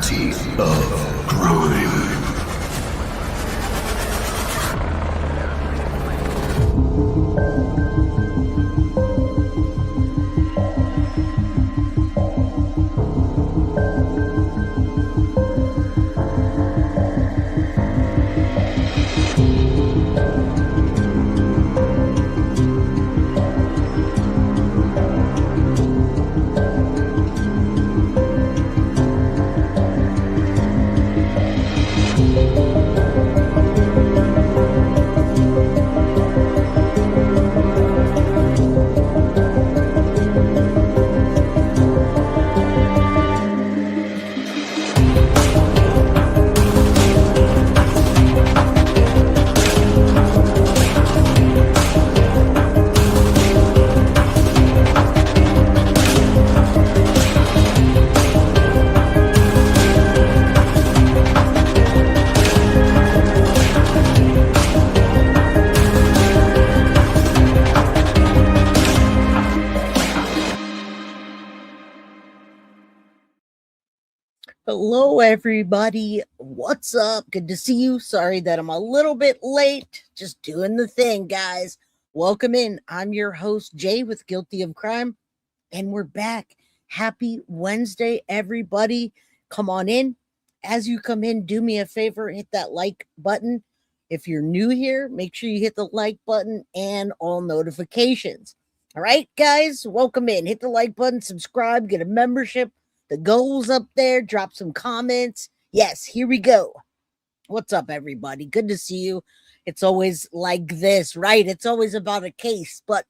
Faculty of Crime. Hello, everybody. What's up? Good to see you. Sorry that I'm a little bit late. Just doing the thing, guys. Welcome in. I'm your host, Jay, with Guilty of Crime, and we're back. Happy Wednesday, everybody. Come on in. As you come in, do me a favor, hit that like button. If you're new here, make sure you hit the like button and all notifications. All right, guys, welcome in. Hit the like button, subscribe, get a membership. The goals up there, drop some comments. Yes, here we go. What's up, everybody? Good to see you. It's always like this, right? It's always about a case, but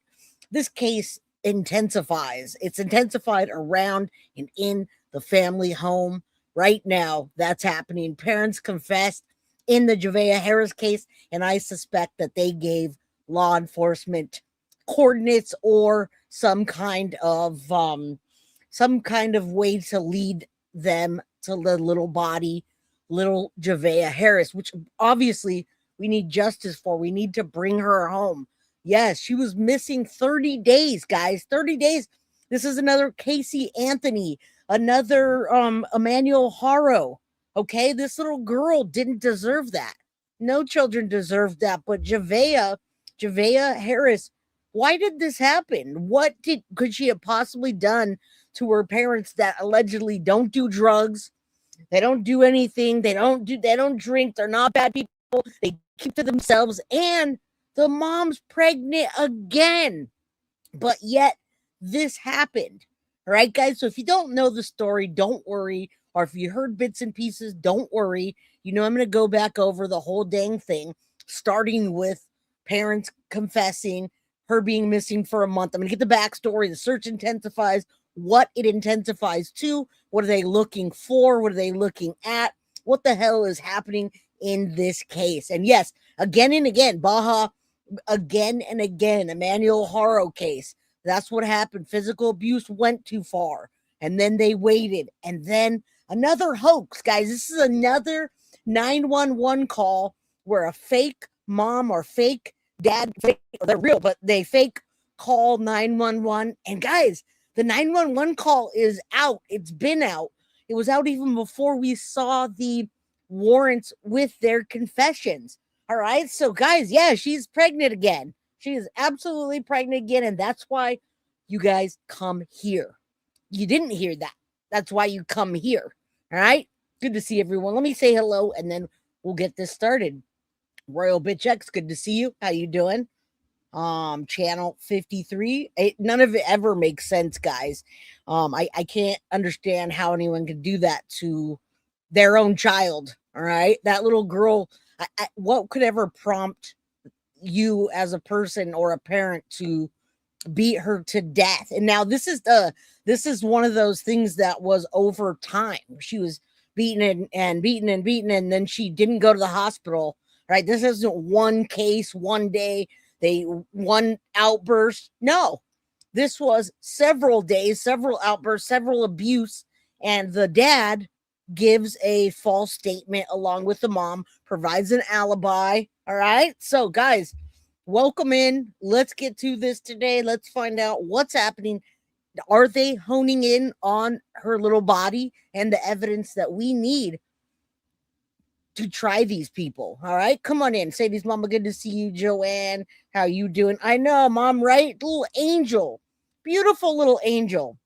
this case intensifies. It's intensified around and in the family home right now. That's happening. Parents confessed in the Javeayah Harris case, and I suspect that they gave law enforcement coordinates or some kind of way to lead them to the little body, little Javeayah Harris, which obviously we need justice for. We need to bring her home. Yes, she was missing 30 days, guys. 30 days. This is another Casey Anthony, another Emmanuel Haro. Okay, this little girl didn't deserve that. No children deserve that. But Javeayah Harris, why did this happen? What could she have possibly done to her parents that allegedly don't do drugs? They don't do anything. They don't drink. They're not bad people. They keep to themselves. And the mom's pregnant again. But yet this happened. All right, guys. So if you don't know the story, don't worry. Or if you heard bits and pieces, don't worry. You know, I'm going to go back over the whole dang thing, starting with parents confessing, her being missing for a month. I'm going to get the backstory. The search intensifies. What it intensifies to, what are they looking for, what are they looking at, what the hell is happening in this case. And yes, again and again, Baja, again and again, Emmanuel Haro case, that's what happened. Physical abuse went too far, and then they waited, and then another hoax, guys. This is another 911 call where a fake mom or fake dad, they're real, but they fake call 911, and guys, the 911 call is out. It's been out. It was out even before we saw the warrants with their confessions. All right. So, guys, yeah, she's pregnant again. She is absolutely pregnant again. And that's why you guys come here. You didn't hear that. That's why you come here. All right. Good to see everyone. Let me say hello and then we'll get this started. Royal Bitch X, good to see you. How you doing? Channel 53. None of it ever makes sense, guys. I can't understand how anyone could do that to their own child. All right, that little girl. What could ever prompt you as a person or a parent to beat her to death? And now this is one of those things that was over time. She was beaten and beaten and beaten, and then she didn't go to the hospital. Right? This isn't one case, one day. One outburst. No, this was several days, several outbursts, several abuse. And the dad gives a false statement along with the mom, provides an alibi. All right. So, guys, welcome in. Let's get to this today. Let's find out what's happening Are they honing in on her little body and the evidence that we need to try these people? All right, come on in. Sadie's mama, good to see you. Joanne, how you doing? I know, mom, right? Little angel, beautiful little angel.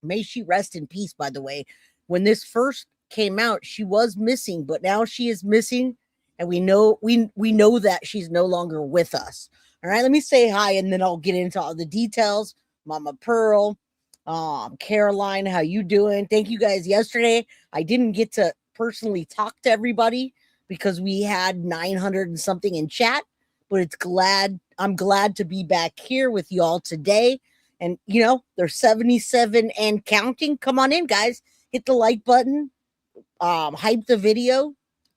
May she rest in peace, by the way. When this first came out, she was missing, but now she is missing, and we know that she's no longer with us. All right, let me say hi, and then I'll get into all the details. Mama Pearl, Caroline, how you doing? Thank you guys. Yesterday, I didn't get to personally talk to everybody because we had 900 and something in chat, but I'm glad to be back here with y'all today. And there's 77 and counting. Come on in, guys. Hit the like button. Hype the video.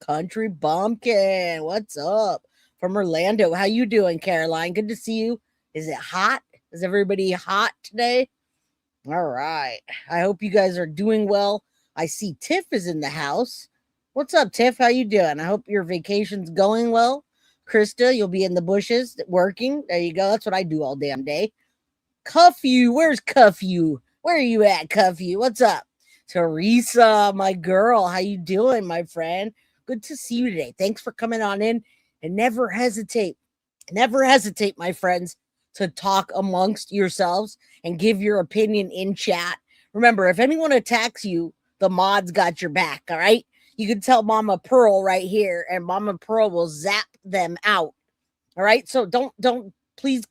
Country Bumpkin, what's up? From Orlando. How you doing, Caroline? Good to see you. Is it hot? Is everybody hot today? All right. I hope you guys are doing well. I see Tiff is in the house. What's up, Tiff? How you doing? I hope your vacation's going well. Krista, you'll be in the bushes working. There you go. That's what I do all damn day. Cuff you. Where's Cuff you? Where are you at, Cuff you? What's up? Teresa, my girl. How you doing, my friend? Good to see you today. Thanks for coming on in. And never hesitate, my friends, to talk amongst yourselves and give your opinion in chat. Remember, if anyone attacks you, the mods got your back, all right? You can tell Mama Pearl right here, and Mama Pearl will zap them out, all right? So don't please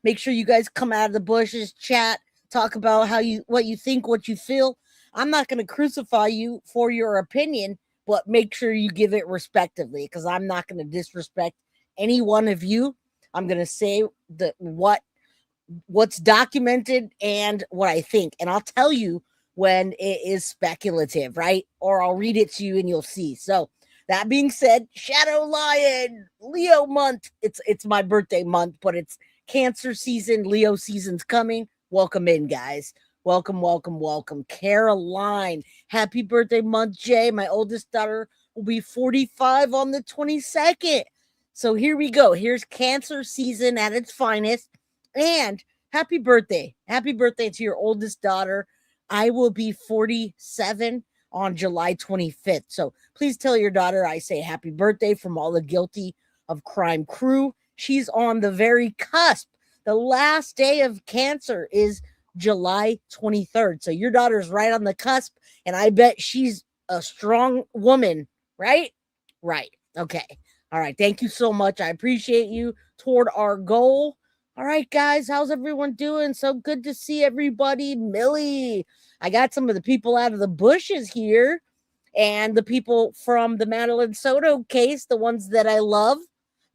make sure you guys come out of the bushes, chat, talk about what you think, what you feel. I'm not going to crucify you for your opinion, but make sure you give it respectively, because I'm not going to disrespect any one of you. I'm going to say what's documented and what I think. And I'll tell you when it is speculative, right? Or I'll read it to you and you'll see. So that being said, Shadow Lion, Leo month. It's my birthday month, but it's Cancer season. Leo season's coming. Welcome in, guys. Welcome. Caroline, happy birthday month, Jay. My oldest daughter will be 45 on the 22nd. So here we go. Here's Cancer season at its finest. And happy birthday. Happy birthday to your oldest daughter. I will be 47 on July 25th. So please tell your daughter I say happy birthday from all the Guilty of Crime crew. She's on the very cusp. The last day of Cancer is July 23rd. So your daughter's right on the cusp, and I bet she's a strong woman, right? Right. Okay. All right. Thank you so much. I appreciate you toward our goal. All right, guys. How's everyone doing? So good to see everybody. Millie, I got some of the people out of the bushes here, and the people from the Madeline Soto case, the ones that I love,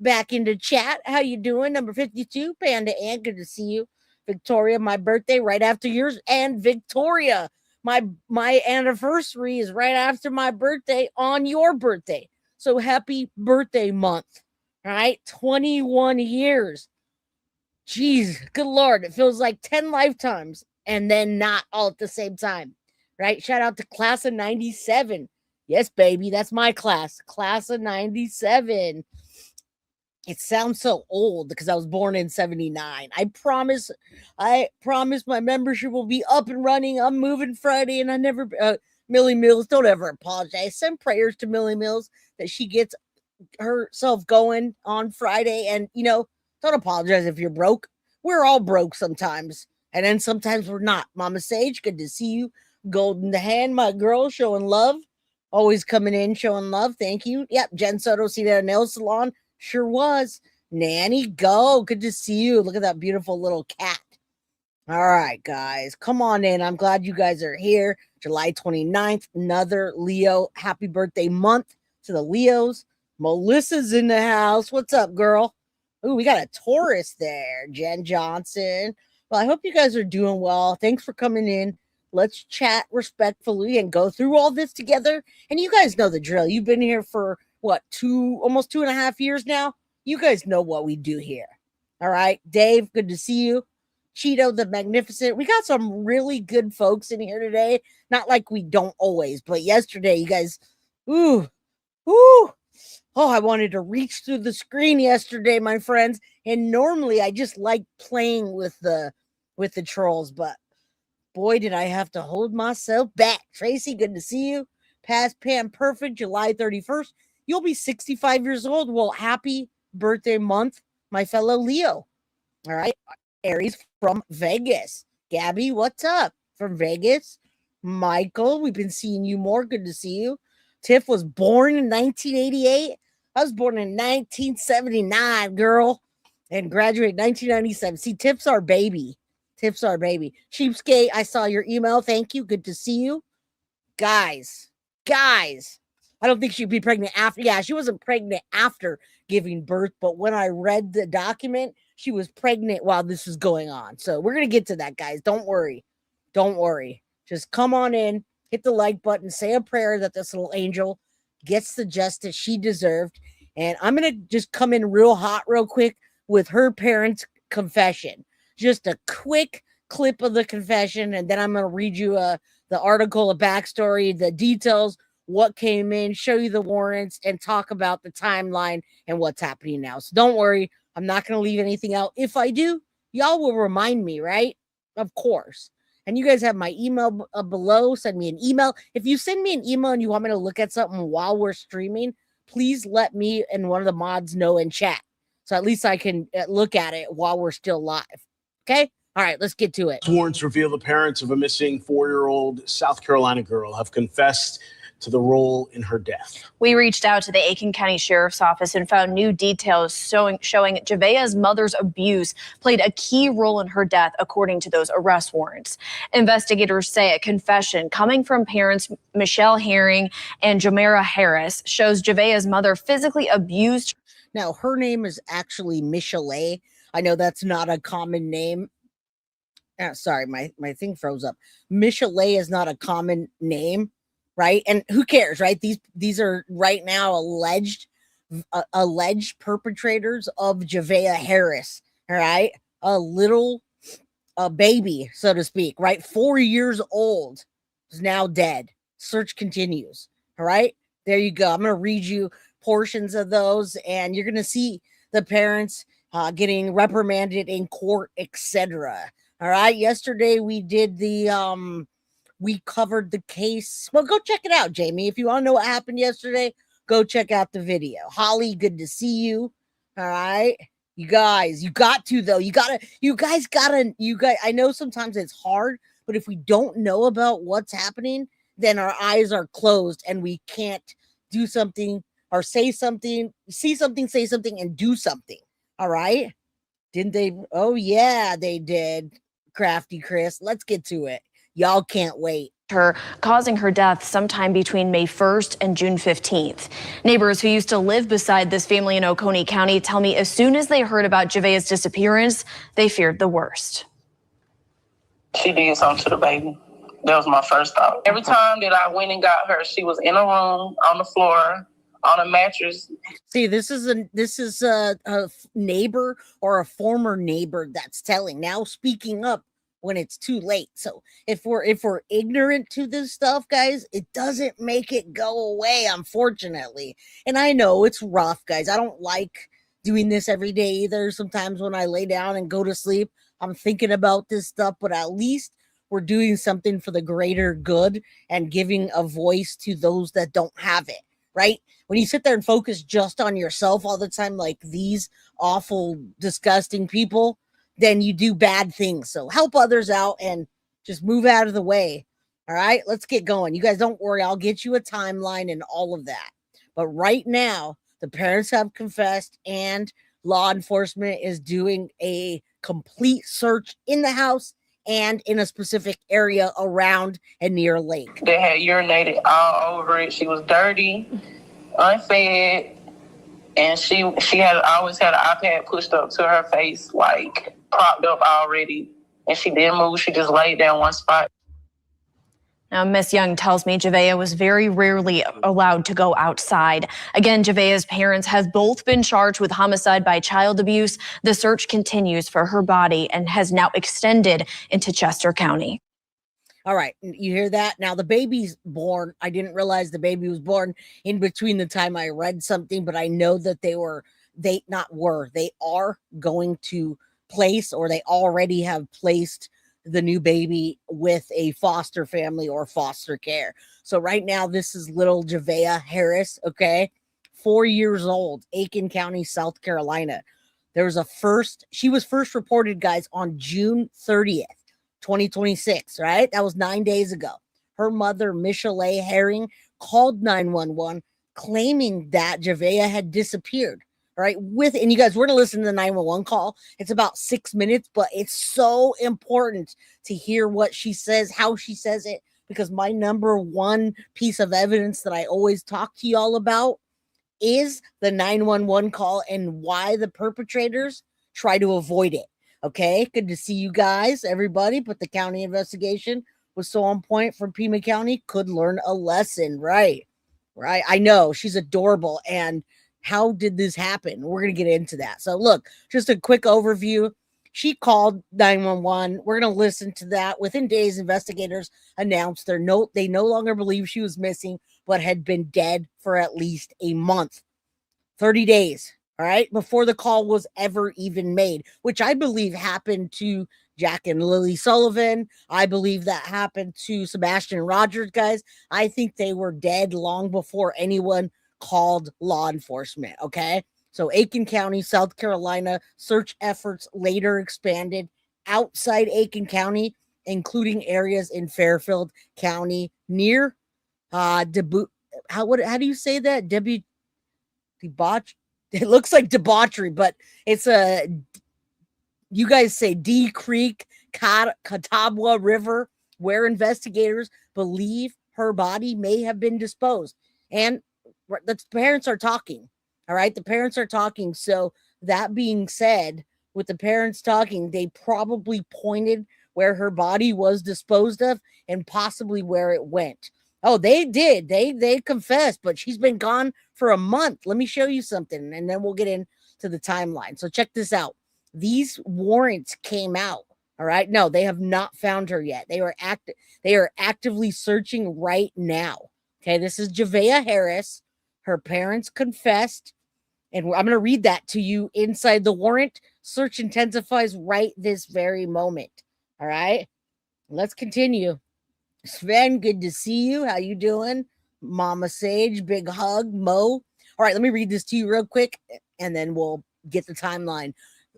back into chat. How you doing? Number 52, Panda Ann, good to see you. Victoria, my birthday right after yours. And Victoria, my anniversary is right after my birthday on your birthday. So happy birthday month. All right, 21 years. Jeez, good Lord. It feels like 10 lifetimes and then not all at the same time, right? Shout out to class of 97. Yes, baby, that's my class of 97. It sounds so old because I was born in 79. I promise my membership will be up and running. I'm moving Friday, and I never, Millie Mills, don't ever apologize. Send prayers to Millie Mills that she gets herself going on Friday. And, don't apologize if you're broke. We're all broke sometimes. And then sometimes we're not. Mama Sage, good to see you. Golden the Hand, my girl, showing love. Always coming in, showing love. Thank you. Yep, Jen Soto, see that nail salon. Sure was. Nanny, go. Good to see you. Look at that beautiful little cat. All right, guys. Come on in. I'm glad you guys are here. July 29th, another Leo. Happy birthday month to the Leos. Melissa's in the house. What's up, girl? Ooh, we got a Taurus there. Jen Johnson. Well, I hope you guys are doing well. Thanks for coming in. Let's chat respectfully and go through all this together. And you guys know the drill. You've been here for almost 2.5 years now. You guys know what we do here. All right, Dave, good to see you. Cheeto the Magnificent. We got some really good folks in here today. Not like we don't always, but yesterday, you guys, ooh. Oh, I wanted to reach through the screen yesterday, my friends. And normally I just like playing with the trolls, but Boy, did I have to hold myself back. Tracy, good to see you. Past Pam Perfect, July 31st. You'll be 65 years old. Well, happy birthday month, my fellow Leo. All right. Aries from Vegas. Gabby, what's up? From Vegas. Michael, we've been seeing you more. Good to see you. Tiff was born in 1988. I was born in 1979, girl, and graduated 1997. See, Tiff's our baby. Tiff's our baby. Sheepskate, I saw your email. Thank you. Good to see you. Guys, I don't think she'd be pregnant after. Yeah, she wasn't pregnant after giving birth, but when I read the document, she was pregnant while this was going on. So we're going to get to that, guys. Don't worry. Don't worry. Just come on in, hit the like button, say a prayer that this little angel gets the justice she deserved. And I'm going to just come in real hot, real quick with her parents' confession. Just a quick clip of the confession, and then I'm going to read you the article, a backstory, the details, what came in, show you the warrants, and talk about the timeline and what's happening now. So don't worry. I'm not going to leave anything out. If I do, y'all will remind me, right? Of course. And you guys have my email below. Send me an email. If you send me an email and you want me to look at something while we're streaming, please let me and one of the mods know in chat. So at least I can look at it while we're still live. Okay? All right, let's get to it. Warrants reveal the parents of a missing 4-year-old South Carolina girl have confessed to the role in her death. We reached out to the Aiken County Sheriff's Office and found new details showing Javeayah's mother's abuse played a key role in her death, according to those arrest warrants. Investigators say a confession coming from parents Mischelia Herring and Javeayah Harris shows Javeayah's mother physically abused. Now, her name is actually Mischelia. I know that's not a common name. Sorry, my thing froze up. Mischelia is not a common name. Right. And who cares? Right. These are right now alleged perpetrators of Javeayah Harris. All right. A baby, so to speak. Right. 4 years old is now dead. Search continues. All right. There you go. I'm going to read you portions of those, and you're going to see the parents getting reprimanded in court, etc. All right. Yesterday we did we covered the case. Well, go check it out, Jamie. If you want to know what happened yesterday, go check out the video. Holly, good to see you. All right. You guys, you got to, though. You guys, I know sometimes it's hard, but if we don't know about what's happening, then our eyes are closed and we can't do something or say something, see something, say something, and do something. All right. Didn't they? Oh, yeah, they did. Crafty Chris. Let's get to it. Y'all can't wait. Her, causing her death sometime between May 1st and June 15th. Neighbors who used to live beside this family in Oconee County tell me as soon as they heard about Javeayah's disappearance, they feared the worst. She did something to the baby. That was my first thought. Every time that I went and got her, she was in a room, on the floor, on a mattress. See, this is a neighbor or a former neighbor that's telling, now speaking up when it's too late. So if we're ignorant to this stuff, guys, it doesn't make it go away, unfortunately. And I know it's rough, guys. I don't like doing this every day either. Sometimes when I lay down and go to sleep, I'm thinking about this stuff, but at least we're doing something for the greater good and giving a voice to those that don't have it, right? When you sit there and focus just on yourself all the time, like these awful, disgusting people, then you do bad things. So help others out and just move out of the way. All right, let's get going. You guys don't worry. I'll get you a timeline and all of that. But right now, the parents have confessed and law enforcement is doing a complete search in the house and in a specific area around and near a lake. They had urinated all over it. She was dirty, unfed, and she had always had an iPad pushed up to her face, like propped up already, and she didn't move. She just laid down one spot. Now, Miss Young tells me Javeayah was very rarely allowed to go outside. Again, Javeayah's parents have both been charged with homicide by child abuse. The search continues for her body and has now extended into Chester County. All right, you hear that? Now, the baby's born. I didn't realize the baby was born in between the time I read something, but I know that they are going to place, or they already have placed the new baby with a foster family or foster care. So right now, this is little Javeayah Harris, okay? 4 years old, Aiken County, South Carolina. She was first reported, guys, on June 30th, 2026, right? That was 9 days ago. Her mother, Mischelia Herring, called 911 claiming that Javeayah had disappeared. All right, and you guys, we're going to listen to the 911 call. It's about 6 minutes, but it's so important to hear what she says, how she says it, because my number one piece of evidence that I always talk to y'all about is the 911 call and why the perpetrators try to avoid it. Okay, good to see you guys, everybody, but the county investigation was so on point from Pima County, could learn a lesson, right? Right, I know, she's adorable, and how did this happen? We're going to get into that. So look, just a quick overview. She called 911. We're going to listen to that. Within days, investigators announced they no longer believe she was missing, but had been dead for at least a month. 30 days, all right, before the call was ever even made, which I believe happened to Jack and Lily Sullivan. I believe that happened to Sebastian Rogers, guys. I think they were dead long before anyone called law enforcement, okay? So Aiken County, South Carolina, search efforts later expanded outside Aiken County, including areas in Fairfield County near how do you say that? It looks like debauchery, but it's you guys say D Creek, Catawba River, where investigators believe her body may have been disposed. And the parents are talking. All right. The parents are talking. So that being said, with the parents talking, they probably pointed where her body was disposed of and possibly where it went. Oh, they did. They confessed, but she's been gone for a month. Let me show you something, and then we'll get into the timeline. So check this out. These warrants came out. All right. No, they have not found her yet. They are actively searching right now. Okay. This is Javeayah Harris. Her parents confessed, and I'm going to read that to you inside the warrant. Search intensifies right this very moment. All right. Let's continue. Sven, good to see you. How you doing? Mama Sage, big hug. Mo. All right, let me read this to you real quick, and then we'll get the timeline.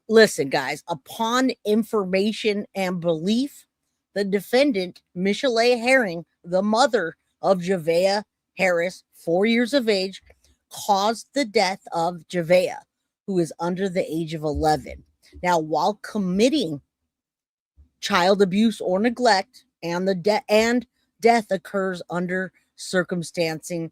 Listen, guys, upon information and belief, the defendant, Mischelia Herring, the mother of Javeayah Harris, 4 years of age, caused the death of Javeayah, who is under the age of 11. Now, while committing child abuse or neglect, and death occurs under circumstances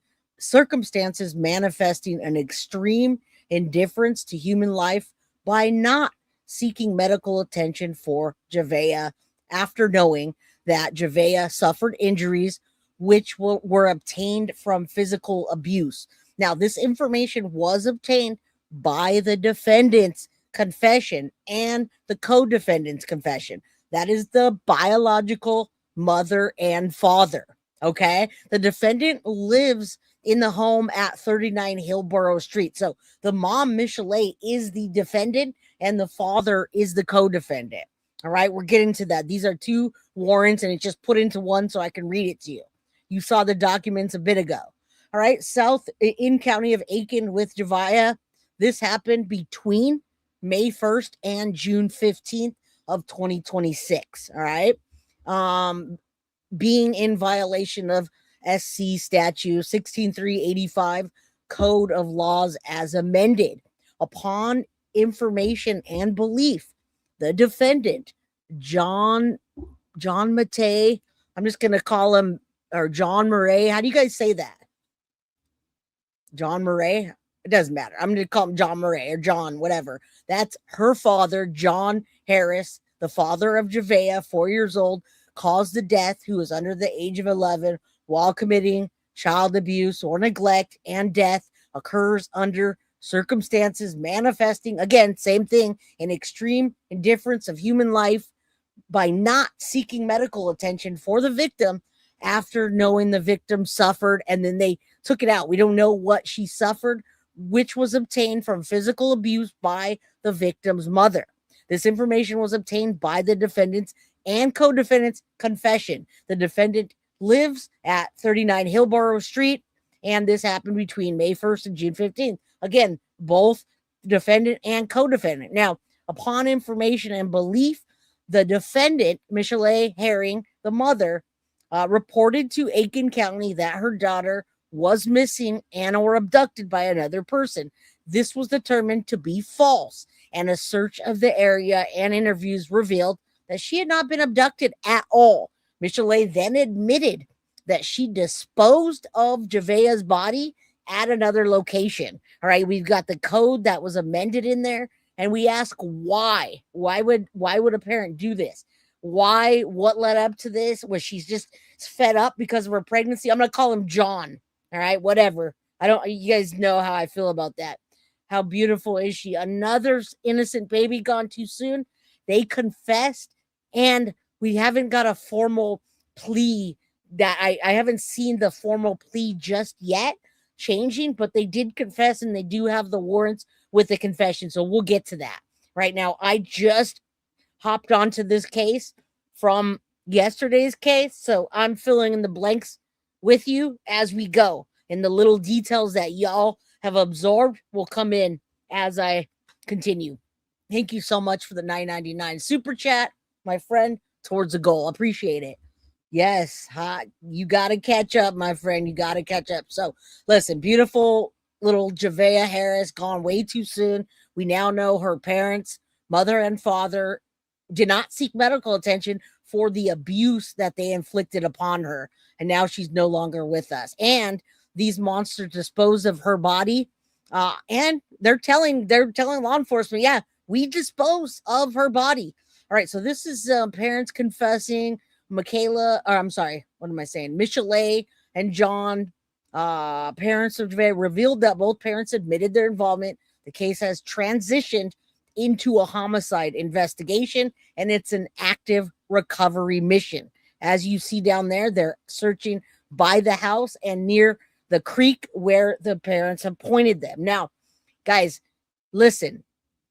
manifesting an extreme indifference to human life by not seeking medical attention for Javeayah after knowing that Javeayah suffered injuries which were obtained from physical abuse. Now, this information was obtained by the defendant's confession and the co-defendant's confession. That is the biological mother and father. Okay. The defendant lives in the home at 39 Hillborough Street. So the mom, Mischelia, is the defendant and the father is the co-defendant. All right. We're getting to that. These are two warrants and it's just put into one so I can read it to you. You saw the documents a bit ago. All right. South in County of Aiken with Javeayah. This happened between May 1st and June 15th of 2026. All right. Being in violation of SC statute 16385 Code of Laws as amended. Upon information and belief, the defendant, John Matei, I'm just going to call him, or John Murray. How do you guys say that? John Murray? It doesn't matter. I'm going to call him John Murray or John, whatever. That's her father, John Harris, the father of Javeayah, 4 years old, caused the death, who was under the age of 11, while committing child abuse or neglect, and death occurs under circumstances manifesting, again, same thing, an extreme indifference of human life by not seeking medical attention for the victim after knowing the victim suffered, and then they took it out. We don't know what she suffered, which was obtained from physical abuse by the victim's mother. This information was obtained by the defendant's and co-defendant's confession. The defendant lives at 39 Hillborough Street, and this happened between May 1st and June 15th. Again, both defendant and co-defendant. Now, upon information and belief, the defendant, Mischelia Herring, the mother, reported to Aiken County that her daughter was missing and or abducted by another person. This was determined to be false, and a search of the area and interviews revealed that she had not been abducted at all. Mischelia then admitted that she disposed of Javeayah's body at another location. All right, we've got the code that was amended in there, and we ask why. Why would a parent do this? Why? What led up to this? Was she just fed up because of her pregnancy? I'm gonna call him John. All right, whatever. You guys know how I feel about that. How beautiful is she? Another innocent baby gone too soon. They confessed, and we haven't got a formal plea that I haven't seen the formal plea just yet changing, but they did confess, and they do have the warrants with the confession. So we'll get to that. Right now, I just hopped onto this case from yesterday's case, so I'm filling in the blanks with you as we go, and the little details that y'all have absorbed will come in as I continue. Thank you so much for the $9.99 super chat, my friend, towards the goal. Appreciate it. Yes, you got to catch up, my friend. You got to catch up. So listen, beautiful little Javeayah Harris, gone way too soon. We now know her parents, mother and father, did not seek medical attention for the abuse that they inflicted upon her. And now she's no longer with us. And these monsters disposed of her body. And they're telling law enforcement, yeah, we dispose of her body. All right. So this is parents confessing. Mischelia, or I'm sorry, what am I saying? Mischelia and John, parents of Javeayah, revealed that both parents admitted their involvement. The case has transitioned into a homicide investigation, and it's an active recovery mission. As you see down there, they're searching by the house and near the creek where the parents have pointed them. Now, guys, listen.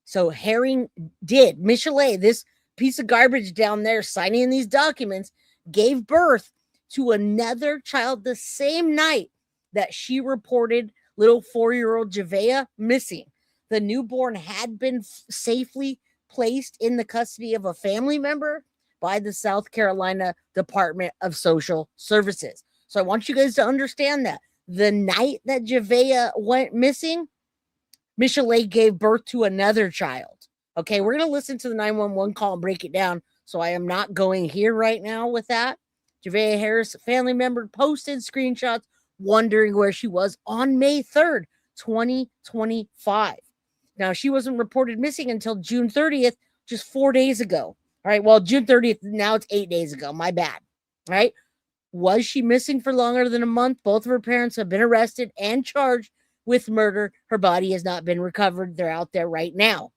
So Herring did, Mischelia, this piece of garbage down there signing these documents, gave birth to another child the same night that she reported little 4-year-old Javeayah missing. The newborn had been safely placed in the custody of a family member by the South Carolina Department of Social Services. So I want you guys to understand that the night that Javeayah went missing, Mischelia gave birth to another child. Okay, we're going to listen to the 911 call and break it down. So I am not going here right now with that. Javeayah Harris, family member, posted screenshots wondering where she was on May 3rd, 2025. Now, she wasn't reported missing until June 30th, just 4 days ago. All right, well, June 30th, now it's 8 days ago. My bad. All right, was she missing for longer than a month? Both of her parents have been arrested and charged with murder. Her body has not been recovered. They're out there right now.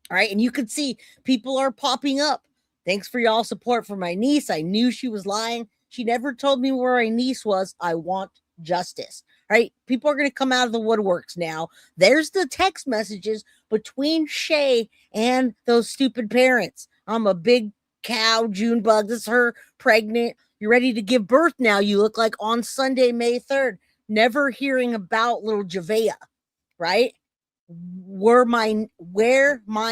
All right, and you can see people are popping up. Thanks for y'all support for my niece. I knew she was lying. She never told me where my niece was. I want justice. All right, people are going to come out of the woodworks now. There's the text messages between Shay and those stupid parents. I'm a big cow, June bug. This is her pregnant. You're ready to give birth now. You look like on Sunday, May 3rd. Never hearing about little Javeayah, right? Where my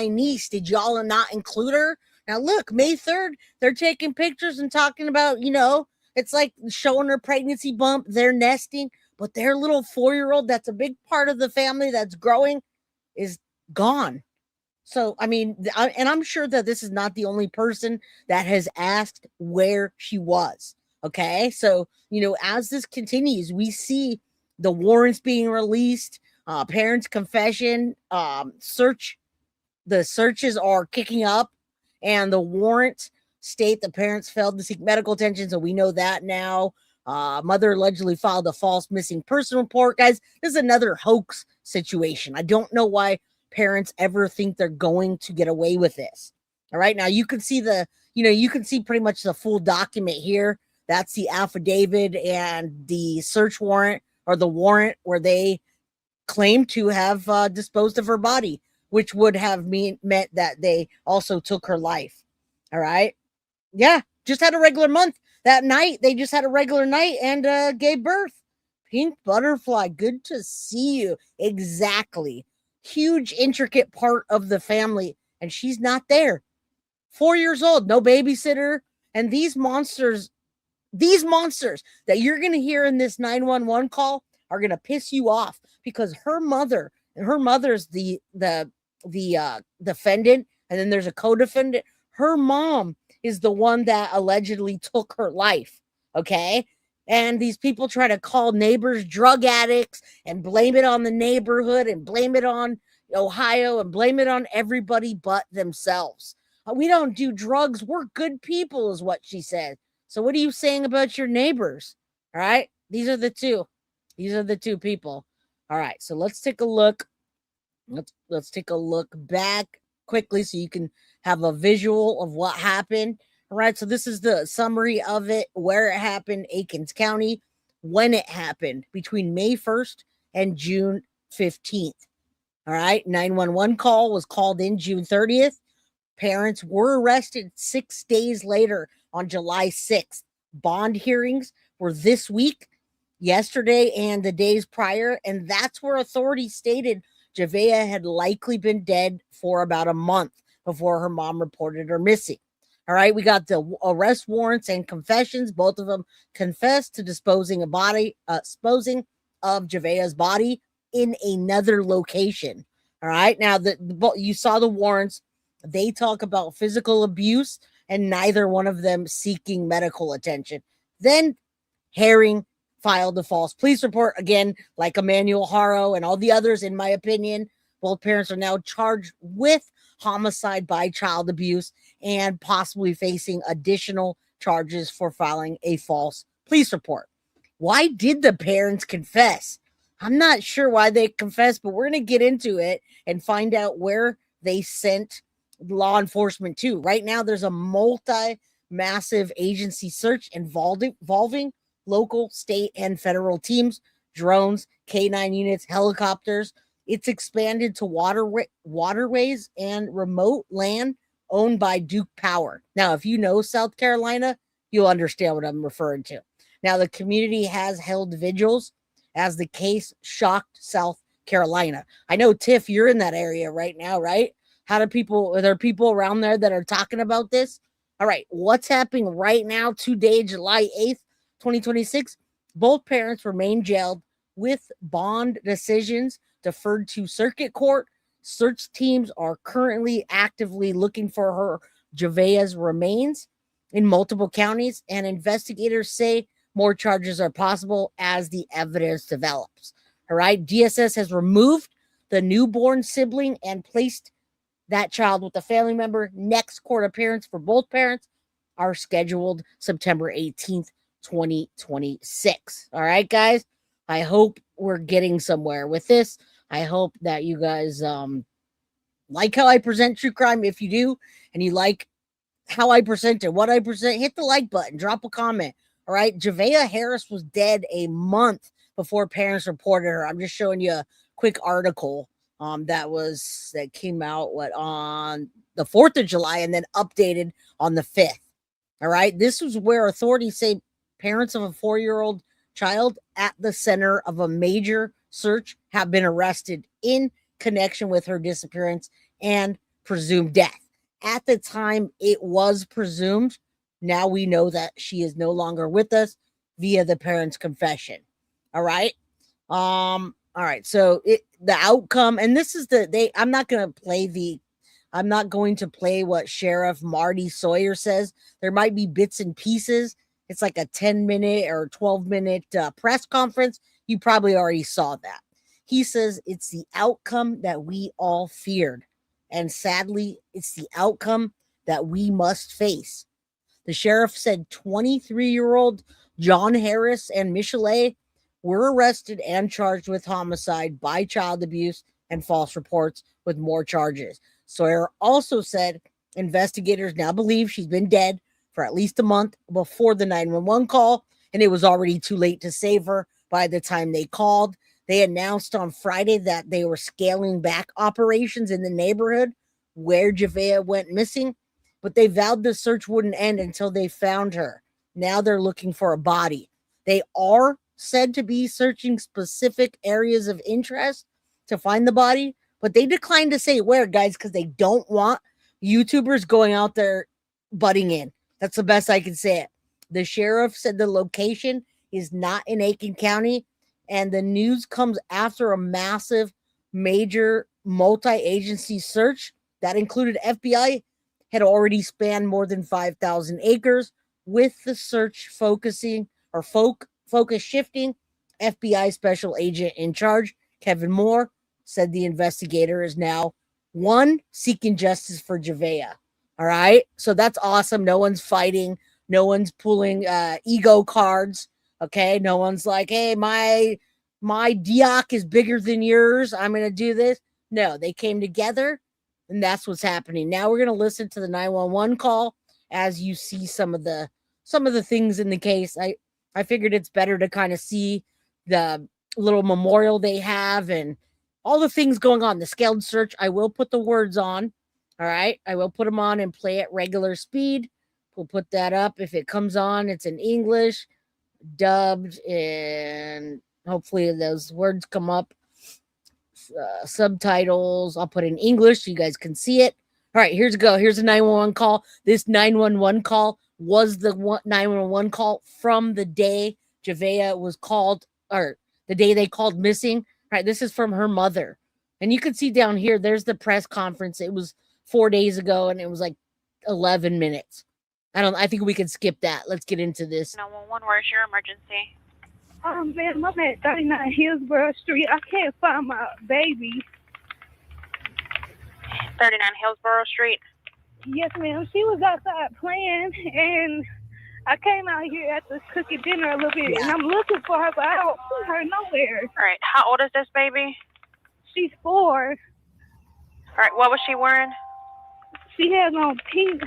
niece, did y'all not include her? Now look, May 3rd, they're taking pictures and talking about, it's like showing her pregnancy bump. They're nesting, but their little 4-year-old, that's a big part of the family that's growing, is gone. So, I mean, and I'm sure that this is not the only person that has asked where she was. Okay. So, as this continues, we see the warrants being released, parents' confession, the searches are kicking up, and the warrants state the parents failed to seek medical attention. So we know that now. Mother allegedly filed a false missing person report. Guys, this is another hoax situation. I don't know why parents ever think they're going to get away with this. All right. Now you can see you can see pretty much the full document here. That's the affidavit and the search warrant, or the warrant where they claim to have disposed of her body, which would have meant that they also took her life. All right. Yeah, just had a regular month. That night, they just had a regular night and gave birth. Pink butterfly, good to see you. Exactly. Huge, intricate part of the family, and she's not there. 4 years old, no babysitter, and these monsters that you're going to hear in this 911 call are going to piss you off because her mother's the defendant, and then there's a co-defendant. Her mom is the one that allegedly took her life. Okay. And these people try to call neighbors drug addicts and blame it on the neighborhood and blame it on Ohio and blame it on everybody but themselves. We don't do drugs. We're good people, is what she said. So what are you saying about your neighbors? All right. These are the two. These are the two people. All right. So let's take a look. Let's take a look back quickly so you can have a visual of what happened. All right. So this is the summary of it, where it happened, Aiken County, when it happened, between May 1st and June 15th. All right. 911 call was called in June 30th. Parents were arrested 6 days later on July 6th. Bond hearings were this week, yesterday, and the days prior. And that's where authorities stated Javeayah had likely been dead for about a month before her mom reported her missing. All right, we got the arrest warrants and confessions. Both of them confessed to disposing of Javeayah's body in another location. All right, now you saw the warrants. They talk about physical abuse and neither one of them seeking medical attention. Then Herring filed a false police report, again, like Emmanuel Haro and all the others, in my opinion. Both parents are now charged with homicide by child abuse and possibly facing additional charges for filing a false police report. Why did the parents confess? I'm not sure why they confessed, but we're going to get into it and find out where they sent law enforcement to. Right now, there's a massive agency search involving local, state, and federal teams, drones, K9 units, helicopters. It's expanded to waterways and remote land owned by Duke Power. Now, if you know South Carolina, you'll understand what I'm referring to. Now, the community has held vigils as the case shocked South Carolina. I know, Tiff, you're in that area right now, right? Are there people around there that are talking about this? All right, what's happening right now, today, July 8th, 2026? Both parents remain jailed with bond decisions deferred to circuit court. Search teams are currently actively looking for Javeayah's remains in multiple counties, and investigators say more charges are possible as the evidence develops. All right, DSS has removed the newborn sibling and placed that child with a family member. Next court appearance for both parents are scheduled September 18th, 2026. All right, guys. I hope we're getting somewhere with this. I hope that you guys like how I present true crime. If you do, and you like how I present it, what I present, hit the like button, drop a comment. All right. Javeayah Harris was dead a month before parents reported her. I'm just showing you a quick article that came out on the 4th of July and then updated on the 5th. All right. This was where authorities say parents of a 4-year-old child at the center of a major search have been arrested in connection with her disappearance and presumed death. At the time, it was presumed. Now we know that she is no longer with us via the parents' confession. All right. All right. So the outcome, and this is I'm not going to play what Sheriff Marty Sawyer says. There might be bits and pieces. It's like a 10-minute or 12-minute press conference. You probably already saw that. He says it's the outcome that we all feared. And sadly, it's the outcome that we must face. The sheriff said 23-year-old John Harris and Mischelia were arrested and charged with homicide by child abuse and false reports, with more charges. Sawyer also said investigators now believe she's been dead for at least a month before the 911 call, and it was already too late to save her by the time they called. They announced on Friday that they were scaling back operations in the neighborhood where Javeayah went missing, but they vowed the search wouldn't end until they found her. Now they're looking for a body. They are said to be searching specific areas of interest to find the body, but they declined to say where, guys, because they don't want YouTubers going out there butting in. That's the best I can say it. The sheriff said the location is not in Aiken County, and the news comes after a massive, major multi-agency search that included FBI had already spanned more than 5,000 acres, with the search focusing or focus shifting. FBI special agent in charge, Kevin Moore, said the investigator is now one seeking justice for Javeayah. All right. So that's awesome. No one's fighting. No one's pulling ego cards. Okay. No one's like, hey, my DIAC is bigger than yours. I'm going to do this. No, they came together, and that's what's happening. Now we're going to listen to the 911 call as you see some of the things in the case. I figured it's better to kind of see the little memorial they have and all the things going on. The scaled search, I will put the words on. All right. I will put them on and play at regular speed. We'll put that up. If it comes on, it's in English, dubbed, and hopefully those words come up. Subtitles, I'll put in English so you guys can see it. All right, here's a go. Here's a 911 call. This 911 call was the 911 call from the day Javeayah was called, or the day they called missing. All right, this is from her mother. And you can see down here, there's the press conference. It was 4 days ago, and it was like 11 minutes. I think we can skip that. Let's get into this. 911, where's your emergency? Man, I'm at 39 Hillsborough Street. I can't find my baby. 39 Hillsborough Street. Yes, ma'am. She was outside playing, and I came out here after cooking dinner a little bit, and I'm looking for her, but I don't see her nowhere. All right, how old is this baby? She's 4. All right, what was she wearing? She has on pink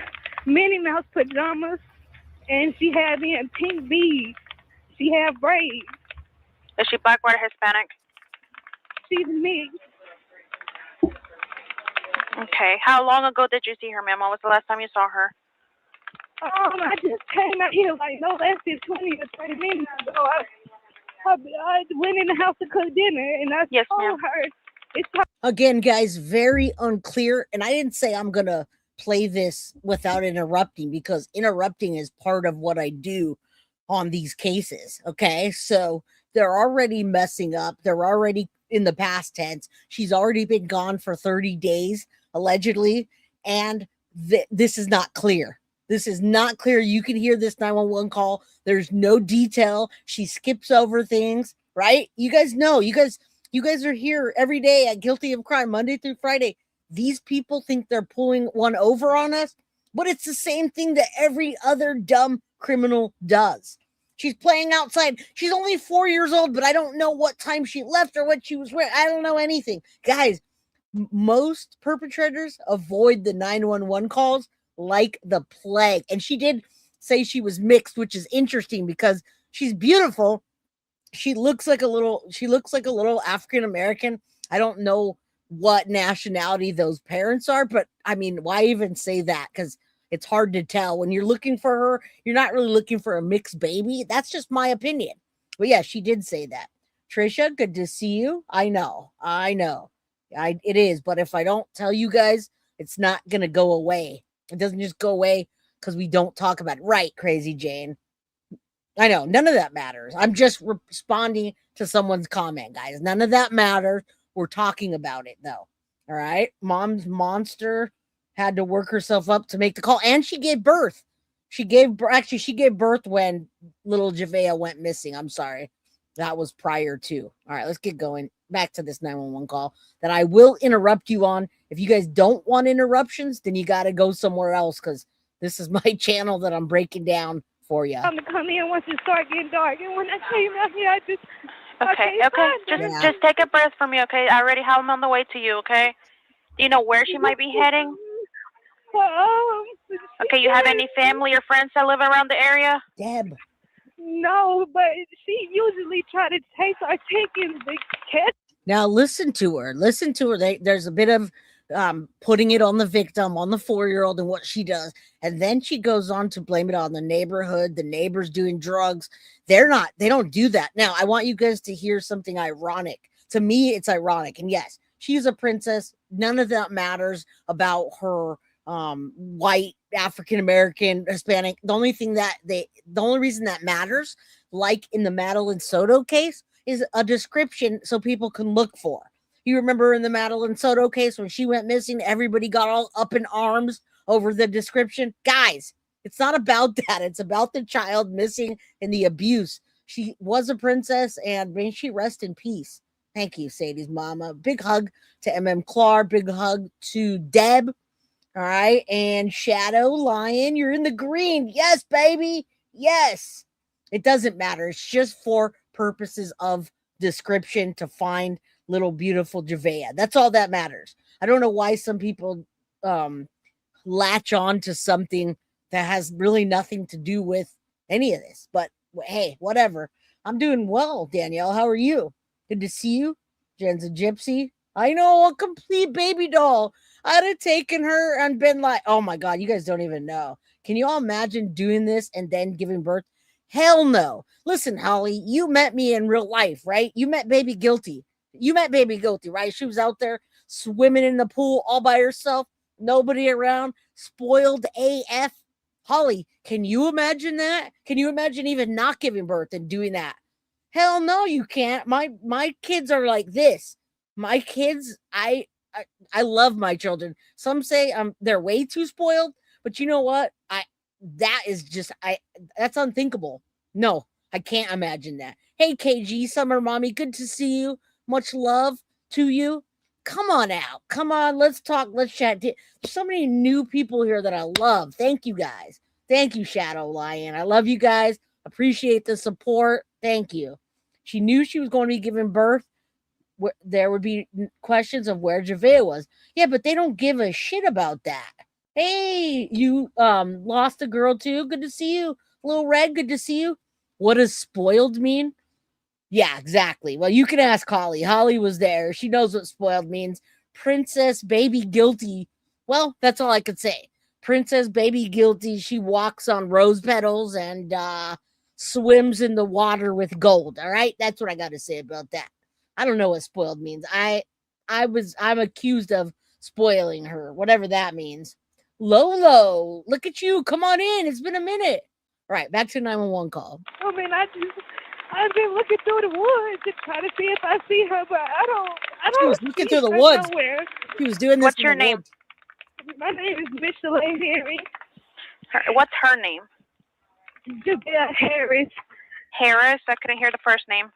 Minnie Mouse pajamas, and she had me in pink beads. She had braids. Is she black, white, or Hispanic? She's mixed. Okay, how long ago did you see her, ma'am? When was the last time you saw her? I just came out here like no less than 20 or 30 minutes ago. I went in the house to cook dinner, and I told her it's time. Again, guys, very unclear. And I didn't say I'm going to play this without interrupting, because interrupting is part of what I do on these cases. Okay. So they're already messing up. They're already in the past tense. She's already been gone for 30 days, allegedly. And this is not clear. This is not clear. You can hear this 911 call. There's no detail. She skips over things, right? You guys know, you guys are here every day at Guilty of Crime, Monday through Friday. These people think they're pulling one over on us, but it's the same thing that every other dumb criminal does. She's playing outside. She's only 4 years old, but I don't know what time she left or what she was wearing. I don't know anything. Guys, most perpetrators avoid the 911 calls like the plague. And she did say she was mixed, which is interesting because she's beautiful. She looks like a little African American. I don't know what nationality those parents are, but I mean, why even say that? Because it's hard to tell. When you're looking for her, you're not really looking for a mixed baby. That's just my opinion. But yeah, she did say that. Trisha, good to see you. I know. It is. But if I don't tell you guys, it's not going to go away. It doesn't just go away because we don't talk about it. Right, Crazy Jane. I know. None of that matters. I'm just responding to someone's comment, guys. None of that matters. We're talking about it, though. All right. Mom's monster had to work herself up to make the call, and she gave birth. She gave birth when little Javeayah went missing. I'm sorry. That was prior to. All right, let's get going. Back to this 911 call that I will interrupt you on. If you guys don't want interruptions, then you got to go somewhere else, because this is my channel that I'm breaking down for you. I'm going to come in once it starts getting dark. And when I came out here, I just... Okay. Just take a breath for me, okay? I already have them on the way to you, okay? Do you know where she might be heading? Okay, you have any family or friends that live around the area? Deb. No, but she usually try to chase our chickens. Now listen to her. There's a bit of putting it on the victim, on the 4-year-old and what she does. And then she goes on to blame it on the neighborhood, the neighbors doing drugs. They don't do that. Now, I want you guys to hear something ironic. To me, it's ironic. And yes, she's a princess. None of that matters about her white, African-American, Hispanic. The only reason that matters, like in the Madeline Soto case, is a description so people can look for. You remember in the Madeline Soto case when she went missing, everybody got all up in arms over the description. Guys, it's not about that. It's about the child missing and the abuse. She was a princess, and may she rest in peace. Thank you, Sadie's mama. Big hug to MM Clark. Big hug to Deb. All right. And Shadow Lion, you're in the green. Yes, baby. Yes. It doesn't matter. It's just for purposes of description to find little beautiful Javeayah. That's all that matters. I don't know why some people latch on to something that has really nothing to do with any of this. But hey, whatever. I'm doing well, Danielle. How are you? Good to see you. Jen's a gypsy. I know, a complete baby doll. I'd have taken her and been like, oh my God, you guys don't even know. Can you all imagine doing this and then giving birth? Hell no. Listen, Holly, you met me in real life, right? You met Baby Guilty. You met Baby Guilty, right? She was out there swimming in the pool all by herself, nobody around, spoiled AF. Holly, can you imagine that? Can you imagine even not giving birth and doing that? Hell no, you can't. My kids are like this. My kids, I love my children. Some say they're way too spoiled, but you know what? That's unthinkable. No, I can't imagine that. Hey, KG, Summer Mommy, good to see you. Much love to you. Come on out. Come on, let's talk. Let's chat. There's so many new people here that I love. Thank you, guys. Thank you, Shadow Lion. I love you guys. Appreciate the support. Thank you. She knew she was going to be giving birth. There would be questions of where Javeayah was. Yeah, but they don't give a shit about that. Hey, you lost a girl too. Good to see you. Little Red, good to see you. What does spoiled mean? Yeah, exactly. Well, you can ask Holly. Holly was there. She knows what spoiled means. Princess Baby Guilty. Well, that's all I could say. Princess Baby Guilty. She walks on rose petals and swims in the water with gold. All right, that's what I got to say about that. I don't know what spoiled means. I'm accused of spoiling her, whatever that means. Lolo, look at you. Come on in. It's been a minute. All right, back to 911 call. I mean, I've been looking through the woods to try to see if I see her, but I don't. She was looking through the woods. Nowhere. She was doing this. What's your name? Woods. My name is Mischelia Harris. What's her name? Javeayah Harris. Harris? I couldn't hear the first name.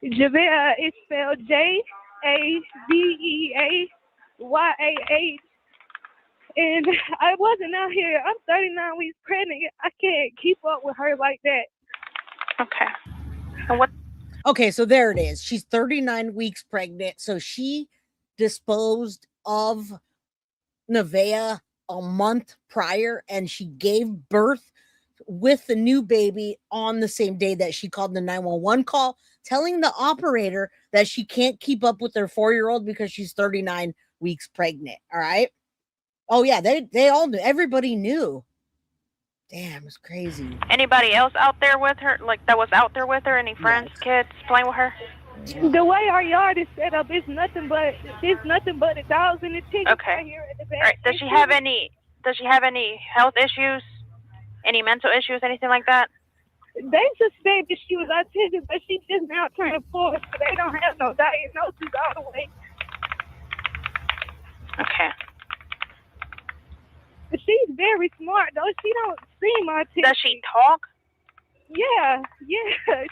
Javeayah is spelled Javeayah. And I wasn't out here. I'm 39 weeks pregnant. I can't keep up with her like that. Okay. And what? Okay, so there it is. She's 39 weeks pregnant. So she disposed of Javeayah a month prior, and she gave birth with the new baby on the same day that she called the 911 call, telling the operator that she can't keep up with her 4-year-old because she's 39 weeks pregnant. All right. Oh yeah, they all knew. Everybody knew. Damn, it's crazy. Anybody else out there with her? Like that was out there with her? Any friends, kids playing with her? The way our yard is set up, it's nothing but the dogs and the chickens right here at the back. All right. Does she have any health issues? Any mental issues? Anything like that? They suspect that she was autistic, but she's just now turning 4, so they don't have no diagnosis all the way. Okay. But she's very smart, though. She don't seem autistic. Does she talk? Yeah.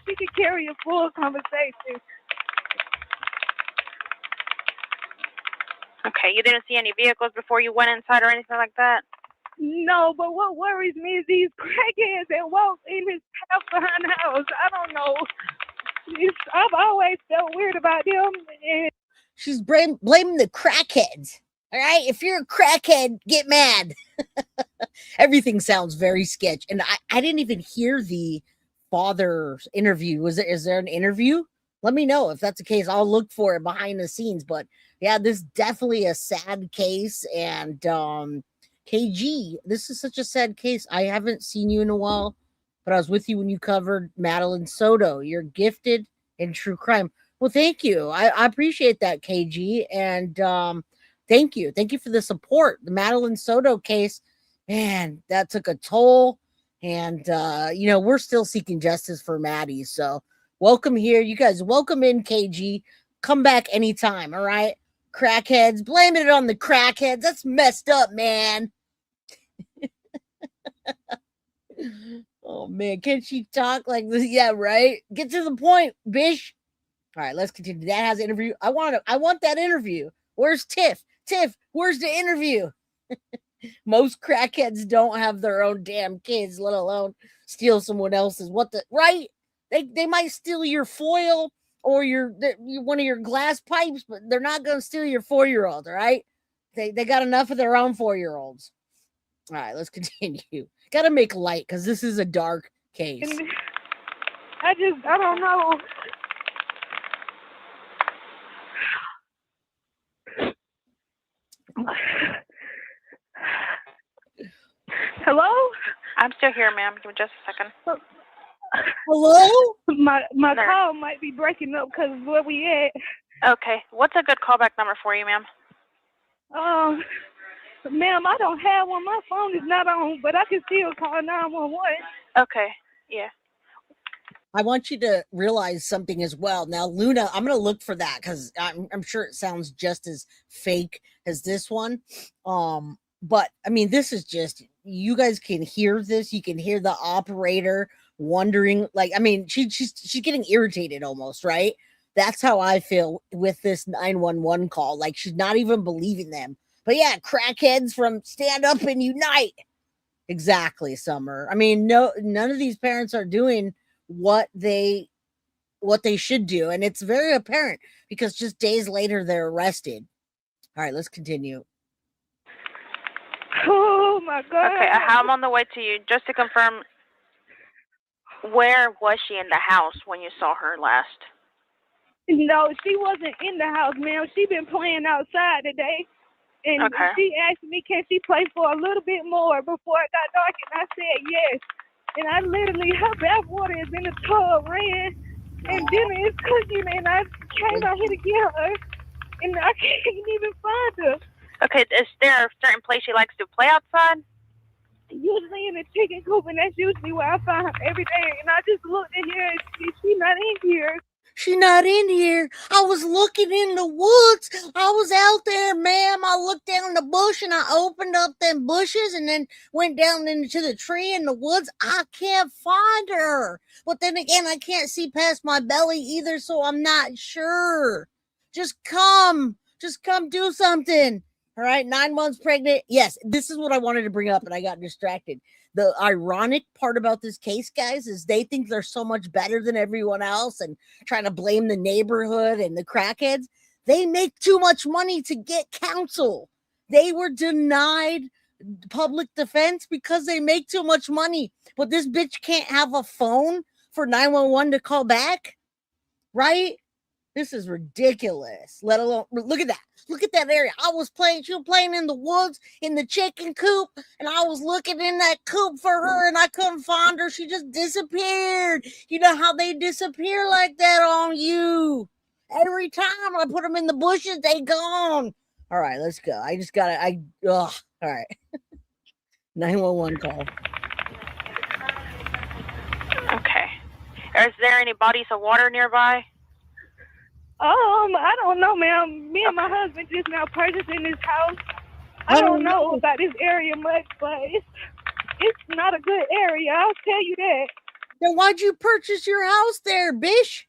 She can carry a full conversation. Okay. You didn't see any vehicles before you went inside or anything like that? No, but what worries me is these crackheads that walk in his house behind the house. I don't know. I've always felt weird about them. And she's blaming the crackheads. All right, if you're a crackhead, get mad. Everything sounds very sketch. And I didn't even hear the father's interview. Is there an interview let me know if that's the case. I'll look for it behind the scenes. But yeah, this is definitely a sad case. And KG, this is such a sad case. I haven't seen you in a while, but I was with you when you covered Madeline Soto. You're gifted in true crime. Well, thank you. I appreciate that, KG. And thank you. Thank you for the support. The Madeline Soto case, man, that took a toll. And, we're still seeking justice for Maddie. So welcome here. You guys, welcome in, KG. Come back anytime, all right? Crackheads, blame it on the crackheads. That's messed up, man. Oh, man, can't she talk like this? Yeah, right? Get to the point, bish. All right, let's continue. That has an interview. I want that interview. Where's Tiff? Tiff, where's the interview? Most crackheads don't have their own damn kids, let alone steal someone else's. Right? They might steal your foil or your one of your glass pipes, but they're not going to steal your 4-year-old, all right? They got enough of their own 4-year-olds. All right, let's continue. Got to make light because this is a dark case. I don't know. Hello? I'm still here, ma'am. Give me just a second. Hello? My call might be breaking up because of where we at. Okay. What's a good callback number for you, ma'am? Ma'am, I don't have one. My phone is not on, but I can still call 911. Okay. Yeah. I want you to realize something as well. Now, Luna, I'm going to look for that because I'm sure it sounds just as fake as this one. But I mean, this is just, you guys can hear this. You can hear the operator wondering, like, I mean, she's getting irritated almost, right? That's how I feel with this 911 call. Like, she's not even believing them. But yeah, crackheads from Stand Up and Unite. Exactly, Summer. I mean, none of these parents are doing what they should do, and it's very apparent because just days later they're arrested. All right, let's continue. Oh my God. Okay, I'm on the way to you. Just to confirm, where was she in the house when you saw her last? No, she wasn't in the house, ma'am. She been playing outside today. And okay. She asked me, can she play for a little bit more before it got dark? And I said yes. And I literally, her bath water is in the tub, ran, and dinner is cooking, and I came out here to get her, and I can't even find her. Okay, is there a certain place she likes to play outside? Usually in the chicken coop, and that's usually where I find her every day. And I just looked in here, and she's not in here. She's not in here. I was looking in the woods. I was out there, ma'am. I looked down the bush and I opened up them bushes and then went down into the tree in the woods. I can't find her. But then again, I can't see past my belly either, so I'm not sure. Just come do something. All right, 9 months pregnant. Yes, this is what I wanted to bring up, and I got distracted. The ironic part about this case, guys, is they think they're so much better than everyone else and trying to blame the neighborhood and the crackheads. They make too much money to get counsel. They were denied public defense because they make too much money. But this bitch can't have a phone for 911 to call back, right? This is ridiculous. Let alone, look at that. Look at that area. She was playing in the woods, in the chicken coop, and I was looking in that coop for her, and I couldn't find her. She just disappeared. You know how they disappear like that on you. Every time I put them in the bushes, they gone. All right, let's go. I just got to, all right. 911 call. Okay. Is there any bodies of water nearby? I don't know, ma'am. Me and my husband just now purchasing this house. I don't know about this area much, but it's not a good area. I'll tell you that. Then why'd you purchase your house there, bish?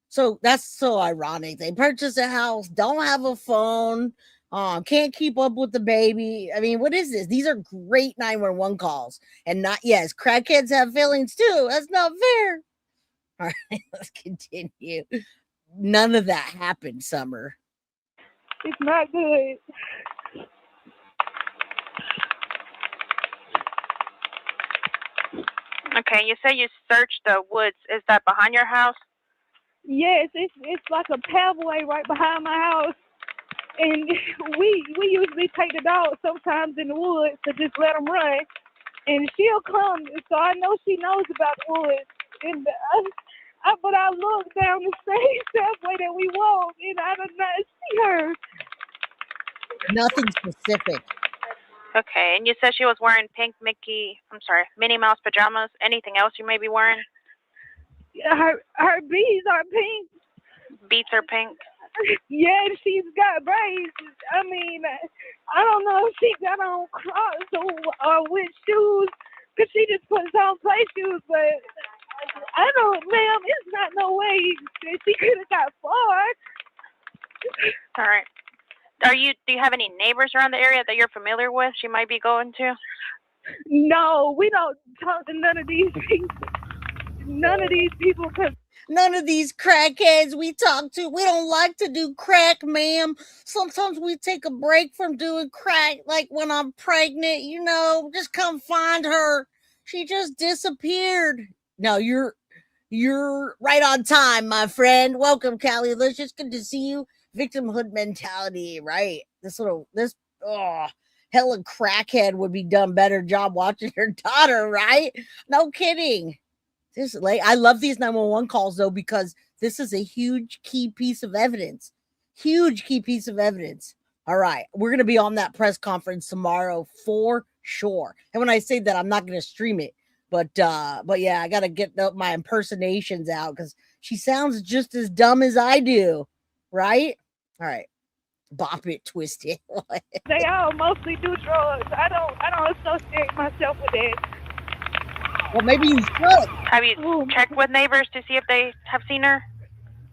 So that's so ironic. They purchase a house, don't have a phone, can't keep up with the baby. I mean, what is this? These are great 911 calls. And not, yes, crackheads have feelings too. That's not fair. All right, let's continue. None of that happened, Summer. It's not good. Okay, you say you searched the woods. Is that behind your house? Yes, it's like a pathway right behind my house, and we usually take the dog sometimes in the woods to just let them run, and she'll come. So I know she knows about the woods, and but I look down the same pathway that we walk, and I do not see her. Nothing specific. Okay, and you said she was wearing Minnie Mouse pajamas. Anything else you may be wearing? Her beads are pink. Beats are pink. Yeah, she's got braids. I mean, I don't know if she got on Crocs or with shoes, because she just puts on play shoes, but I don't, ma'am, it's not no way that she could have got far. All right. Do you have any neighbors around the area that you're familiar with she might be going to? No, we don't talk to none of these people. None of these people, because none of these crackheads we talk to, we don't like to do crack, ma'am. Sometimes we take a break from doing crack, like when I'm pregnant, just come find her. She just disappeared. No, you're right on time, my friend. Welcome, Callie. Let's just good to see you. Victimhood mentality, right? Hella crackhead would be done better job watching her daughter, right? No kidding. I love these 911 calls though, because this is a huge key piece of evidence. Huge key piece of evidence. All right, we're gonna be on that press conference tomorrow for sure. And when I say that, I'm not gonna stream it, but yeah, I gotta get my impersonations out because she sounds just as dumb as I do, right? All right, bop it, twist it. they all mostly do drugs. I don't associate myself with that. Well, maybe you should. Have you checked with neighbors to see if they have seen her?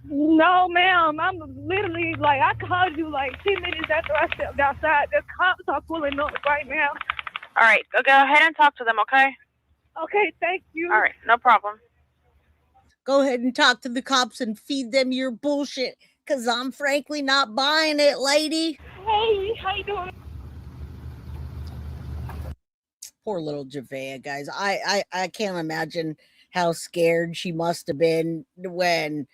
No, ma'am. I'm literally, I called you 10 minutes after I stepped outside. The cops are pulling up right now. All right. Go ahead and talk to them, okay? Okay, thank you. All right. No problem. Go ahead and talk to the cops and feed them your bullshit, because I'm frankly not buying it, lady. Hey, how you doing? Poor little Javeayah, guys. I can't imagine how scared she must have been when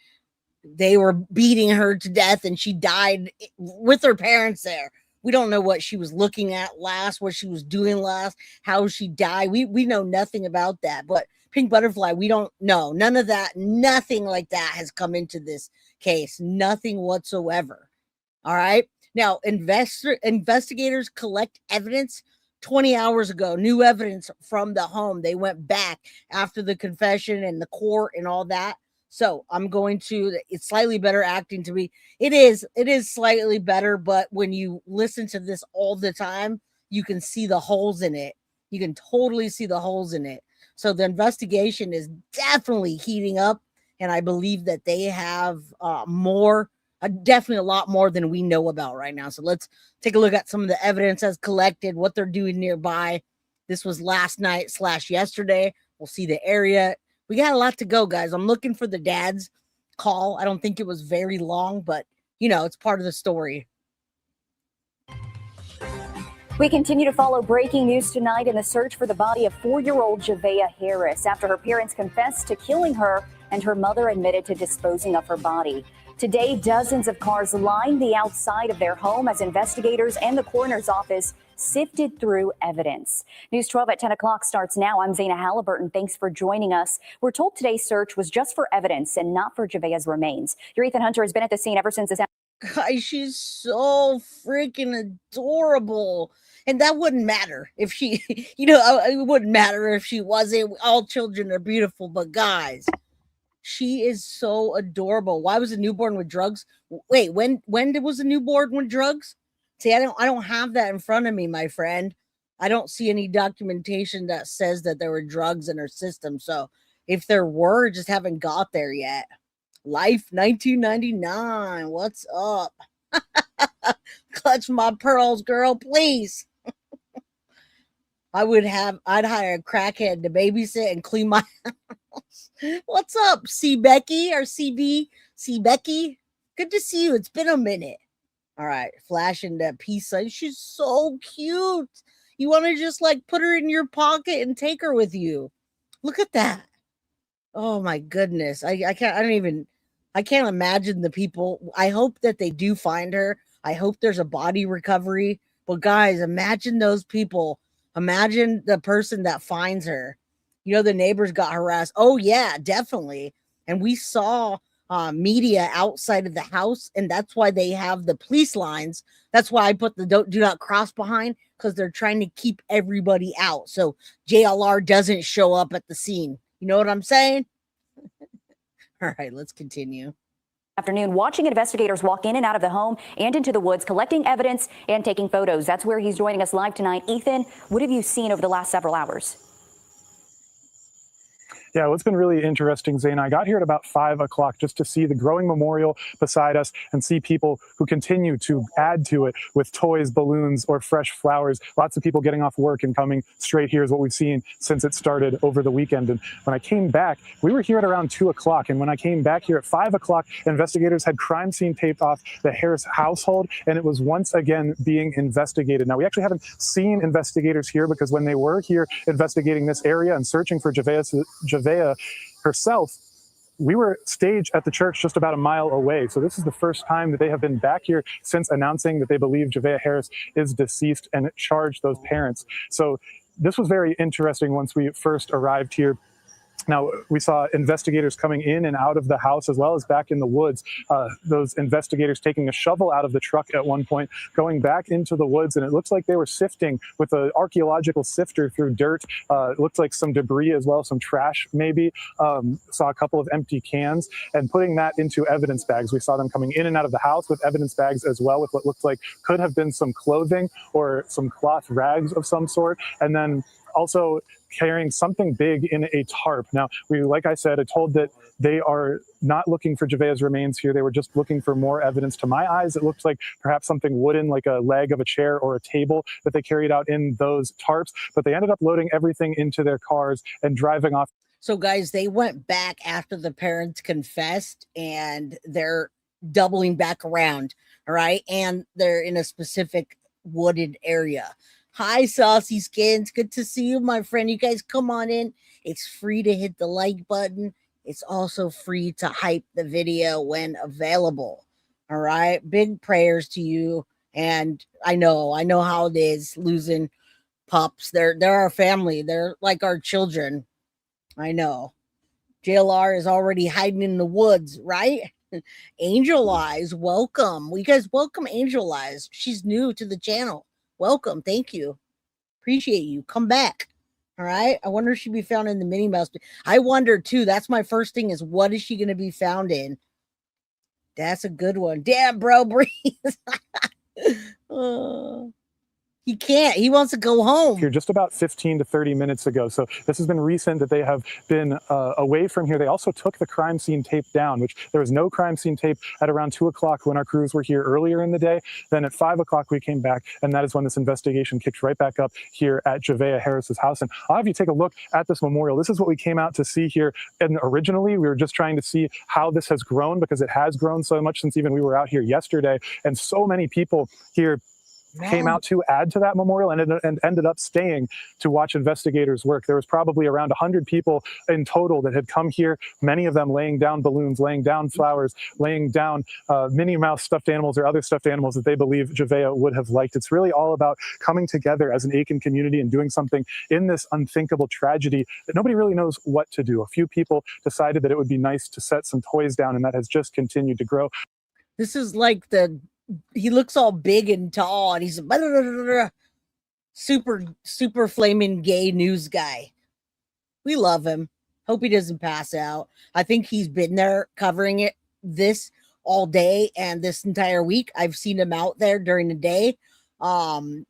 they were beating her to death and she died with her parents there. We don't know what she was looking at last, what she was doing last, how she died. We know nothing about that. But Pink Butterfly, we don't know. None of that, nothing like that has come into this case. Nothing whatsoever. All right. Now, investigators collect evidence 20 hours ago, new evidence from the home. They went back after the confession and the court and all that. So it's slightly better acting to me. It is slightly better, but when you listen to this all the time, you can see the holes in it. You can totally see the holes in it. So the investigation is definitely heating up, and I believe that they have definitely a lot more than we know about right now. So let's take a look at some of the evidence as collected, what they're doing nearby. This was last night / yesterday. We'll see the area. We got a lot to go, guys. I'm looking for the dad's call. I don't think it was very long, but it's part of the story. We continue to follow breaking news tonight in the search for the body of 4-year-old Javeayah Harris after her parents confessed to killing her and her mother admitted to disposing of her body. Today, dozens of cars lined the outside of their home as investigators and the coroner's office sifted through evidence. News 12 at 10 o'clock starts now. I'm Zaina Halliburton. Thanks for joining us. We're told today's search was just for evidence and not for Javeayah's remains. Your Ethan Hunter has been at the scene ever since this. Guys, she's so freaking adorable. And that wouldn't matter if she, it wouldn't matter if she wasn't. All children are beautiful, but guys, she is so adorable. Why was a newborn with drugs? Wait, when was a newborn with drugs? See, I don't have that in front of me, my friend. I don't see any documentation that says that there were drugs in her system. So if there were, just haven't got there yet. Life 1999. What's up? Clutch my pearls, girl, please. I'd hire a crackhead to babysit and clean my house. What's up, C Becky or CB? C Becky? Good to see you. It's been a minute. All right, flashing that peace sign. She's so cute. You want to just put her in your pocket and take her with you. Look at that. Oh my goodness. I can't, I don't even, I can't imagine the people. I hope that they do find her. I hope there's a body recovery. But guys, imagine those people. Imagine the person that finds her. You know, the neighbors got harassed. Oh, yeah, definitely. And we saw media outside of the house, and that's why they have the police lines. That's why I put the do not cross behind, because they're trying to keep everybody out. So JLR doesn't show up at the scene. You know what I'm saying? All right, let's continue. Afternoon, watching investigators walk in and out of the home and into the woods, collecting evidence and taking photos. That's where he's joining us live tonight. Ethan, what have you seen over the last several hours? Yeah, well, it's been really interesting, Zaina. I got here at about 5 o'clock just to see the growing memorial beside us and see people who continue to add to it with toys, balloons, or fresh flowers. Lots of people getting off work and coming straight here is what we've seen since it started over the weekend. And when I came back, we were here at around 2 o'clock. And when I came back here at 5 o'clock, investigators had crime scene taped off the Harris household, and it was once again being investigated. Now, we actually haven't seen investigators here because when they were here investigating this area and searching for Javeayah herself, we were staged at the church just about a mile away. So this is the first time that they have been back here since announcing that they believe Javeayah Harris is deceased and charged those parents. So this was very interesting once we first arrived here. Now, we saw investigators coming in and out of the house as well as back in the woods. Those investigators taking a shovel out of the truck at one point, going back into the woods, and it looks like they were sifting with an archaeological sifter through dirt. It looked like some debris as well, some trash maybe. Saw a couple of empty cans and putting that into evidence bags. We saw them coming in and out of the house with evidence bags as well, with what looked like could have been some clothing or some cloth rags of some sort. And then also carrying something big in a tarp. Now, like I said, I told that they are not looking for Javeayah's remains here. They were just looking for more evidence. To my eyes, it looked like perhaps something wooden, like a leg of a chair or a table that they carried out in those tarps. But they ended up loading everything into their cars and driving off. So, guys, they went back after the parents confessed, and they're doubling back around, all right? And they're in a specific wooded area. Hi, Saucy Skins. Good to see you, my friend. You guys come on in. It's free to hit the like button. It's also free to hype the video when available. All right. Big prayers to you. And I know how it is losing pups. They're our family. They're like our children. I know. JLR is already hiding in the woods, right? Angel Eyes, welcome. You guys welcome Angel Eyes. She's new to the channel. Welcome. Thank you. Appreciate you. Come back. All right. I wonder if she'd be found in the Minnie Mouse. I wonder too. That's my first thing is what is she going to be found in? That's a good one. Damn, bro, breathe. He can't. He wants to go home. Here just about 15 to 30 minutes ago. So this has been recent that they have been away from here. They also took the crime scene tape down, which there was no crime scene tape at around 2 o'clock when our crews were here earlier in the day. Then at 5 o'clock we came back, and that is when this investigation kicked right back up here at Javeayah Harris's house. And I'll have you take a look at this memorial. This is what we came out to see here. And originally we were just trying to see how this has grown, because it has grown so much since even we were out here yesterday. And so many people here came out to add to that memorial and ended up staying to watch investigators work. There was probably around 100 people in total that had come here, many of them laying down balloons, laying down flowers, laying down Minnie Mouse stuffed animals or other stuffed animals that they believe Javeayah would have liked. It's really all about coming together as an Aiken community and doing something in this unthinkable tragedy that nobody really knows what to do. A few people decided that it would be nice to set some toys down, and that has just continued to grow. This is like he looks all big and tall, and he's a super flaming gay news guy. We love him. Hope he doesn't pass out. I think he's been there covering this all day and this entire week. I've seen him out there during the day. And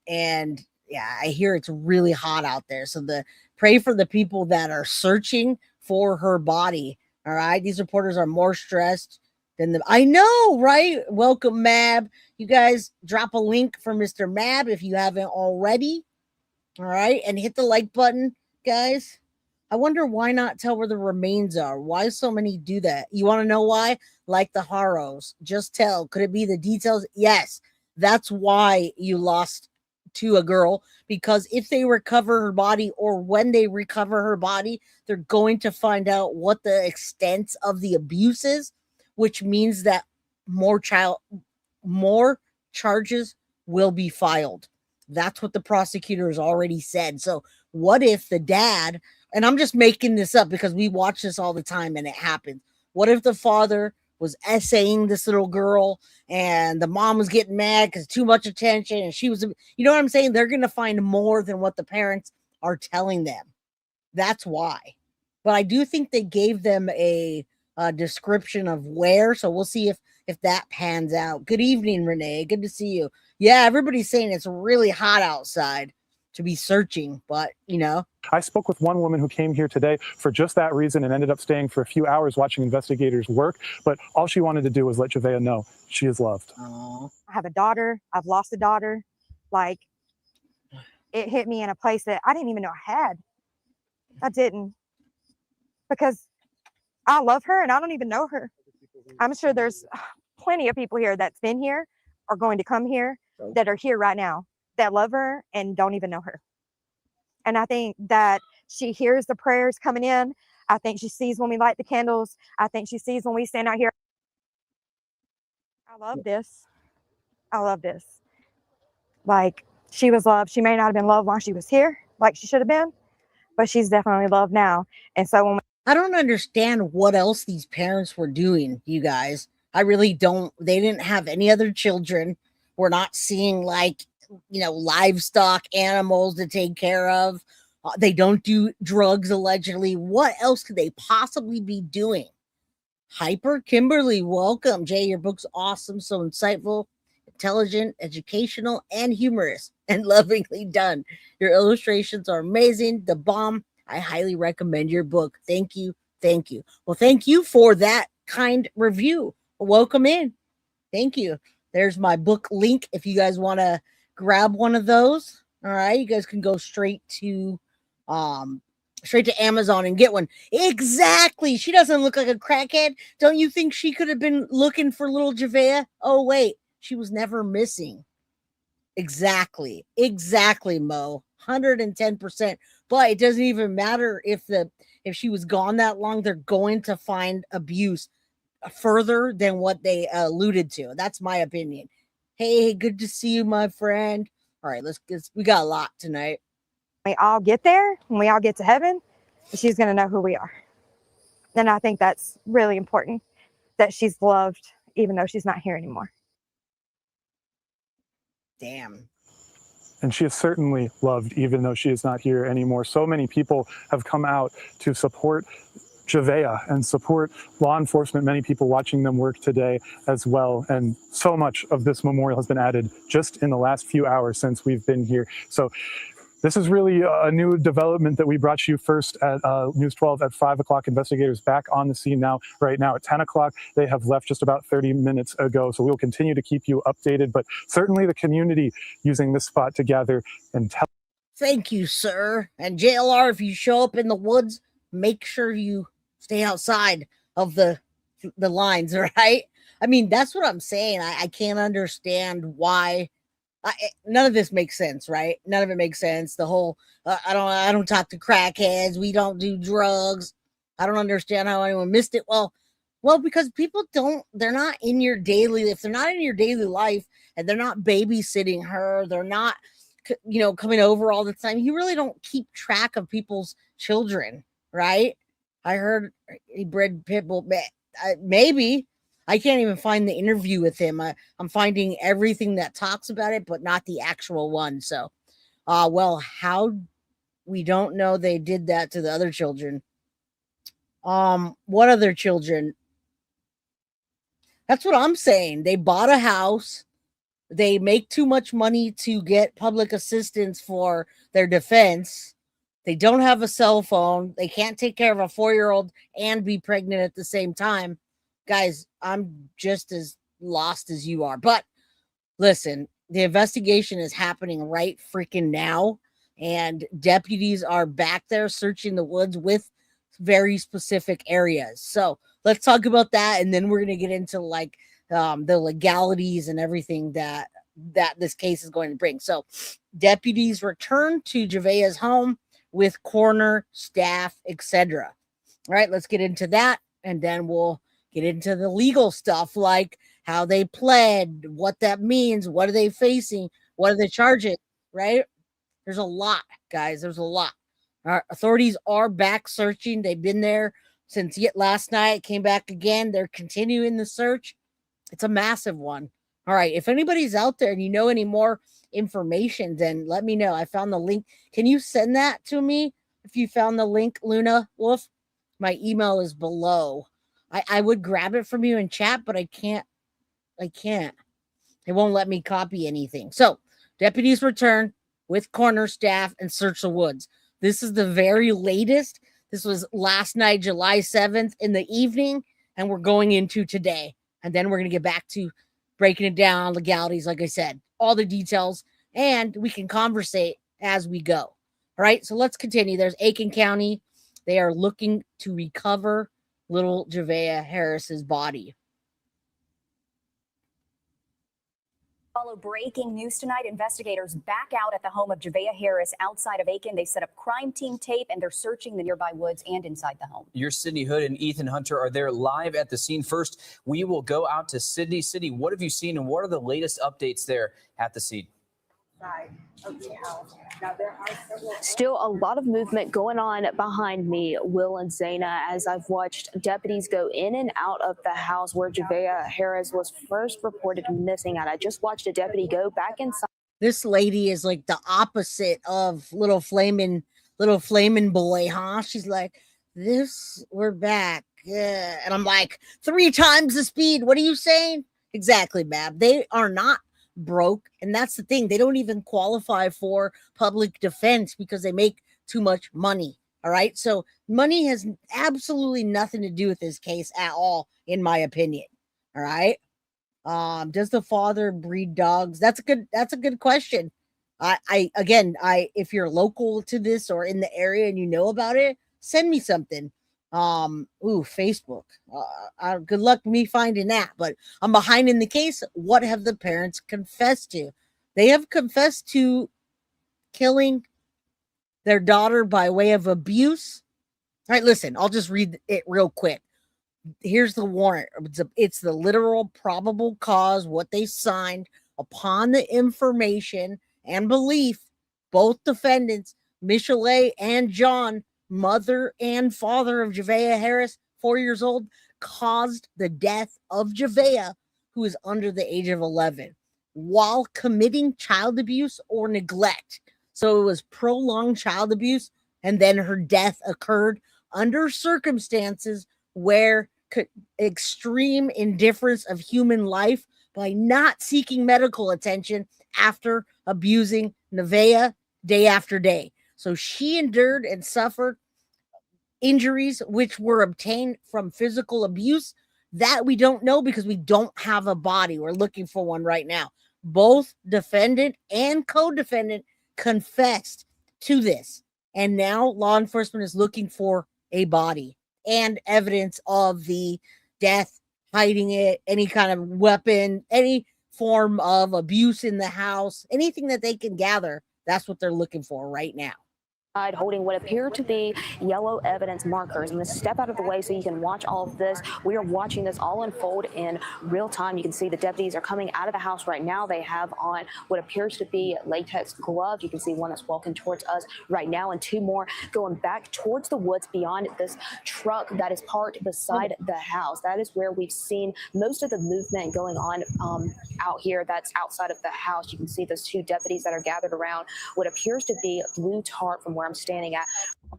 yeah, I hear it's really hot out there. So pray for the people that are searching for her body. All right. These reporters are more stressed I know, right? Welcome, Mab. You guys drop a link for Mr. Mab if you haven't already. All right. And hit the like button, guys. I wonder why not tell where the remains are. Why so many do that? You want to know why? Like the Haros. Just tell. Could it be the details? Yes. That's why you lost to a girl, because if they recover her body, or when they recover her body, they're going to find out what the extent of the abuse is. which means that more charges will be filed. That's what the prosecutor has already said. So what if the dad, and I'm just making this up because we watch this all the time and it happens. What if the father was essaying this little girl and the mom was getting mad because too much attention and she was, you know what I'm saying? They're going to find more than what the parents are telling them. That's why. But I do think they gave them a description of where. So we'll see if that pans out. Good evening, Renee. Good to see you. Yeah, everybody's saying it's really hot outside to be searching, but I spoke with one woman who came here today for just that reason and ended up staying for a few hours watching investigators work. But all she wanted to do was let Javeayah know she is loved. Oh. I have a daughter. I've lost a daughter. Like, it hit me in a place that I didn't even know I had. I didn't, because I love her and I don't even know her. I'm sure there's plenty of people here that's been here or going to come here that are here right now that love her and don't even know her. And I think that she hears the prayers coming in. I think she sees when we light the candles. I think she sees when we stand out here. I love this. I love this. Like, she was loved. She may not have been loved while she was here, like she should have been, but she's definitely loved now. And so when I don't understand what else these parents were doing, you guys. I really don't. They didn't have any other children. We're not seeing livestock animals to take care of. They don't do drugs, allegedly. What else could they possibly be doing? Hyper Kimberly, welcome. Jay, your book's awesome, so insightful, intelligent, educational, and humorous, and lovingly done. Your illustrations are amazing. The bomb. I highly recommend your book. Thank you. Thank you. Well, thank you for that kind review. Welcome in. Thank you. There's my book link if you guys want to grab one of those. All right, you guys can go straight to Amazon and get one. Exactly. She doesn't look like a crackhead. Don't you think she could have been looking for little Javeayah? Oh wait, she was never missing. Exactly, Mo. 110%. But it doesn't even matter if she was gone that long. They're going to find abuse further than what they alluded to. That's my opinion. Hey, good to see you, my friend. All right, we got a lot tonight. we all get there, when we all get to heaven, she's going to know who we are. And I think that's really important, that she's loved even though she's not here anymore. Damn. And she is certainly loved even though she is not here anymore. So many people have come out to support Javeayah and support law enforcement, many people watching them work today as well. And so much of this memorial has been added just in the last few hours since we've been here. So this is really a new development that we brought you first at News 12 at 5 o'clock. Investigators back on the scene now, right now at 10 o'clock. They have left just about 30 minutes ago. So we'll continue to keep you updated, but certainly the community using this spot to gather and tell. Thank you, sir. And JLR, if you show up in the woods, make sure you stay outside of the lines, right? I mean, that's what I'm saying. I can't understand why. None of this makes sense, right? None of it makes sense. The whole I don't talk to crackheads. We don't do drugs. I don't understand how anyone missed it. Well, because people they're not in your daily. If they're not in your daily life and they're not babysitting her, they're not, coming over all the time. You really don't keep track of people's children, right? I heard he bred pit bull. Maybe. I can't even find the interview with him. I'm finding everything that talks about it, but not the actual one. So, how we don't know they did that to the other children. What other children? That's what I'm saying. They bought a house. They make too much money to get public assistance for their defense. They don't have a cell phone. They can't take care of a 4-year-old and be pregnant at the same time. Guys, I'm just as lost as you are. But listen, the investigation is happening right freaking now. And deputies are back there searching the woods with very specific areas. So let's talk about that. And then we're going to get into the legalities and everything that this case is going to bring. So deputies returned to Javeayah's home with coroner, staff, etc. All right, let's get into that. And then we'll get into the legal stuff, like how they pled, what that means, what are they facing, what are the charges, right? There's a lot, guys. There's a lot. Our authorities are back searching. They've been there since yet last night, came back again. They're continuing the search. It's a massive one. All right. If anybody's out there and you know any more information, then let me know. I found the link. Can you send that to me if you found the link, Luna Wolf? My email is below. I would grab it from you in chat, but I can't. It won't let me copy anything. So deputies return with coroner staff and search the woods. This is the very latest. This was last night, July 7th in the evening, and we're going into today. And then we're going to get back to breaking it down, legalities, like I said, all the details, and we can conversate as we go. All right, so let's continue. There's Aiken County. They are looking to recover little Javeayah Harris's body. Follow breaking news tonight. Investigators back out at the home of Javeayah Harris outside of Aiken. They set up crime team tape and they're searching the nearby woods and inside the home. Your Sydney Hood and Ethan Hunter are there live at the scene. First, we will go out to Sydney. Sydney, what have you seen and what are the latest updates there at the scene? Still a lot of movement going on behind me, Will and Zaina, as I've watched deputies go in and out of the house where Javeayah Harris was first reported missing at. I just watched a deputy go back inside. This lady is like the opposite of little flaming boy, huh? She's like, we're back. Yeah. And I'm like, 3 times the speed. What are you saying? Exactly, Bab. They are not broke, and that's the thing. They don't even qualify for public defense because they make too much money. All right, so money has absolutely nothing to do with this case at all, in my opinion. All right, does the father breed dogs? That's a good question. I if you're local to this or in the area and you know about it, send me something. Facebook. Good luck me finding that, but I'm behind in the case. What have the parents confessed to? They have confessed to killing their daughter by way of abuse. All right, listen, I'll just read it real quick. Here's the warrant. It's the literal probable cause, what they signed upon the information and belief. Both defendants, Mischelia and John, mother and father of Javeayah Harris, 4 years old, caused the death of Javeayah, who is under the age of 11, while committing child abuse or neglect. So it was prolonged child abuse, and then her death occurred under circumstances where extreme indifference of human life by not seeking medical attention after abusing Javeayah day after day. So she endured and suffered injuries which were obtained from physical abuse that we don't know because we don't have a body. We're looking for one right now. Both defendant and co-defendant confessed to this. And now law enforcement is looking for a body and evidence of the death, hiding it, any kind of weapon, any form of abuse in the house, anything that they can gather. That's what they're looking for right now. Holding what appear to be yellow evidence markers. I'm going to step out of the way so you can watch all of this. We are watching this all unfold in real time. You can see the deputies are coming out of the house right now. They have on what appears to be latex gloves. You can see one that's walking towards us right now and 2 more going back towards the woods beyond this truck that is parked beside the house. That is where we've seen most of the movement going on out here. That's outside of the house. You can see those 2 deputies that are gathered around what appears to be blue tarp from where I'm standing at.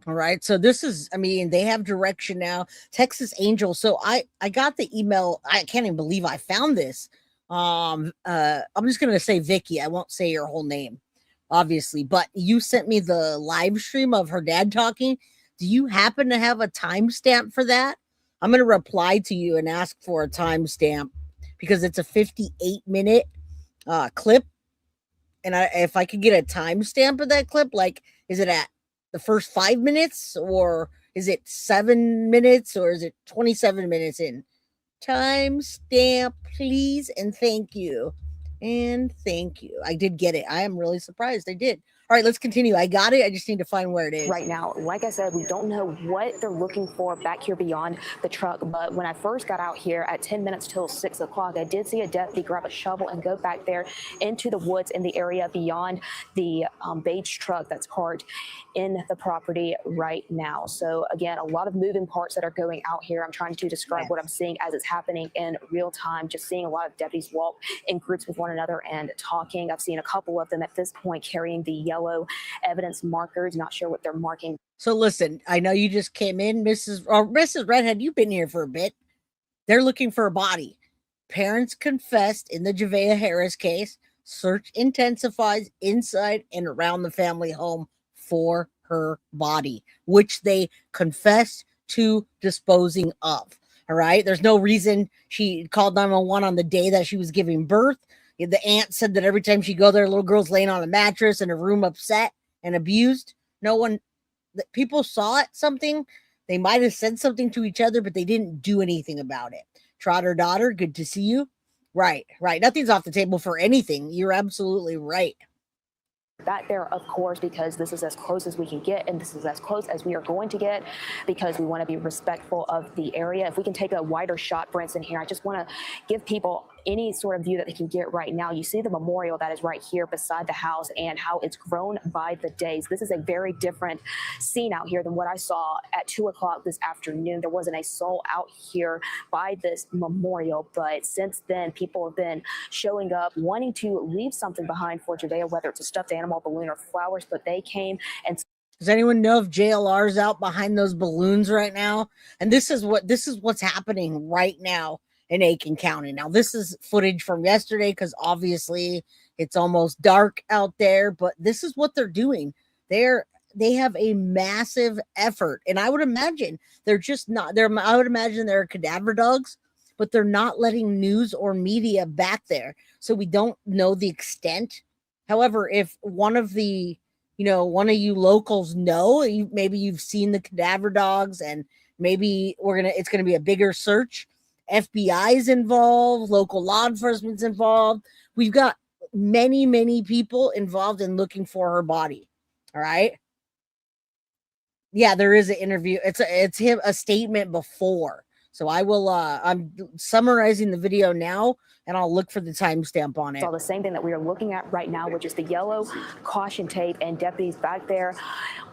All right. So this is, they have direction now. Texas Angel. So I got the email. I can't even believe I found this. I'm just going to say Vicky. I won't say your whole name, obviously, but you sent me the live stream of her dad talking. Do you happen to have a timestamp for that? I'm going to reply to you and ask for a timestamp because it's a 58-minute clip. And if I could get a timestamp of that clip, like, is it at the first 5 minutes or is it 7 minutes or is it 27 minutes in? Timestamp, please. And thank you. And thank you. I did get it. I am really surprised I did. All right, let's continue. I got it. I just need to find where it is. Right now, like I said, we don't know what they're looking for back here beyond the truck. But when I first got out here at 10 minutes till 6 o'clock, I did see a deputy grab a shovel and go back there into the woods in the area beyond the beige truck that's parked in the property right now. So again, a lot of moving parts that are going out here. I'm trying to describe what I'm seeing as it's happening in real time, just seeing a lot of deputies walk in groups with one another and talking. I've seen a couple of them at this point carrying the yellow evidence markers, not sure what they're marking. So listen, I know you just came in, Mrs. Redhead, you've been here for a bit. They're looking for a body. Parents confessed in the Javeayah Harris case. Search intensifies inside and around the family home for her body, which they confessed to disposing of. All right. There's no reason she called 911 on the day that she was giving birth. The aunt said that every time she go there, little girl's laying on a mattress in a room upset and abused. No one, people saw it, something. They might have said something to each other, but they didn't do anything about it. Trotter daughter, good to see you. Right. Nothing's off the table for anything. You're absolutely right. Back there, of course, because this is as close as we can get, and this is as close as we are going to get, because we want to be respectful of the area. If we can take a wider shot, Branson, here, I just want to give people any sort of view that they can get right now. You see the memorial that is right here beside the house and how it's grown by the days. This is a very different scene out here than what I saw at 2 o'clock this afternoon. There wasn't a soul out here by this memorial, but since then, people have been showing up, wanting to leave something behind for Javeayah, whether it's a stuffed animal, balloon, or flowers, but they came and... Does anyone know if JLR's out behind those balloons right now? And this is what's happening right now in Aiken County. Now, this is footage from yesterday because obviously it's almost dark out there, but this is what they're doing. They have a massive effort, and I would imagine they're just not there. I would imagine they're cadaver dogs, but they're not letting news or media back there, so we don't know the extent. However, if one of you locals know, maybe you've seen the cadaver dogs, and maybe it's gonna be a bigger search. FBI's involved, local law enforcement's involved. We've got many, many people involved in looking for her body. All right. Yeah, there is an interview. It's a statement before. So I will I'm summarizing the video now, and I'll look for the timestamp on it. It's all the same thing that we are looking at right now, which is the yellow caution tape and deputies back there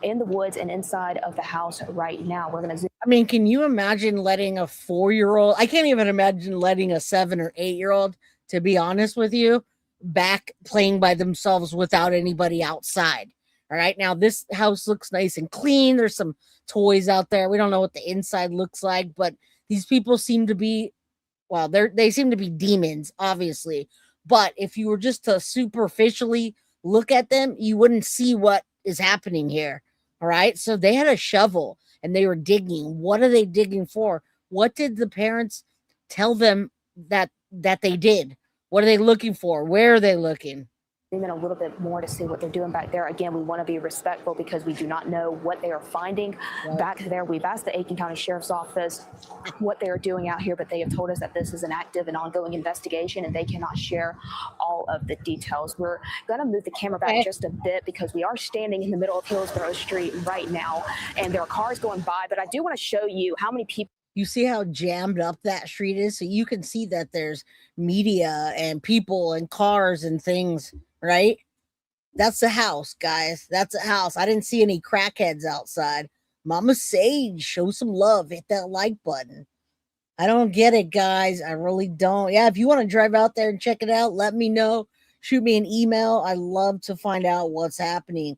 in the woods and inside of the house right now. We're going to zoom. I mean, can you imagine letting a 4-year-old? I can't even imagine letting a 7 or 8-year-old, to be honest with you, back playing by themselves without anybody outside. All right. Now, this house looks nice and clean. There's some toys out there. We don't know what the inside looks like, but these people seem to be, well, they seem to be demons, obviously. But if you were just to superficially look at them, you wouldn't see what is happening here. All right. So they had a shovel and they were digging. What are they digging for? What did the parents tell them that they did? What are they looking for? Where are they looking? Zoom in a little bit more to see what they're doing back there. Again, we want to be respectful because we do not know what they are finding back there. We've asked the Aiken County Sheriff's Office what they are doing out here, but they have told us that this is an active and ongoing investigation and they cannot share all of the details. We're going to move the camera back just a bit because we are standing in the middle of Hillsborough Street right now and there are cars going by, but I do want to show you how many people. You see how jammed up that street is? So you can see that there's media and people and cars and things, right? That's the house, guys. That's a house. I didn't see any crackheads outside. Mama Sage, show some love. Hit that like button. I don't get it, guys. I really don't. Yeah, if you want to drive out there and check it out, let me know. Shoot me an email. I love to find out what's happening.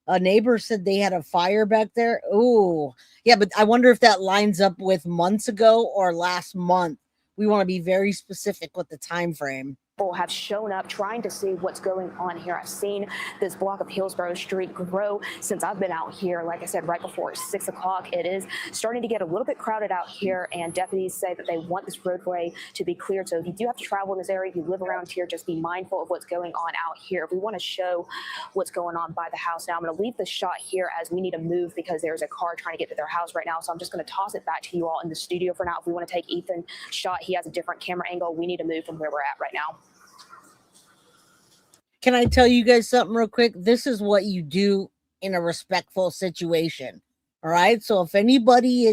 A neighbor said they had a fire back there. Oh, yeah, but I wonder if that lines up with months ago or last month. We want to be very specific with the time frame. Have shown up trying to see what's going on here. I've seen this block of Hillsborough Street grow since I've been out here. Like I said, right before 6 o'clock, it is starting to get a little bit crowded out here, and deputies say that they want this roadway to be cleared. So if you do have to travel in this area, if you live around here, just be mindful of what's going on out here. We want to show what's going on by the house now. I'm going to leave the shot here as we need to move because there's a car trying to get to their house right now. So I'm just going to toss it back to you all in the studio for now. If we want to take Ethan's shot, he has a different camera angle. We need to move from where we're at right now. Can I tell you guys something real quick? This is what you do in a respectful situation. All right. So if anybody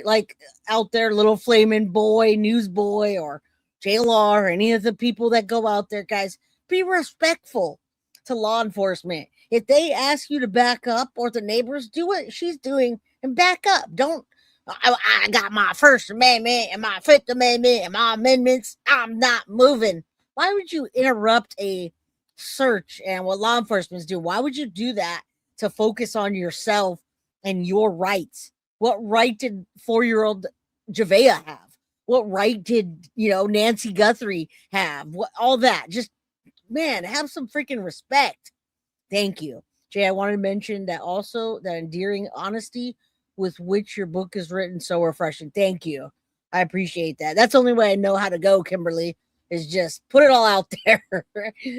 like out there, little flaming boy, newsboy, or JLR, or any of the people that go out there, guys, be respectful to law enforcement. If they ask you to back up, or the neighbors, do what she's doing and back up. Don't, I got my First Amendment and my Fifth Amendment and my amendments. I'm not moving. Why would you interrupt a search and what law enforcement do? Why would you do that to focus on yourself and your rights? What right did 4-year-old Javeayah have? What right did, Nancy Guthrie have? What, all that. Just, man, have some freaking respect. Thank you. Jay, I wanted to mention that also, that endearing honesty with which your book is written, so refreshing. Thank you. I appreciate that. That's the only way I know how to go, Kimberly, is just put it all out there.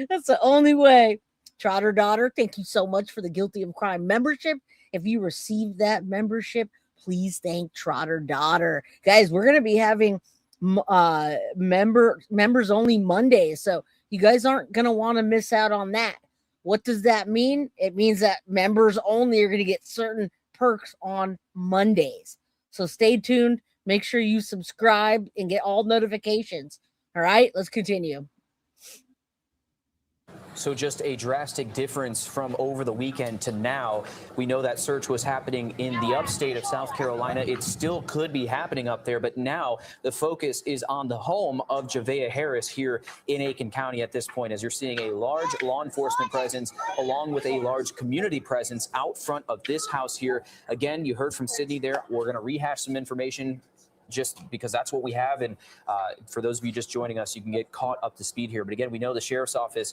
That's the only way. Trotter Daughter, thank you so much for the Guilty of Crime membership. If you received that membership, please thank Trotter Daughter. Guys, we're going to be having members only Mondays, so you guys aren't going to want to miss out on that. What does that mean? It means that members only are going to get certain perks on Mondays. So stay tuned. Make sure you subscribe and get all notifications. All right, let's continue. So just a drastic difference from over the weekend to now. We know that search was happening in the upstate of South Carolina. It still could be happening up there, but now the focus is on the home of Javeayah Harris here in Aiken County at this point, as you're seeing a large law enforcement presence along with a large community presence out front of this house here. Again, you heard from Sydney there. We're going to rehash some information just because that's what we have. And for those of you just joining us, you can get caught up to speed here. But again, we know the sheriff's office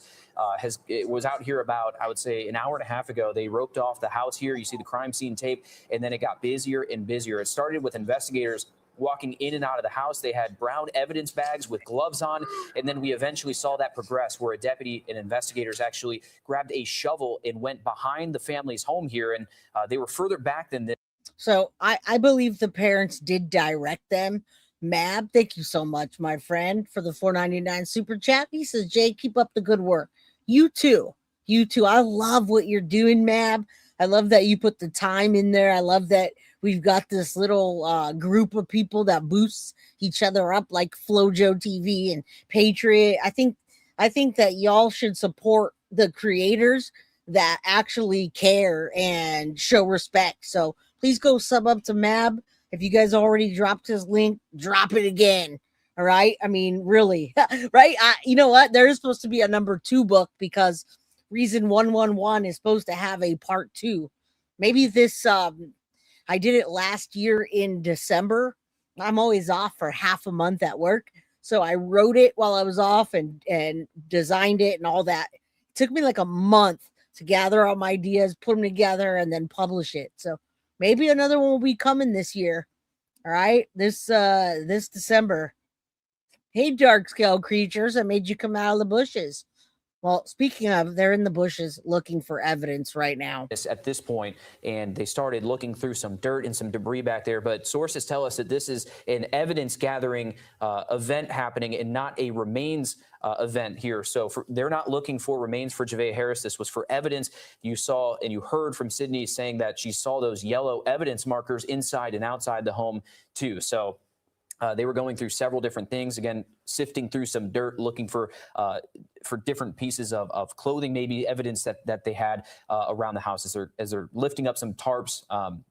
was out here about, I would say, an hour and a half ago. They roped off the house here. You see the crime scene tape, and then it got busier and busier. It started with investigators walking in and out of the house. They had brown evidence bags with gloves on. And then we eventually saw that progress where a deputy and investigators actually grabbed a shovel and went behind the family's home here. And they were further back than this. So I believe the parents did direct them. Mab, thank you so much, my friend, for the $4.99 super chat. He says, Jay, keep up the good work. You too. You too. I love what you're doing, Mab. I love that you put the time in there. I love that we've got this little group of people that boosts each other up like Flojo TV and Patriot. I think that y'all should support the creators that actually care and show respect. So please go sub up to Mab. If you guys already dropped his link, drop it again. All right. I mean, really, right? You know what? There is supposed to be a number 2 book because Reason 111 is supposed to have a part 2. Maybe this, I did it last year in December. I'm always off for half a month at work. So I wrote it while I was off and designed it and all that. It took me like a month to gather all my ideas, put them together, and then publish it. So maybe another one will be coming this year. All right. This December. Hey, dark scale creatures, I made you come out of the bushes. Well, speaking of, they're in the bushes looking for evidence right now. At this point, and they started looking through some dirt and some debris back there. But sources tell us that this is an evidence gathering event happening and not a remains event here. So they're not looking for remains for Javeayah Harris. This was for evidence. You saw and you heard from Sydney saying that she saw those yellow evidence markers inside and outside the home too. So they were going through several different things, again, sifting through some dirt, looking for different pieces of clothing, maybe evidence that they had around the house as they're lifting up some tarps.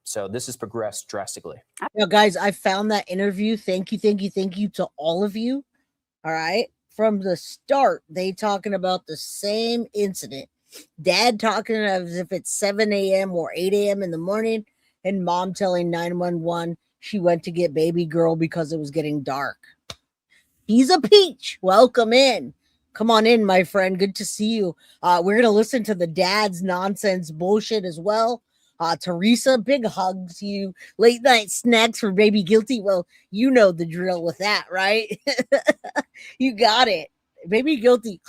So this has progressed drastically. Now, guys, I found that interview. Thank you to all of you. All right. From the start, they talking about the same incident. Dad talking as if it's 7 a.m. or 8 a.m. in the morning, and mom telling 911 she went to get baby girl because it was getting dark. He's a peach. Welcome in. Come on in, my friend. Good to see you. We're going to listen to the dad's nonsense bullshit as well. Teresa, big hugs to you. Late night snacks for baby guilty. Well, you know the drill with that, right? You got it. Baby guilty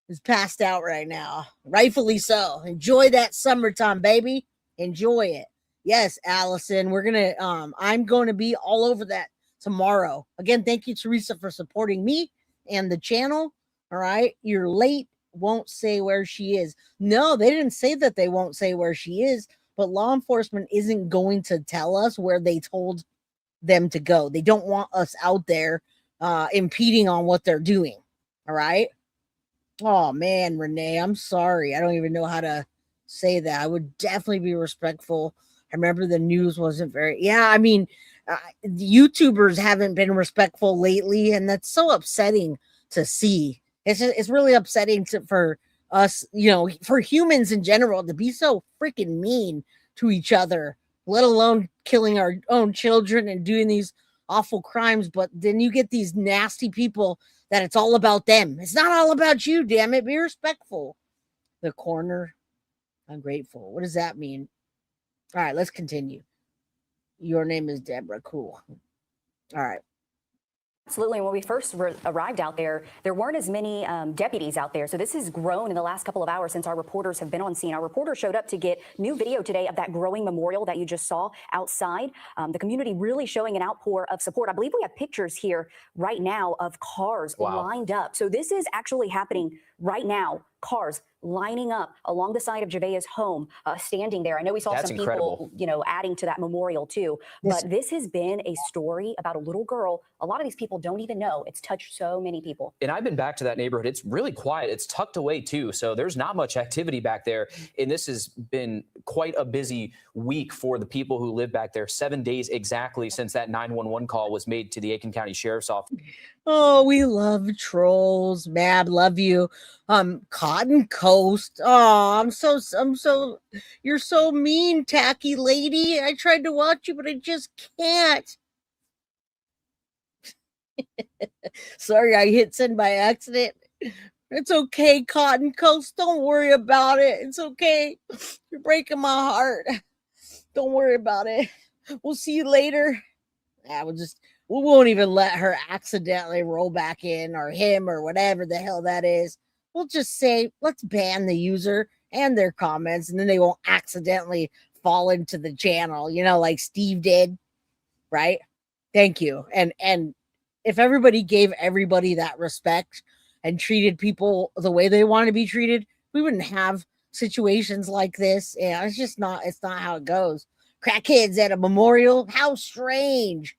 is passed out right now. Rightfully so. Enjoy that summertime, baby. Enjoy it. Yes, Allison, I'm going to be all over that tomorrow. Again, thank you, Teresa, for supporting me and the channel. All right. You're late. Won't say where she is. No, they didn't say that they won't say where she is, but law enforcement isn't going to tell us where they told them to go. They don't want us out there impeding on what they're doing. All right. Oh man, Renee, I'm sorry. I don't even know how to say that. I would definitely be respectful. I remember the news wasn't very, I mean, YouTubers haven't been respectful lately, and that's so upsetting to see. It's really upsetting for us, for humans in general, to be so freaking mean to each other, let alone killing our own children and doing these awful crimes. But then you get these nasty people that it's all about them. It's not all about you, damn it. Be respectful. The corner, ungrateful. What does that mean? All right, let's continue. Your name is Deborah. Cool. All right. Absolutely. When we first arrived out there, there weren't as many deputies out there. So this has grown in the last couple of hours since our reporters have been on scene. Our reporter showed up to get new video today of that growing memorial that you just saw outside. The community really showing an outpour of support. I believe we have pictures here right now of cars lined up. So this is actually happening right now. Cars lining up along the side of Javeayah's home, standing there. I know we saw some people, adding to that memorial too. But this has been a story about a little girl. A lot of these people don't even know it's touched so many people. And I've been back to that neighborhood. It's really quiet. It's tucked away too. So there's not much activity back there. And this has been quite a busy week for the people who live back there. 7 days exactly since that 911 call was made to the Aiken County Sheriff's Office. Oh, we love trolls. Mab, love you. Cotton Coast. Oh, you're so mean, tacky lady. I tried to watch you, but I just can't. Sorry, I hit send by accident. It's okay, Cotton Coast. Don't worry about it. It's okay. You're breaking my heart. Don't worry about it. We'll see you later. We won't even let her accidentally roll back in, or him, or whatever the hell that is. We'll just say, let's ban the user and their comments, and then they won't accidentally fall into the channel, like Steve did, right? Thank you. And if everybody gave everybody that respect and treated people the way they want to be treated, we wouldn't have situations like this. And it's not how it goes. Crackheads at a memorial, how strange.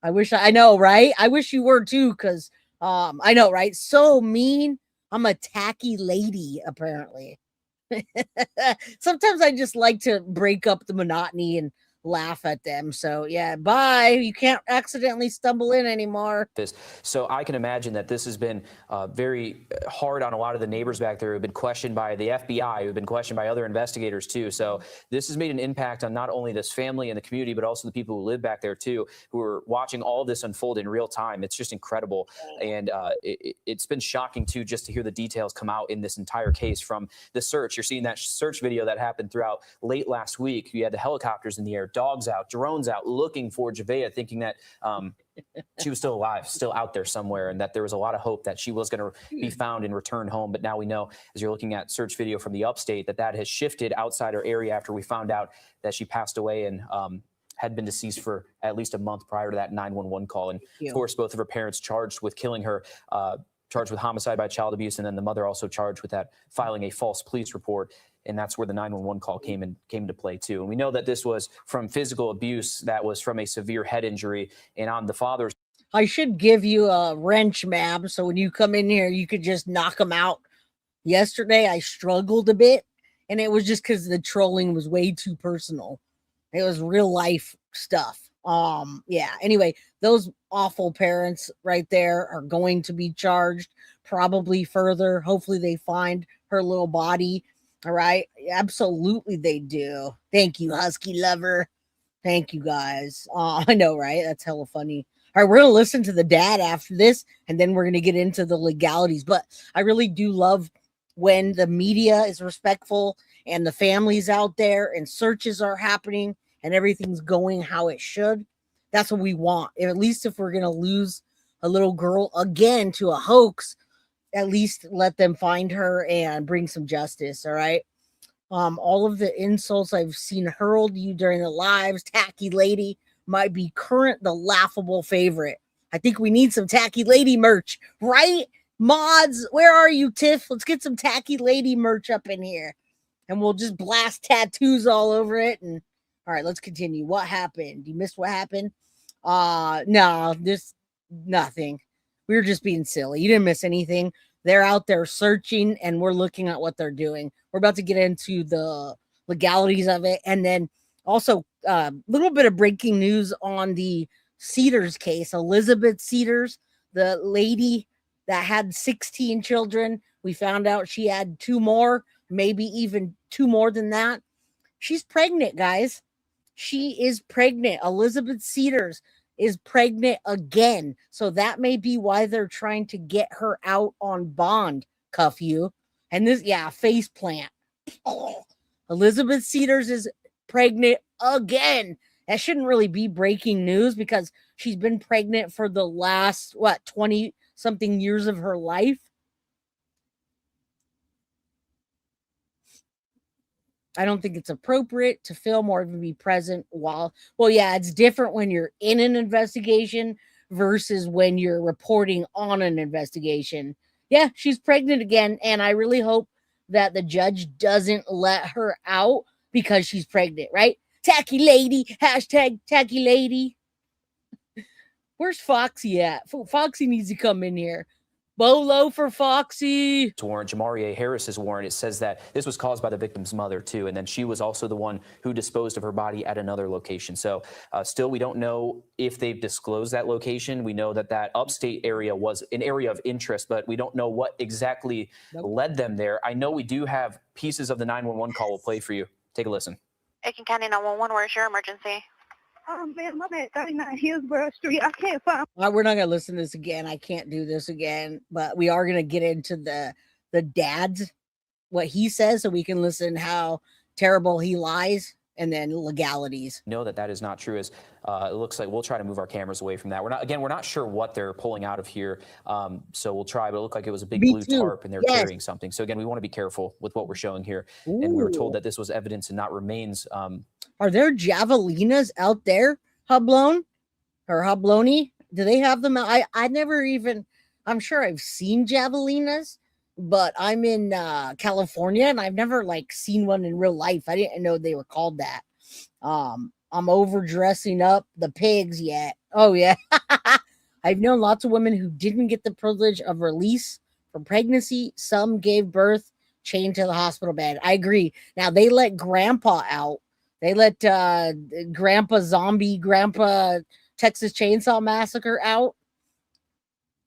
I know, right? I wish you were too, because I know, right? So mean. I'm a tacky lady, apparently. Sometimes I just like to break up the monotony and laugh at them. So yeah, bye. You can't accidentally stumble in anymore. So I can imagine that this has been very hard on a lot of the neighbors back there who've been questioned by the FBI, who've been questioned by other investigators too. So this has made an impact on not only this family and the community, but also the people who live back there too, who are watching all of this unfold in real time. It's just incredible. And it's been shocking too, just to hear the details come out in this entire case from the search. You're seeing that search video that happened throughout late last week. You had the helicopters in the air, dogs out, drones out, looking for Javeayah, thinking that she was still alive, still out there somewhere, and that there was a lot of hope that she was going to be found and returned home. But now we know, as you're looking at search video from the upstate, that has shifted outside our area after we found out that she passed away and had been deceased for at least a month prior to that 911 call. And of course, both of her parents charged with killing her, charged with homicide by child abuse, and then the mother also charged with that filing a false police report. And that's where the 911 call came into play too. And we know that this was from physical abuse, that was from a severe head injury. And on the father's, I should give you a wrench, Mab, so when you come in here, you could just knock them out. Yesterday, I struggled a bit, and it was just because the trolling was way too personal. It was real life stuff. Yeah. Anyway, those awful parents right there are going to be charged, probably further. Hopefully, they find her little body. All right. Absolutely, they do. Thank you, Husky Lover. Thank you, guys. I know, right? That's hella funny. All right, we're going to listen to the dad after this, and then we're going to get into the legalities. But I really do love when the media is respectful and the families out there and searches are happening and everything's going how it should. That's what we want. At least if we're going to lose a little girl again to a hoax, at least let them find her and bring some justice. All right. All of the insults I've seen hurled you during the lives, tacky lady, might be current the laughable favorite. I think we need some tacky lady merch, right? Mods, where are you, Tiff? Let's get some tacky lady merch up in here. And we'll just blast tattoos all over it. And all right, let's continue. What happened? You missed what happened? No, there's nothing. We were just being silly. You didn't miss anything. They're out there searching, and we're looking at what they're doing. We're about to get into the legalities of it. And then also a little bit of breaking news on the Cedars case. Elizabeth Cedars, the lady that had 16 children. We found out she had 2 more, maybe even 2 more than that. She's pregnant, guys. She is pregnant. Elizabeth Cedars is pregnant again. So that may be why they're trying to get her out on bond, cuff you. And this, face plant. Oh, Elizabeth Cedars is pregnant again. That shouldn't really be breaking news because she's been pregnant for the last, 20 something years of her life. I don't think it's appropriate to film or even be present it's different when you're in an investigation versus when you're reporting on an investigation. Yeah, she's pregnant again, and I really hope that the judge doesn't let her out because she's pregnant, right? Tacky lady, hashtag tacky lady. Where's Foxy at? Foxy needs to come in here. Bolo for Foxy. Warrant, Javeayah Harris's warrant, it says that this was caused by the victim's mother too, and then she was also the one who disposed of her body at another location. So still, we don't know if they've disclosed that location. We know that that upstate area was an area of interest, but we don't know what exactly led them there. I know we do have pieces of the 911 call. We'll play for you. Take a listen. Aiken County 911, where's your emergency? Man, I'm at 39 Hillsborough Street. I can't find. We're not gonna listen to this again. I can't do this again. But we are gonna get into the dad's what he says, so we can listen how terrible he lies, and then legalities. Know that is not true. As it looks like we'll try to move our cameras away from that. We're not sure what they're pulling out of here. So we'll try. But it looked like it was a big blue tarp, and they're carrying something. So again, we want to be careful with what we're showing here. Ooh. And we were told that this was evidence and not remains. Are there javelinas out there, Hublone or Hubloni? Do they have them? I never even, I'm sure I've seen javelinas, but I'm in California and I've never seen one in real life. I didn't know they were called that. I'm over dressing up the pigs yet. Oh yeah. I've known lots of women who didn't get the privilege of release from pregnancy. Some gave birth chained to the hospital bed. I agree. Now they let grandpa out. They let Grandpa Texas Chainsaw Massacre out.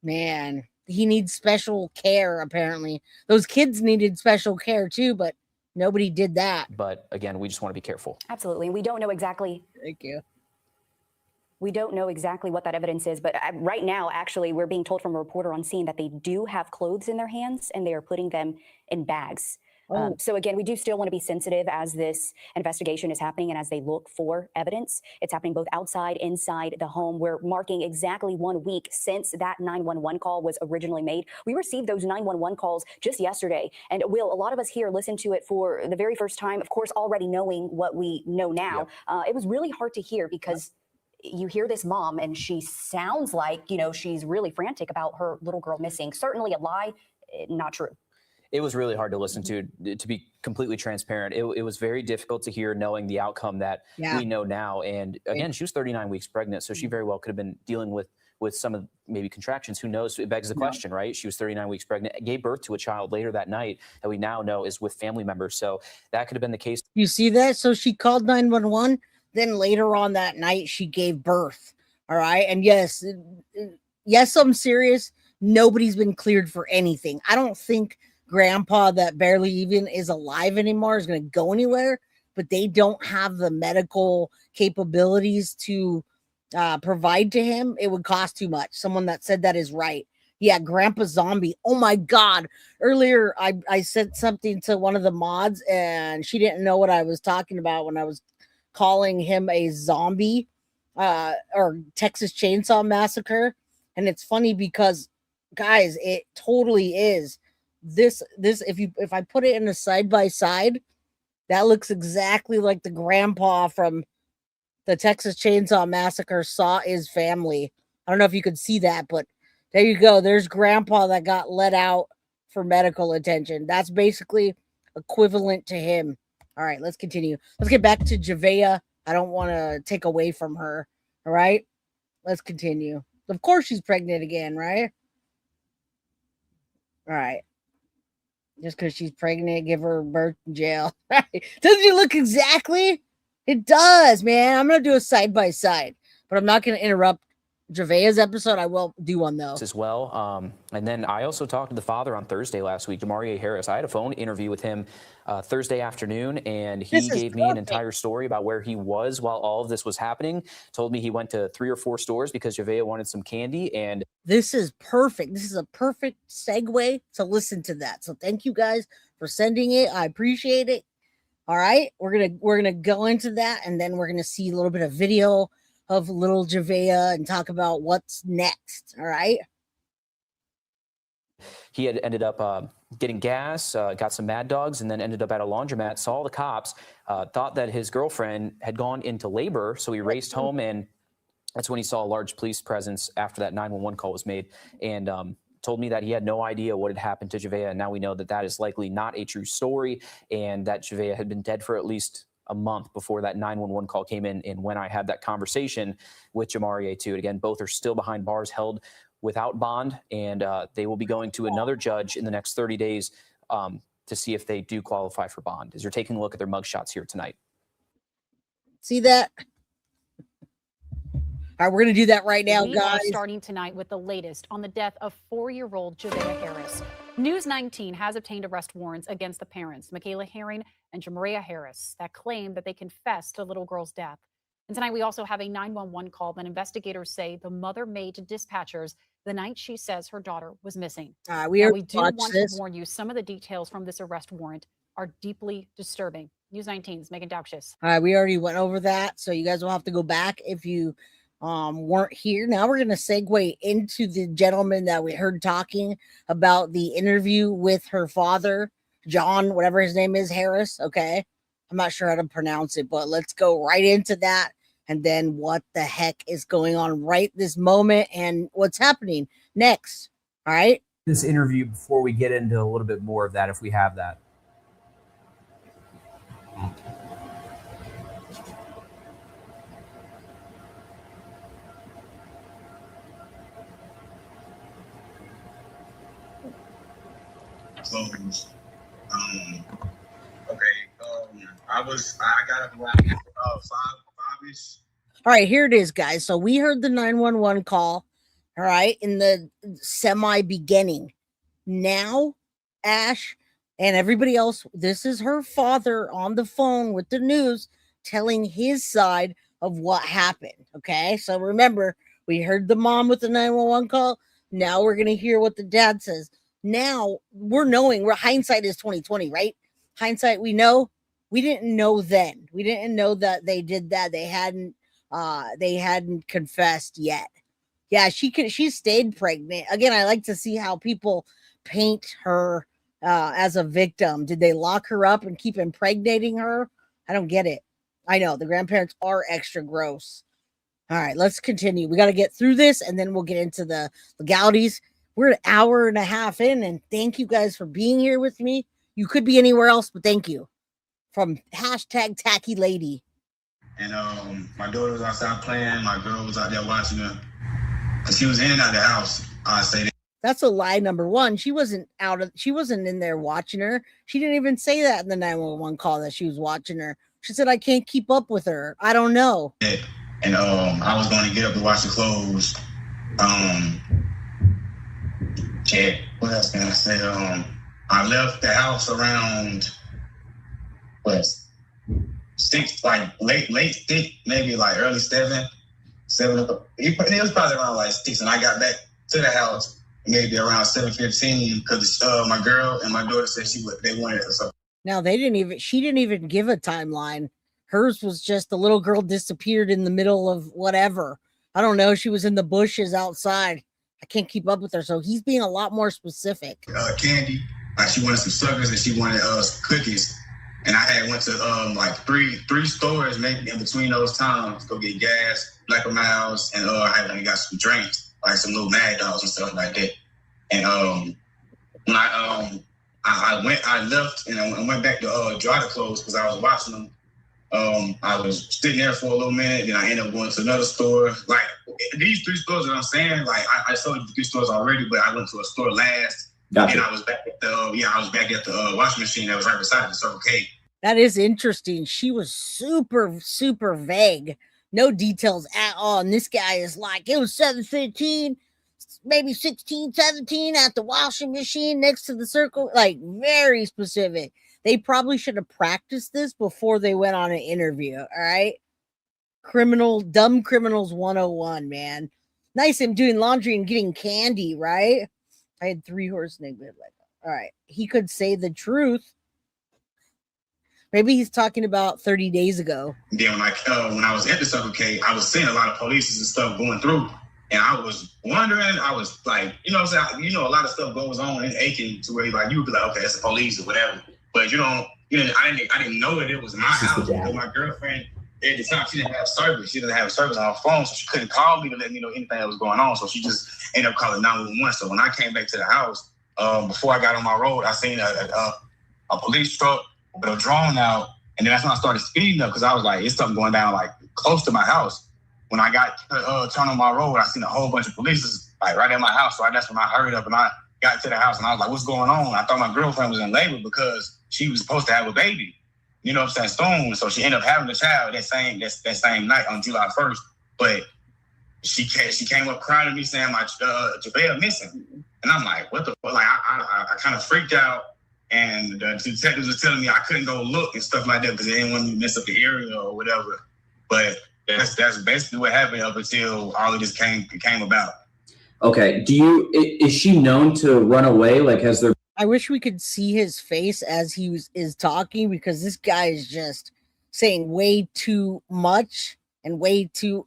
Man, he needs special care, apparently. Those kids needed special care too, but nobody did that. But again, we just want to be careful. Absolutely. We don't know exactly. Thank you. We don't know exactly what that evidence is, but right now, actually, we're being told from a reporter on scene that they do have clothes in their hands and they are putting them in bags. So again, we do still want to be sensitive as this investigation is happening and as they look for evidence. It's happening both outside, inside the home. We're marking exactly 1 week since that 911 call was originally made. We received those 911 calls just yesterday. And Will, a lot of us here listened to it for the very first time, of course, already knowing what we know now. Yep. It was really hard to hear because you hear this mom and she sounds like, she's really frantic about her little girl missing. Certainly a lie, not true. It was really hard to listen to be completely transparent. It was very difficult to hear knowing the outcome that we know now. And again, she was 39 weeks pregnant, so she very well could have been dealing with some of maybe contractions. Who knows? It begs the question, right? She was 39 weeks pregnant, gave birth to a child later that night that we now know is with family members. So that could have been the case. You see that? So she called 911. Then later on that night, she gave birth. All right. And yes, I'm serious. Nobody's been cleared for anything. I don't think Grandpa that barely even is alive anymore is going to go anywhere, but they don't have the medical capabilities to provide to him. It would cost too much. Someone that said that is right. Yeah, Grandpa Zombie. Oh my God. Earlier, I said something to one of the mods and she didn't know what I was talking about when I was calling him a zombie or Texas Chainsaw Massacre. And it's funny because, guys, it totally is. This if I put it in a side by side, that looks exactly like the grandpa from the Texas Chainsaw Massacre saw his family. I don't know if you could see that, but There you go. There's grandpa that got let out for medical attention. That's basically equivalent to him. All right, let's continue. Let's get back to Javeayah. I don't want to take away from her. All right, let's continue. Of course she's pregnant again, right? All right. Just because she's pregnant, give her birth in jail. Doesn't she look exactly? It does, man. I'm going to do a side-by-side, but I'm not going to interrupt Javeayah's episode. I will do one, though. As well. And then I also talked to the father on Thursday last week, Javeayah Harris. I had a phone interview with him Thursday afternoon, and he gave me an entire story about where he was while all of this was happening. Told me he went to 3 or 4 stores because Javeayah wanted some candy. And this is perfect. This is a perfect segue to listen to that. So thank you guys for sending it. I appreciate it. All right, we're gonna go into that, and then we're gonna see a little bit of video of little Javeayah and talk about what's next. All right. He had ended up getting gas, got some Mad Dogs, and then ended up at a laundromat, saw the cops, thought that his girlfriend had gone into labor. So he raced home, and that's when he saw a large police presence after that 911 call was made, and told me that he had no idea what had happened to Javeayah. And now we know that that is likely not a true story, and that Javeayah had been dead for at least a month before that 911 call came in. And when I had that conversation with Javeayah too, and again, both are still behind bars, held without bond, and they will be going to another judge in the next 30 days to see if they do qualify for bond, as you're taking a look at their mugshots here tonight. See that? All right, we're going to do that right now, we guys. Are starting tonight with the latest on the death of 4-year-old Javeayah Harris. News 19 has obtained arrest warrants against the parents, Mischelia and Javeayah Harris, that claim that they confessed to the little girl's death. And tonight we also have a 911 call that investigators say the mother made to dispatchers the night she says her daughter was missing. We do want to warn you, some of the details from this arrest warrant are deeply disturbing. News 19's Megan Dauchis. All right, we already went over that, so you guys will have to go back if you weren't here. Now we're going to segue into the gentleman that we heard talking about the interview with her father, John, whatever his name is, Harris. Okay. I'm not sure how to pronounce it, but let's go right into that. And then what the heck is going on right this moment and what's happening next. All right. This interview before we get into a little bit more of that, if we have that. Closed. I got up around 5-ish. All right, here it is, guys. So we heard the 911 call, all right, in the semi-beginning. Now, Ash and everybody else, this is her father on the phone with the news telling his side of what happened, okay? So remember, we heard the mom with the 911 call. Now we're going to hear what the dad says. Now we're knowing, hindsight is 2020, right? Hindsight, we know. We didn't know then. We didn't know that they did that. They hadn't confessed yet. Yeah, she stayed pregnant. Again, I like to see how people paint her as a victim. Did they lock her up and keep impregnating her? I don't get it. I know the grandparents are extra gross. All right, let's continue. We got to get through this, and then we'll get into the legalities. We're an hour and a half in, and thank you guys for being here with me. You could be anywhere else, but thank you. From #TackyLady. And my daughter was outside playing. My girl was out there watching her. And she was in and out of the house. I say that. That's a lie, number one. She wasn't in there watching her. She didn't even say that in the 911 call that she was watching her. She said, I can't keep up with her. I don't know. And I was going to get up to wash the clothes. What else can I say? I left the house around 6, like late 6, maybe like early 7 o'clock. It was probably around like 6, and I got back to the house maybe around 7:15 because my girl and my daughter said they wanted it. So now she didn't even give a timeline. Hers was just the little girl disappeared in the middle of whatever. I don't know. She was in the bushes outside. I can't keep up with her. So he's being a lot more specific. Candy. She wanted some suckers and she wanted cookies. And I had went to like three stores maybe in between those times to go get gas, Black & Miles, and I had only got some drinks. like some little mad dogs and stuff like that. And when I left and I went back to dry the clothes because I was watching them. I was sitting there for a little minute, then I ended up going to another store. Like these 3 stores that I'm saying, like I sold the 3 stores already, but I went to a store last. Gotcha. And I was back at the washing machine that was right beside the Circle K. That is interesting. She was super, super vague. No details at all. And this guy is like, it was 7:15, maybe 16, 17 at the washing machine next to the Circle. Like very specific. They probably should have practiced this before they went on an interview. All right. Dumb criminals 101, man. Nice him doing laundry and getting candy, right? I had 3 horse named like that. All right. He could say the truth. Maybe he's talking about 30 days ago. Then when I was at the Circle K, I was seeing a lot of police and stuff going through. And I was wondering, I was like, you know what I'm saying? You know, a lot of stuff goes on in Aiken to where like you would be like, okay, it's the police or whatever. But I didn't know that it was my house. My girlfriend at the time, she didn't have service. She didn't have service on her phone, so she couldn't call me to let me know anything that was going on. So she just ended up calling 911. So when I came back to the house, before I got on my road, I seen a police truck with a drone out, and then that's when I started speeding up because I was like, it's something going down like close to my house. When I got turned on my road, I seen a whole bunch of police like right at my house. So that's when I hurried up and I got to the house and I was like, what's going on? I thought my girlfriend was in labor because she was supposed to have a baby, you know what I'm saying, soon. So she ended up having a child that same night on July 1st. But she came up crying to me saying my Javeayah missing. And I'm like, what the fuck? Like, I kind of freaked out. And the detectives were telling me I couldn't go look and stuff like that because they didn't want me to mess up the area or whatever. But that's basically what happened up until all of this came about. Okay. Is she known to run away? Like, has there? I wish we could see his face as he is talking because this guy is just saying way too much and way too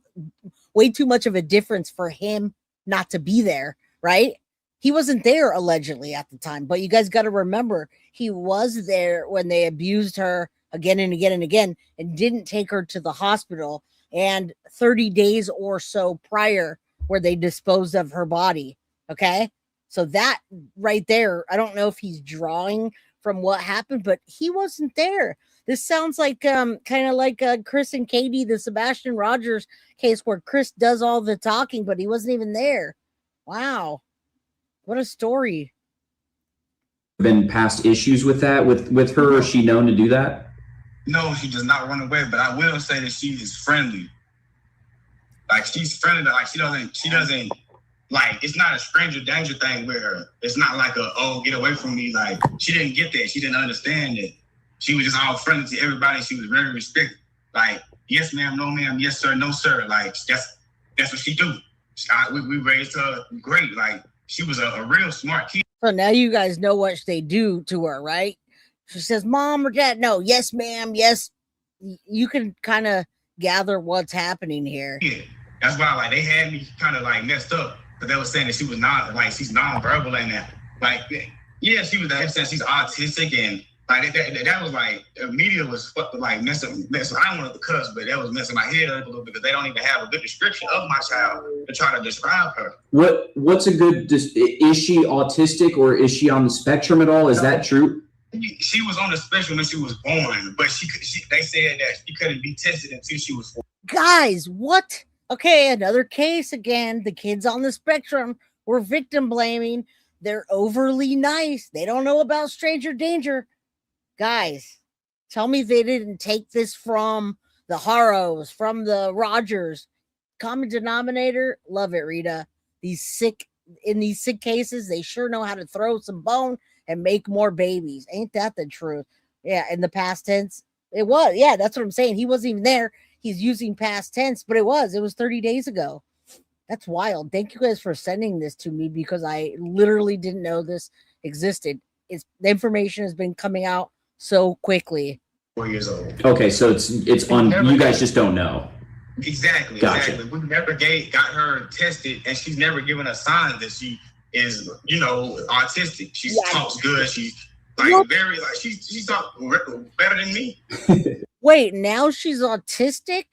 much of a difference for him not to be there, right? He wasn't there allegedly at the time, but you guys got to remember he was there when they abused her again and again and again and didn't take her to the hospital, and 30 days or so prior where they disposed of her body. Okay. So that right there, I don't know if he's drawing from what happened, but he wasn't there. This sounds like kind of like Chris and Katie, the Sebastian Rogers case where Chris does all the talking, but he wasn't even there. Wow. What a story. Been past issues with that with her? Is she known to do that? No, she does not run away, but I will say that she is friendly. Like she's friendly, like she doesn't like, it's not a stranger danger thing with her. It's not like get away from me. Like she didn't get that. She didn't understand it. She was just all friendly to everybody. She was very respectful. Like, yes, ma'am, no, ma'am, yes, sir, no, sir. Like that's what she do. We raised her great. Like she was a real smart kid. So now you guys know what they do to her, right? She says, Mom or Dad, no, yes, ma'am, yes. You can kind of gather what's happening here. Yeah, that's why like they had me kind of like messed up because they were saying that she was not like she's non-verbal and that. Like, yeah, she was saying she's autistic and like that was like the media was like messing. I don't want to cuss, but that was messing my head up a little bit because they don't even have a good description of my child to try to describe her. What's a good? Is she autistic or is she on the spectrum at all? Is that true? She was on the spectrum when she was born, but they said that she couldn't be tested until she was 4. Guys, what? Okay, another case again. The kids on the spectrum were victim blaming. They're overly nice. They don't know about stranger danger. Guys, tell me they didn't take this from the Harrows, from the Rogers. Common denominator, love it, Rita. In these sick cases, they sure know how to throw some bone and make more babies. Ain't that the truth? Yeah, in the past tense, it was. Yeah, that's what I'm saying. He wasn't even there. He's using past tense, but it was 30 days ago. That's wild. Thank you guys for sending this to me because I literally didn't know this existed. The information has been coming out so quickly. 4 years old. Okay, so it's on. You guys just don't know. Exactly. Gotcha. Exactly. We never got her tested, and she's never given us signs that she is, autistic. She talks good. She's very she talks better than me. Wait, now she's autistic?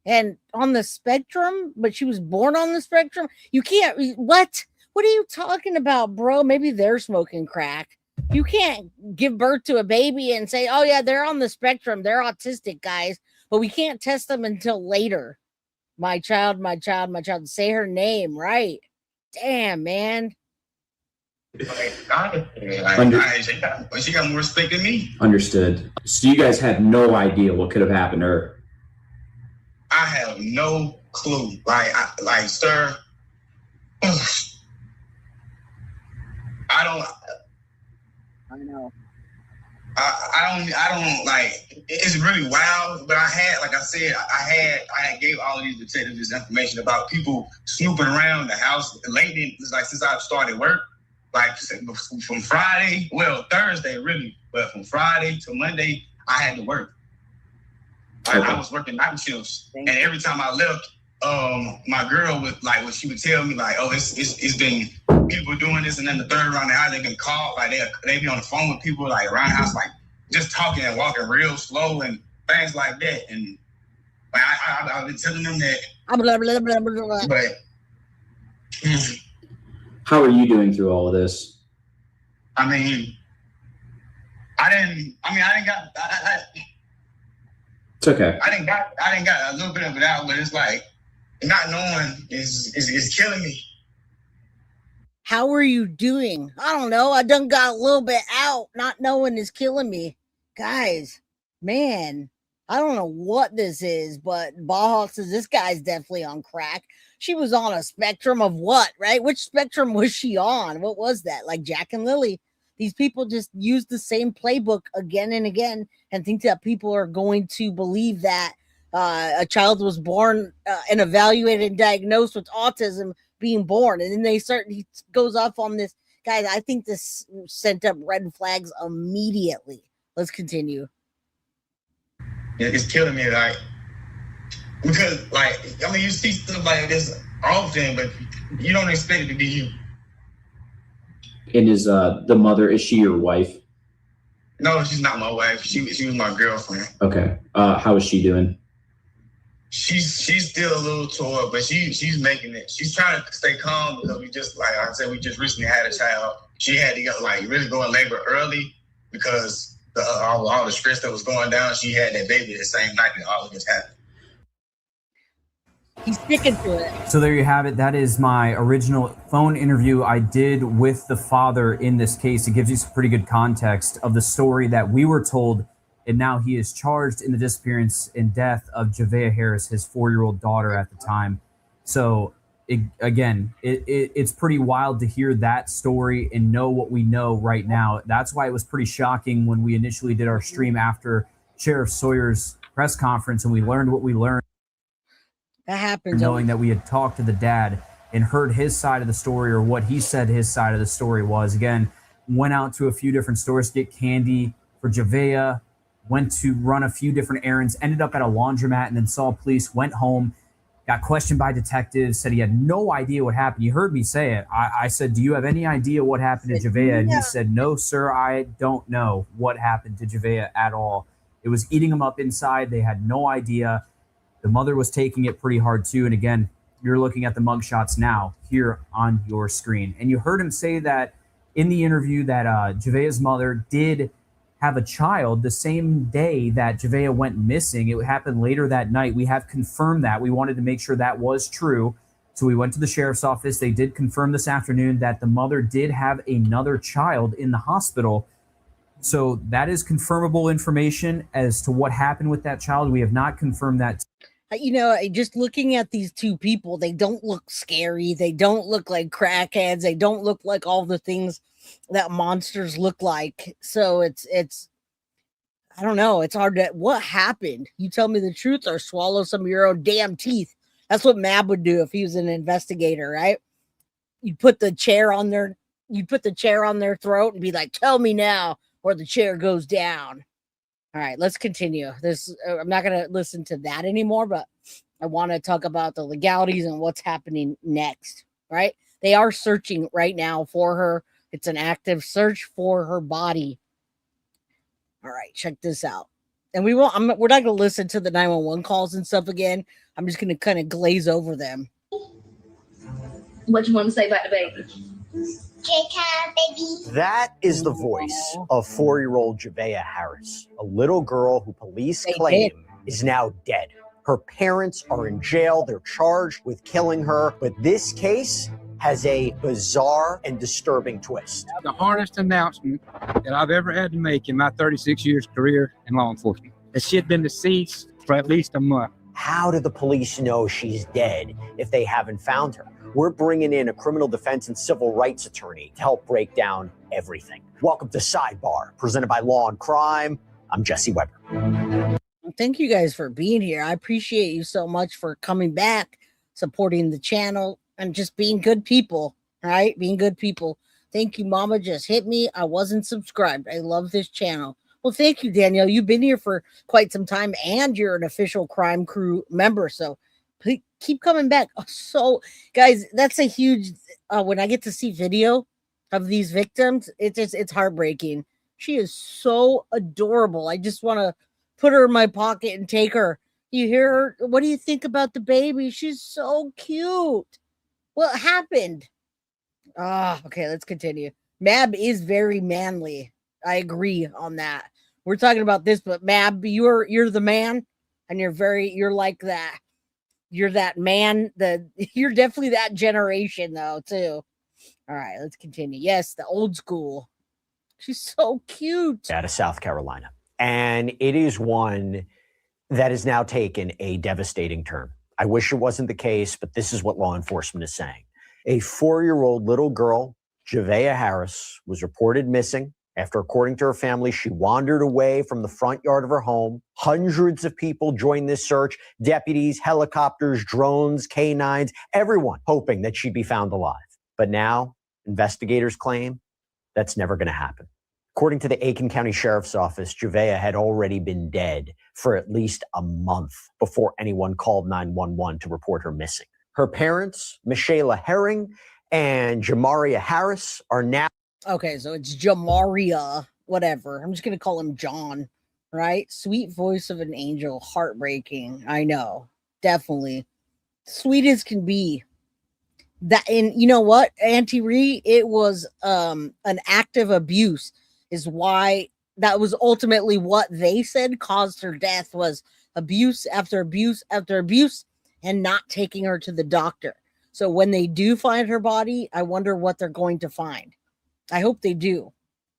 and on the spectrum, but she was born on the spectrum. You can't, what are you talking about, bro? Maybe they're smoking crack. You can't give birth to a baby and say, oh yeah, they're on the spectrum, they're autistic, guys, but we can't test them until later. My child, say her name right. Damn, man. She got more respect than me. Understood. So you guys had no idea what could have happened to her? I have no clue. Sir, I know. I don't like. It's really wild, but I gave all of these detectives this information about people snooping around the house lately. It's like since I've started work, like from Friday, Thursday really, but from Friday to Monday, I had to work. I was working night shifts, and every time I left, my girl would like what she would tell me like, oh, it's been people doing this, and then the third around the house they can call like they be on the phone with people like around the house like just talking and walking real slow and things like that, and like I've been telling them that. But how are you doing through all of this? It's okay. I didn't got a little bit of it out, but it's like not knowing is killing me. How are you doing? I don't know. I done got a little bit out. Not knowing is killing me. Guys, man, I don't know what this is, but Baja says this guy's definitely on crack. She was on a spectrum of what, right? Which spectrum was she on? What was that? Like Jack and Lily. These people just use the same playbook again and again and think that people are going to believe that a child was born and evaluated and diagnosed with autism being born. And then he goes off on this. Guys, I think this sent up red flags immediately. Let's continue. It's killing me, like, because, you see stuff like this often, but you don't expect it to be you. And is the mother, is she your wife? No, she's not my wife. She was my girlfriend. Okay. How is she doing? She's still a little tore, but she's making it. She's trying to stay calm because we just recently had a child. She had to really go in labor early because all the stress that was going down. She had that baby the same night that all of this happened. He's sticking to it. So there you have it. That is my original phone interview I did with the father in this case. It gives you some pretty good context of the story that we were told. And now he is charged in the disappearance and death of Javeayah Harris, his 4-year-old daughter at the time. So it's pretty wild to hear that story and know what we know right now. That's why it was pretty shocking when we initially did our stream after Sheriff Sawyer's press conference and we learned what we learned. That happens. Knowing that we had talked to the dad and heard his side of the story, or what he said his side of the story was. Again, went out to a few different stores to get candy for Javeayah, went to run a few different errands, ended up at a laundromat, and then saw police, went home, got questioned by detectives, said he had no idea what happened. You heard me say it. I said, do you have any idea what happened to Javeayah? And he said, no, sir, I don't know what happened to Javeayah at all. It was eating him up inside. They had no idea. The mother was taking it pretty hard too. And again, you're looking at the mugshots now here on your screen. And you heard him say that in the interview that Javeayah's mother did have a child the same day that Javeayah went missing. It happened later that night. We have confirmed that. We wanted to make sure that was true. So we went to the sheriff's office. They did confirm this afternoon that the mother did have another child in the hospital. So that is confirmable information as to what happened with that child. We have not confirmed that. Just looking at these two people, they don't look scary. They don't look like crackheads. They don't look like all the things that monsters look like. So it's I don't know. It's hard to, what happened? You tell me the truth or swallow some of your own damn teeth. That's what Mab would do if he was an investigator, right? You'd put the chair on their throat and be like, tell me now, or the chair goes down. All right, let's continue. I'm not going to listen to that anymore, but I want to talk about the legalities and what's happening next, right? They are searching right now for her. It's an active search for her body. All right, check this out. And we're not going to listen to the 911 calls and stuff again. I'm just going to kind of glaze over them. What you want to say about the baby? That is the voice of 4-year-old Javeayah Harris, a little girl who police claim is now dead. Her parents are in jail. They're charged with killing her. But this case has a bizarre and disturbing twist. The hardest announcement that I've ever had to make in my 36 years career in law enforcement. That she had been deceased for at least a month. How do the police know she's dead if they haven't found her? We're bringing in a criminal defense and civil rights attorney to help break down everything. Welcome to Sidebar, presented by Law and Crime. I'm Jesse Weber. Thank you guys for being here. I appreciate you so much for coming back, supporting the channel, and just being good people, right? Being good people. Thank you, Mama Just Hit Me. I wasn't subscribed. I love this channel. Well, thank you, Danielle. You've been here for quite some time, and you're an official Crime Crew member, so please keep coming back. So, guys, that's a huge, when I get to see video of these victims, it's heartbreaking. She is so adorable. I just want to put her in my pocket and take her. You hear her? What do you think about the baby? She's so cute. What happened? Okay, let's continue. Mab is very manly. I agree on that. We're talking about this, but Mab, you're the man, and you're like that. You're that man. You're definitely that generation, though, too. All right, let's continue. Yes, the old school. She's so cute. Out of South Carolina. And it is one that has now taken a devastating turn. I wish it wasn't the case, but this is what law enforcement is saying. A 4-year-old little girl, Javeayah Harris, was reported missing after, according to her family, she wandered away from the front yard of her home. Hundreds of people joined this search, deputies, helicopters, drones, canines, everyone hoping that she'd be found alive. But now investigators claim that's never going to happen. According to the Aiken County Sheriff's Office, Javeayah had already been dead for at least a month before anyone called 911 to report her missing. Her parents, Mischelia and Javeayah Harris, are now... Okay, so it's Jamaria, whatever. I'm just going to call him John, right? Sweet voice of an angel, heartbreaking. I know, definitely. Sweet as can be. That, and you know what, Auntie Ree, it was an act of abuse is why that was ultimately what they said caused her death, was abuse after abuse after abuse and not taking her to the doctor. So when they do find her body, I wonder what they're going to find. I hope they do.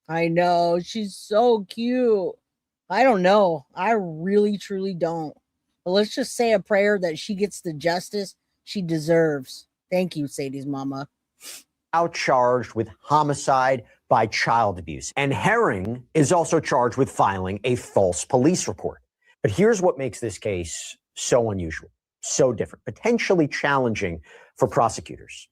I know, she's so cute. I don't know. I really, truly don't. But let's just say a prayer that she gets the justice she deserves. Thank you, Sadie's mama. Now charged with homicide by child abuse. And Herring is also charged with filing a false police report. But here's what makes this case so unusual, so different, potentially challenging for prosecutors.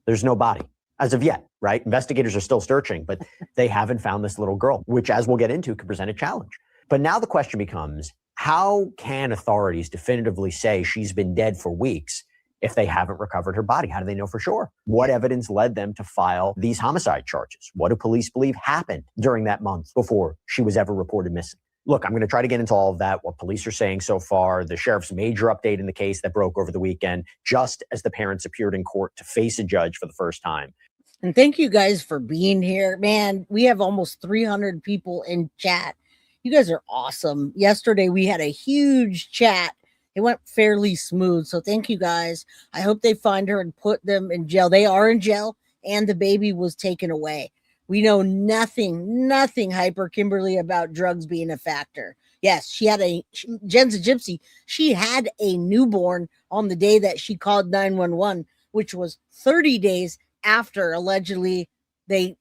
There's no body as of yet, right? Investigators are still searching, but they haven't found this little girl, which, as we'll get into, could present a challenge. But now the question becomes, how can authorities definitively say she's been dead for weeks if they haven't recovered her body? How do they know for sure? What evidence led them to file these homicide charges? What do police believe happened during that month before she was ever reported missing? Look, I'm going to try to get into all of that, what police are saying so far, the sheriff's major update in the case that broke over the weekend, just as the parents appeared in court to face a judge for the first time. And thank you guys for being here. Man, we have almost 300 people in chat. You guys are awesome. Yesterday, we had a huge chat. It went fairly smooth. So thank you guys. I hope they find her and put them in jail. They are in jail, and the baby was taken away. We know nothing hyper Kimberly about drugs being a factor. Yes, Jen's a gypsy. She had a newborn on the day that she called 911, which was 30 days after allegedly they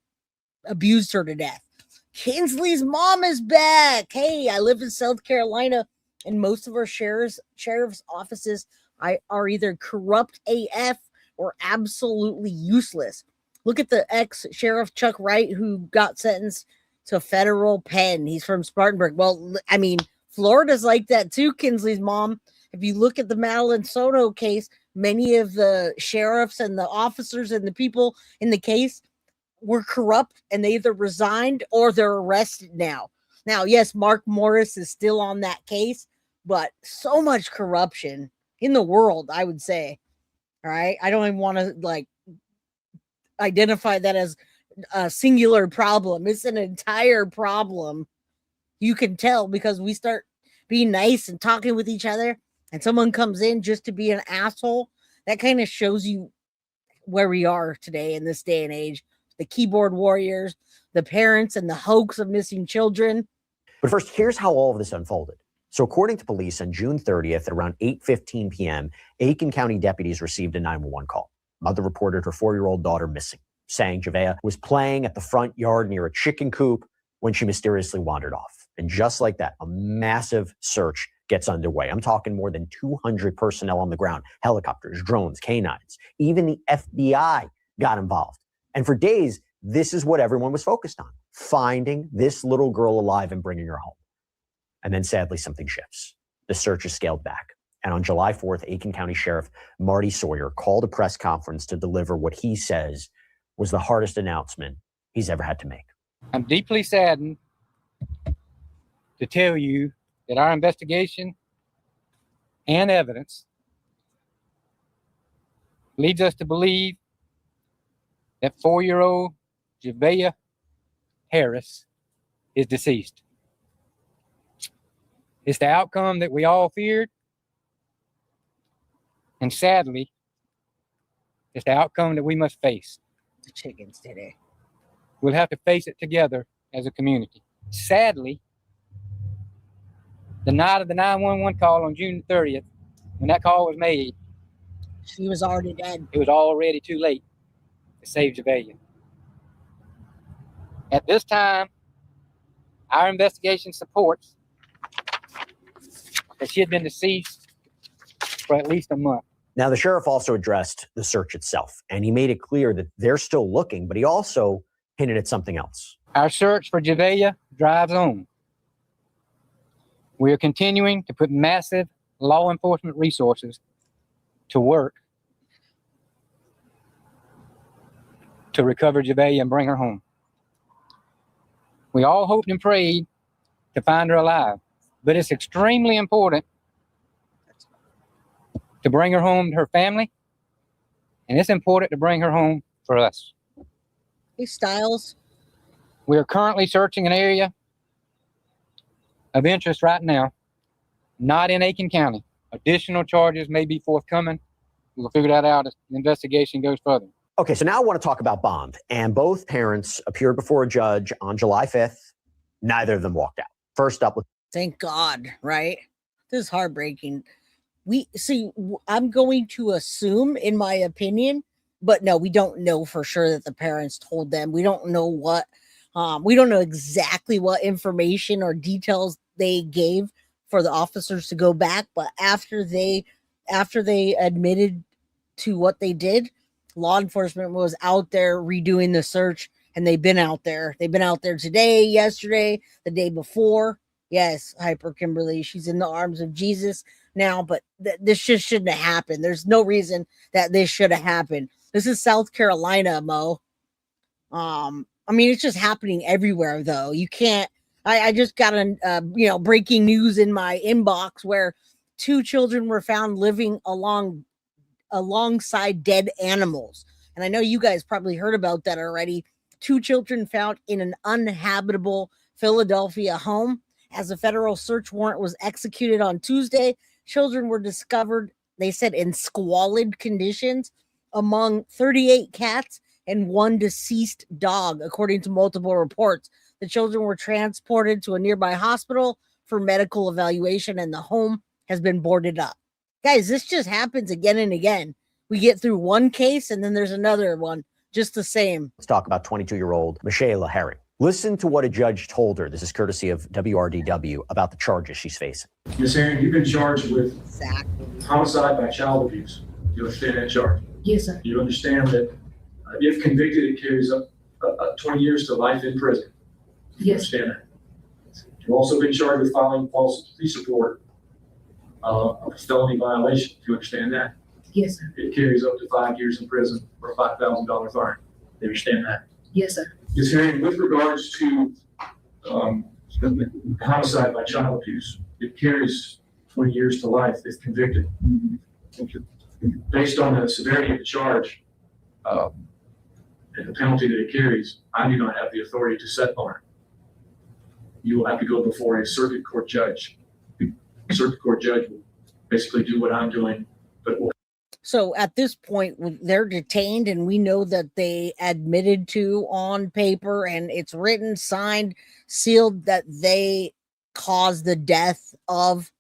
abused her to death. Kinsley's mom is back. Hey, I live in South Carolina, and most of our sheriff's offices are either corrupt AF or absolutely useless. Look at the ex-sheriff Chuck Wright, who got sentenced to federal pen. He's from Spartanburg. Well, I mean, Florida's like that too, Kinsley's mom. If you look at the Madeline Soto case, many of the sheriffs and the officers and the people in the case were corrupt, and they either resigned or they're arrested now. Now, yes, Mark Morris is still on that case, but so much corruption in the world, I would say. All right. I don't even want to like identify that as a singular problem. It's an entire problem. You can tell because we start being nice and talking with each other, and someone comes in just to be an asshole. That kind of shows you where we are today in this day and age. The keyboard warriors, the parents, and the hoax of missing children. But first, here's how all of this unfolded. So according to police, on June 30th at around 8:15 p.m., Aiken County deputies received a 911 call. Mother reported her 4-year-old daughter missing, saying Javeayah was playing at the front yard near a chicken coop when she mysteriously wandered off. And just like that, a massive search gets underway. I'm talking more than 200 personnel on the ground, helicopters, drones, canines. Even the FBI got involved. And for days, this is what everyone was focused on, finding this little girl alive and bringing her home. And then sadly, something shifts. The search is scaled back. And on July 4th, Aiken County Sheriff Marty Sawyer called a press conference to deliver what he says was the hardest announcement he's ever had to make. I'm deeply saddened to tell you that our investigation and evidence leads us to believe that 4-year-old Javeayah Harris is deceased. It's the outcome that we all feared. And sadly, it's the outcome that we must face. The chickens today. We'll have to face it together as a community. Sadly, the night of the 911 call on June 30th, when that call was made, she was already dead. It was already too late to save Javeayah. At this time, our investigation supports that she had been deceased for at least a month. Now, the sheriff also addressed the search itself, and he made it clear that they're still looking, but he also hinted at something else. Our search for Javeayah drives on. We are continuing to put massive law enforcement resources to work to recover Javeayah and bring her home. We all hoped and prayed to find her alive, but it's extremely important to bring her home to her family, and it's important to bring her home for us. Hey, Styles. We are currently searching an area of interest right now, not in Aiken County. Additional charges may be forthcoming. We'll figure that out as the investigation goes further. Okay, so now I want to talk about bond. And both parents appeared before a judge on July 5th. Neither of them walked out. First up with... Thank God, right? This is heartbreaking. I'm going to assume, in my opinion, but no, we don't know for sure that the parents told them. We don't know what, we don't know exactly what information or details they gave for the officers to go back. But after they admitted to what they did, law enforcement was out there redoing the search, and they've been out there. They've been out there today, yesterday, the day before. Yes, Hyper Kimberly, she's in the arms of Jesus now, but this just shouldn't have happened. There's no reason that this should have happened. This is South Carolina, Mo. I mean, it's just happening everywhere, though. You can't. I just got a breaking news in my inbox where 2 children were found living alongside dead animals, and I know you guys probably heard about that already. 2 children found in an uninhabitable Philadelphia home. As a federal search warrant was executed on Tuesday, children were discovered, they said, in squalid conditions among 38 cats and 1 deceased dog, according to multiple reports. The children were transported to a nearby hospital for medical evaluation, and the home has been boarded up. Guys, this just happens again and again. We get through one case, and then there's another one just the same. Let's talk about 22-year-old Mischelia Herring. Listen to what a judge told her. This is courtesy of WRDW about the charges she's facing. Ms. Herring, you've been charged with homicide by child abuse. Do you understand that charge? Yes, sir. You understand that if convicted, it carries up 20 years to life in prison? You understand that? You've also been charged with filing false police report of a felony violation. Do you understand that? Yes, sir. It carries up to 5 years in prison or a $5,000 fine. Do you understand that? Yes, sir. Ms. Herring, with regards to Homicide by child abuse. It carries 20 years to life if convicted. Based on the severity of the charge and the penalty that it carries, I do not have the authority to set bond. You will have to go before a circuit court judge. The circuit court judge will basically do what I'm doing, but will. So at this point, they're detained, and we know that they admitted to on paper, and it's written, signed, sealed, that they caused the death of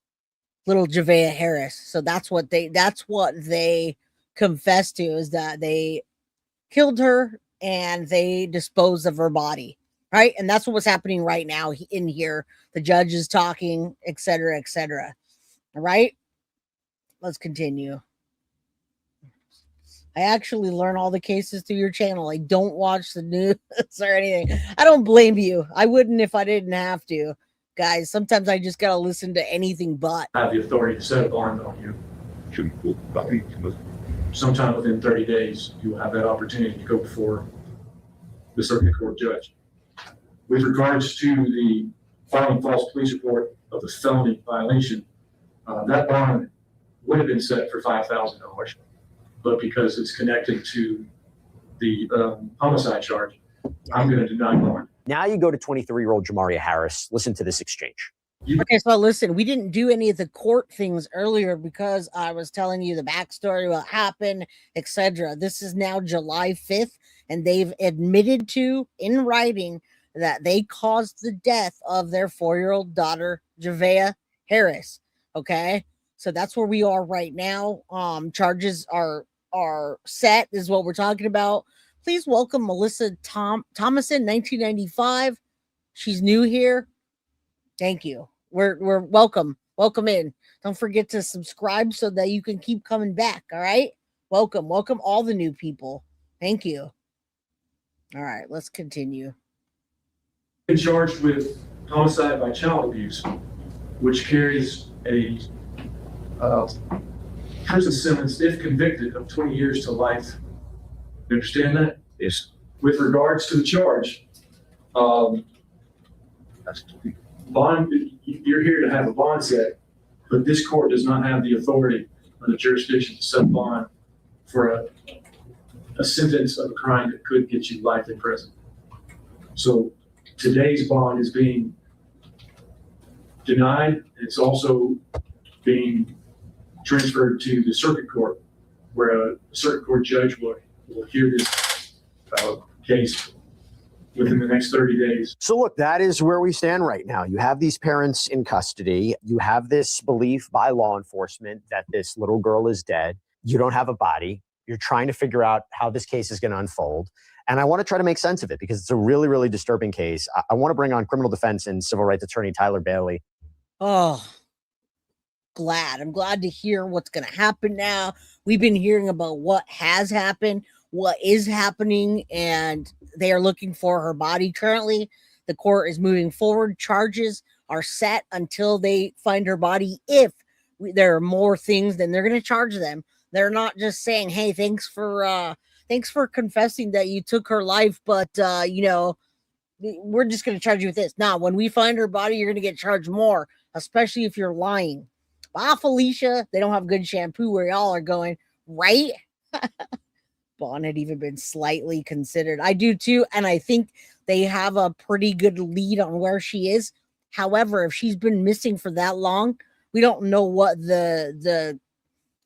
little Javeayah Harris. So that's what they confessed to, is that they killed her and they disposed of her body, right? And that's what was happening right now in here. The judge is talking, etc., etc. All right, let's continue. I actually learn all the cases through your channel. I don't watch the news or anything. I don't blame you. I wouldn't if I didn't have to. Guys, sometimes I just got to listen to anything but. I have the authority to set a bond on you. Sometime within 30 days, you will have that opportunity to go before the circuit court judge. With regards to the filing false police report of the felony violation, that bond would have been set for $5,000. But because it's connected to the homicide charge, I'm going to deny bond. Now you go to 23-year-old Javeayah Harris. Listen to this exchange. Okay, so listen, we didn't do any of the court things earlier because I was telling you the backstory, what happened, etc. This is now July 5th, and they've admitted to, in writing, that they caused the death of their 4-year-old daughter, Javeayah Harris. Okay, so that's where we are right now. Charges are set, is what we're talking about. Please welcome Melissa Thomason, 1995. She's new here. Thank you. We're welcome in. Don't forget to subscribe so that you can keep coming back. All right, welcome all the new people. Thank you. All right, let's continue. Been charged with homicide by child abuse, which carries a prison sentence, if convicted, of 20 years to life. You understand that? Yes. With regards to the charge, bond, you're here to have a bond set, but this court does not have the authority or the jurisdiction to set bond for a sentence of a crime that could get you life in prison. So today's bond is being denied. It's also being transferred to the circuit court, where a circuit court judge will hear this case within the next 30 days. So look, that is where we stand right now. You have these parents in custody. You have this belief by law enforcement that this little girl is dead. You don't have a body. You're trying to figure out how this case is going to unfold. And I want to try to make sense of it because it's a really, really disturbing case. I want to bring on criminal defense and civil rights attorney Tyler Bailey. Oh, I'm glad to hear what's going to happen now. We've been hearing about what has happened, what is happening, and they are looking for her body currently. The court is moving forward. Charges are set until they find her body. If there are more things, then they're going to charge them. They're not just saying, hey, thanks for confessing that you took her life, but we're just going to charge you with this. Now, when we find her body, you're going to get charged more, especially if you're lying. Bye, Felicia. They don't have good shampoo where y'all are going, right? Bond had even been slightly considered. I do too, and I think they have a pretty good lead on where she is. However, if she's been missing for that long, we don't know what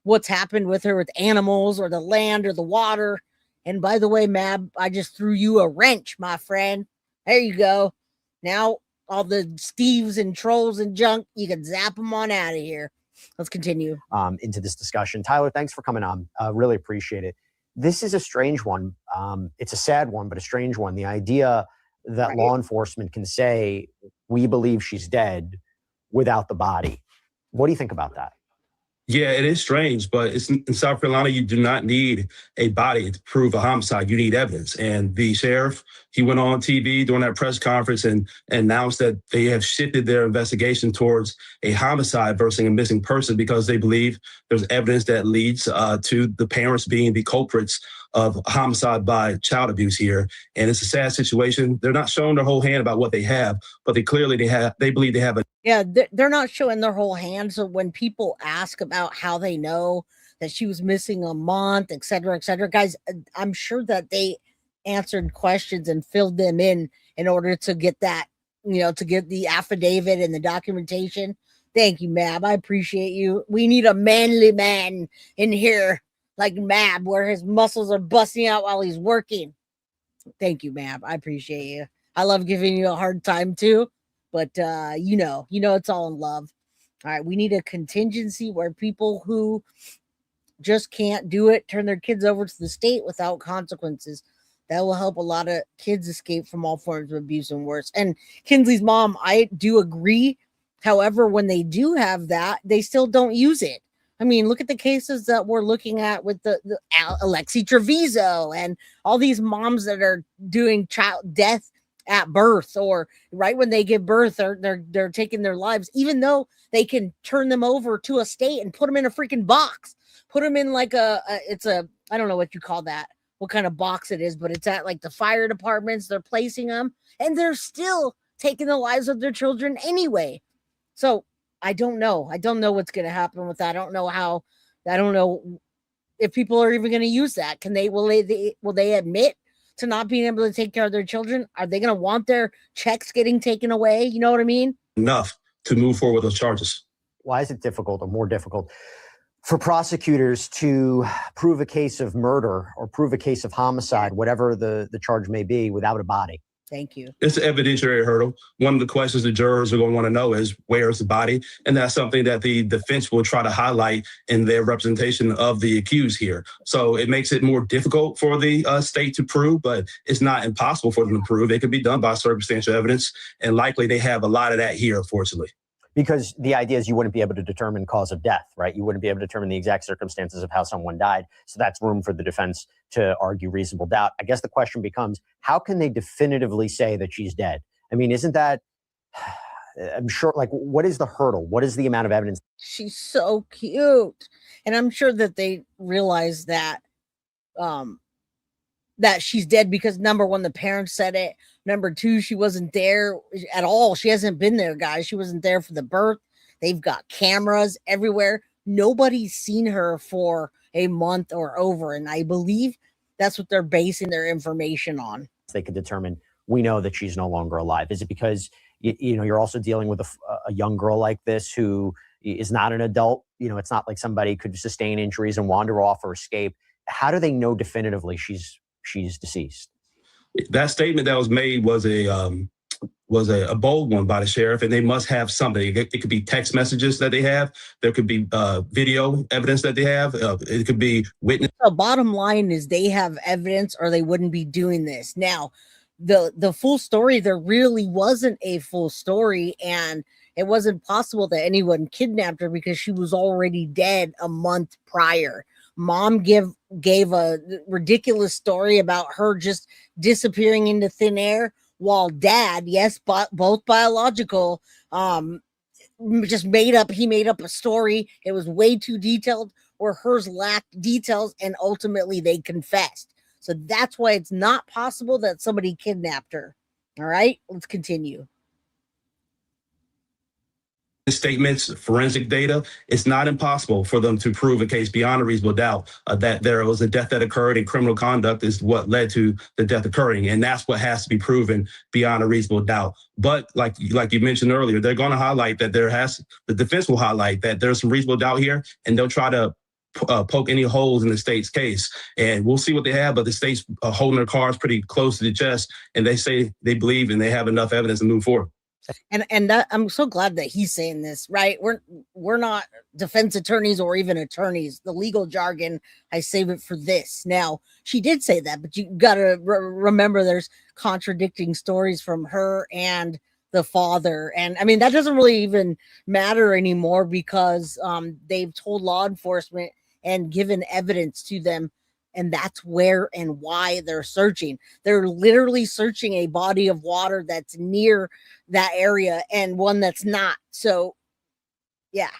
what's happened with her with animals or the land or the water. And by the way, Mab, I just threw you a wrench, my friend. There you go. Now all the Steves and trolls and junk, you can zap them on out of here. Let's continue into this discussion. Tyler, thanks for coming on. Really appreciate it. This is a strange one. It's a sad one, but a strange one. The idea that law enforcement can say, we believe she's dead without the body. What do you think about that? Yeah, it is strange, but it's in South Carolina, you do not need a body to prove a homicide. You need evidence. And the sheriff, he went on TV during that press conference and announced that they have shifted their investigation towards a homicide versus a missing person because they believe there's evidence that leads to the parents being the culprits of homicide by child abuse here. And it's a sad situation. They're not showing their whole hand about what they have, but they believe they have a. Yeah, they're not showing their whole hand. So when people ask about how they know that she was missing a month, et cetera, guys, I'm sure that they answered questions and filled them in order to get that, to get the affidavit and the documentation. Thank you, Mab. I appreciate you. We need a manly man in here like Mab, where his muscles are busting out while he's working. Thank you, Mab. I appreciate you. I love giving you a hard time too, but it's all in love. All right, we need a contingency where people who just can't do it turn their kids over to the state without consequences. That will help a lot of kids escape from all forms of abuse and worse. And Kinsley's mom, I do agree. However, when they do have that, they still don't use it. I mean, look at the cases that we're looking at with the Alexi Treviso and all these moms that are doing child death at birth, or right when they give birth, they're taking their lives, even though they can turn them over to a state and put them in a freaking box, put them in like I don't know what you call that, what kind of box it is, but it's at like the fire departments. They're placing them and they're still taking the lives of their children anyway. So I don't know what's going to happen with that. I don't know if people are even going to use that. Will they admit to not being able to take care of their children? Are they going to want their checks getting taken away? You know what I mean? Enough to move forward with those charges. Why is it difficult or more difficult for prosecutors to prove a case of murder or prove a case of homicide, whatever the charge may be, without a body? Thank you. It's an evidentiary hurdle. One of the questions the jurors are going to want to know is, where is the body? And that's something that the defense will try to highlight in their representation of the accused here. So it makes it more difficult for the state to prove, but it's not impossible for them to prove. It could be done by circumstantial evidence, and likely they have a lot of that here, unfortunately. Because the idea is you wouldn't be able to determine cause of death, right? You wouldn't be able to determine the exact circumstances of how someone died. So that's room for the defense to argue reasonable doubt. I guess the question becomes, how can they definitively say that she's dead? I mean, isn't that, I'm sure, like, what is the hurdle? What is the amount of evidence? She's so cute. And I'm sure that they realize that, that she's dead because, number one, the parents said it. Number two, she wasn't there at all. She hasn't been there, guys. She wasn't there for the birth. They've got cameras everywhere. Nobody's seen her for a month or over. And I believe that's what they're basing their information on. They could determine, we know that she's no longer alive. Is it because, you're also dealing with a young girl like this who is not an adult? It's not like somebody could sustain injuries and wander off or escape. How do they know definitively she's deceased? That statement that was made was a bold one by the sheriff, and they must have something. It could be text messages that they have. There could be video evidence that they have. It could be witness. The bottom line is they have evidence, or they wouldn't be doing this. Now, the full story, there really wasn't a full story, and it wasn't possible that anyone kidnapped her because she was already dead a month prior. Mom gave a ridiculous story about her just disappearing into thin air, while dad, yes, but both biological, just made up a story. It was way too detailed, where hers lacked details, and ultimately they confessed. So that's why it's not possible that somebody kidnapped her. All right, let's continue. Statements, forensic data, it's not impossible for them to prove a case beyond a reasonable doubt that there was a death that occurred, and criminal conduct is what led to the death occurring. And that's what has to be proven beyond a reasonable doubt. But like you mentioned earlier, they're going to highlight that the defense will highlight that there's some reasonable doubt here, and they'll try to poke any holes in the state's case. And we'll see what they have, but the state's holding their cards pretty close to the chest, and they say they believe and they have enough evidence to move forward. And that, I'm so glad that he's saying this, right? We're not defense attorneys or even attorneys. The legal jargon, I save it for this. Now, she did say that, but you got to remember there's contradicting stories from her and the father. And I mean, that doesn't really even matter anymore because they've told law enforcement and given evidence to them. And that's where and why they're searching. They're literally searching a body of water that's near that area and one that's not. So, yeah,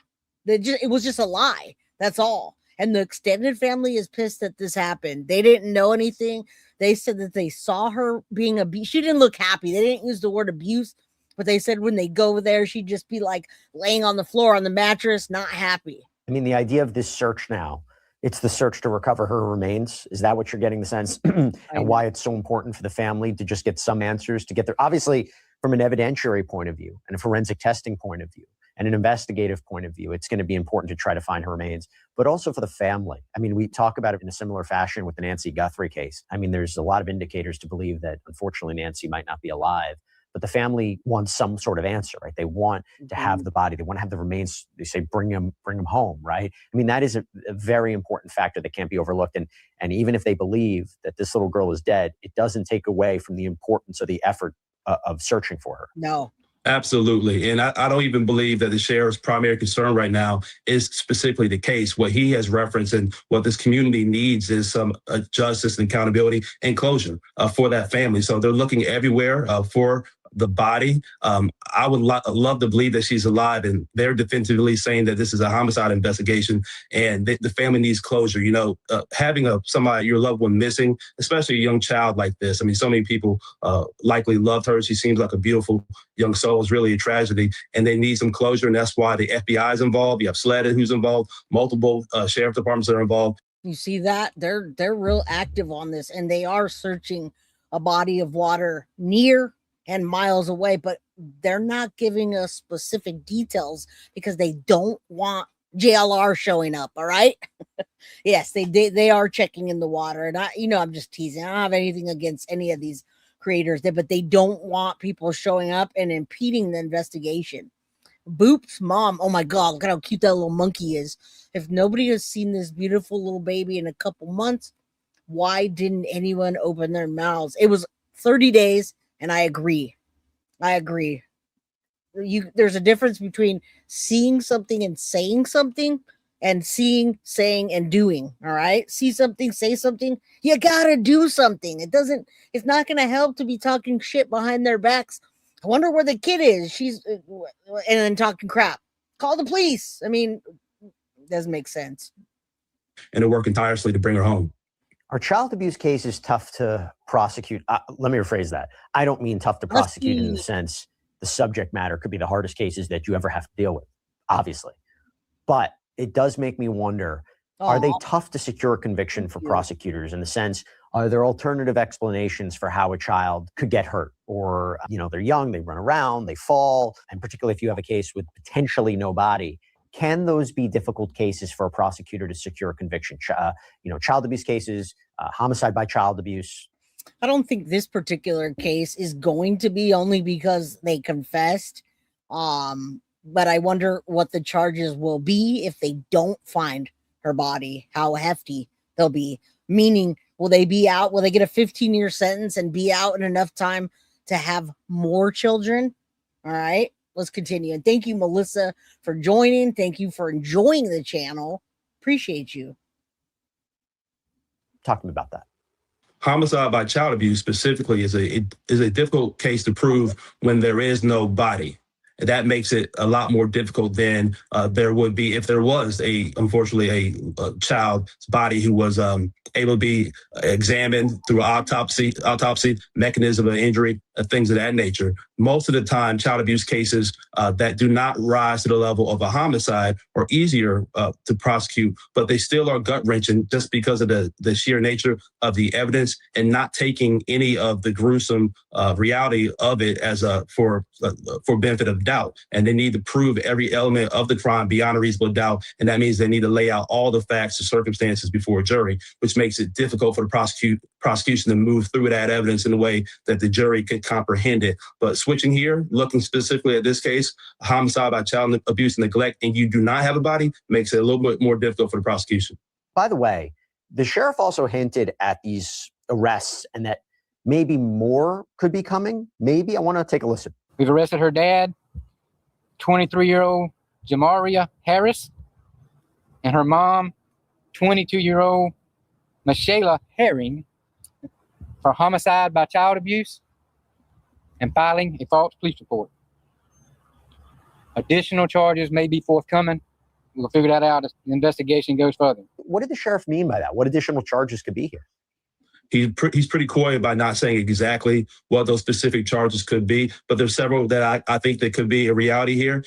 it was just a lie. That's all. And the extended family is pissed that this happened. They didn't know anything. They said that they saw her being abused. She didn't look happy. They didn't use the word abuse, but they said when they go there, she'd just be like laying on the floor on the mattress, not happy. I mean, the idea of this search now, it's the search to recover her remains. Is that what you're getting the sense? And why it's so important for the family to just get some answers, to get there? Obviously, from an evidentiary point of view and a forensic testing point of view and an investigative point of view, it's going to be important to try to find her remains, but also for the family. I mean, we talk about it in a similar fashion with the Nancy Guthrie case. I mean, there's a lot of indicators to believe that, unfortunately, Nancy might not be alive. But the family wants some sort of answer, right? They want to have the body. They want to have the remains. They say, bring them home, right? I mean, that is a very important factor that can't be overlooked. And even if they believe that this little girl is dead, it doesn't take away from the importance of the effort of searching for her. No. Absolutely. And I don't even believe that the sheriff's primary concern right now is specifically the case. What he has referenced and what this community needs is some justice and accountability and closure for that family. So they're looking everywhere for the body. I would love to believe that she's alive, and they're definitively saying that this is a homicide investigation and the family needs closure. You know, having somebody, your loved one missing, especially a young child like this. I mean, so many people likely loved her. She seems like a beautiful young soul. It's really a tragedy, and they need some closure. And that's why the FBI is involved. You have SLED who's involved, multiple sheriff departments are involved. You see that? They're real active on this, and they are searching a body of water near and miles away, but they're not giving us specific details because they don't want JLR showing up. All right. Yes, they are checking in the water, and I'm just teasing. I don't have anything against any of these creators, but they don't want people showing up and impeding the investigation. Boop's mom, oh my God, look at how cute that little monkey is. If nobody has seen this beautiful little baby in a couple months, why didn't anyone open their mouths? It was 30 days. And I agree. There's a difference between seeing something and saying something, and seeing, saying, and doing. All right. See something, say something. You gotta do something. It's not gonna help to be talking shit behind their backs. I wonder where the kid is. And then talking crap. Call the police. I mean, it doesn't make sense. And they're working tirelessly to bring her home. Are child abuse cases tough to prosecute? Let me rephrase that. I don't mean tough to prosecute in the sense the subject matter could be the hardest cases that you ever have to deal with, obviously. But it does make me wonder, are they tough to secure a conviction for prosecutors in the sense, are there alternative explanations for how a child could get hurt? Or, they're young, they run around, they fall, and particularly if you have a case with potentially no body, can those be difficult cases for a prosecutor to secure a conviction? Child abuse cases, homicide by child abuse. I don't think this particular case is going to be, only because they confessed. But I wonder what the charges will be if they don't find her body, how hefty they'll be. Meaning, will they be out? Will they get a 15-year sentence and be out in enough time to have more children? All right. Let's continue. And thank you, Melissa, for joining. Thank you for enjoying the channel. Appreciate you. Talk to me about that. Homicide by child abuse specifically is a difficult case to prove when there is no body. And that makes it a lot more difficult than there would be if there was unfortunately a child's body who was able to be examined through autopsy, mechanism of injury, things of that nature. Most of the time, child abuse cases that do not rise to the level of a homicide are easier to prosecute, but they still are gut-wrenching just because of the sheer nature of the evidence and not taking any of the gruesome reality of it as for benefit of doubt. And they need to prove every element of the crime beyond a reasonable doubt, and that means they need to lay out all the facts and circumstances before a jury, which makes it difficult for the prosecution to move through that evidence in a way that the jury could comprehend it. But switching here, looking specifically at this case, homicide by child abuse and neglect, and you do not have a body, makes it a little bit more difficult for the prosecution. By the way, the sheriff also hinted at these arrests and that maybe more could be coming. Maybe. I want to take a listen. We've arrested her dad, 23-year-old Javeayah Harris, and her mom, 22-year-old Mischelia Herring, for homicide by child abuse and filing a false police report. Additional charges may be forthcoming. We'll figure that out as the investigation goes further. What did the sheriff mean by that? What additional charges could be here? He's pretty coy by not saying exactly what those specific charges could be, but there's several that I think that could be a reality here.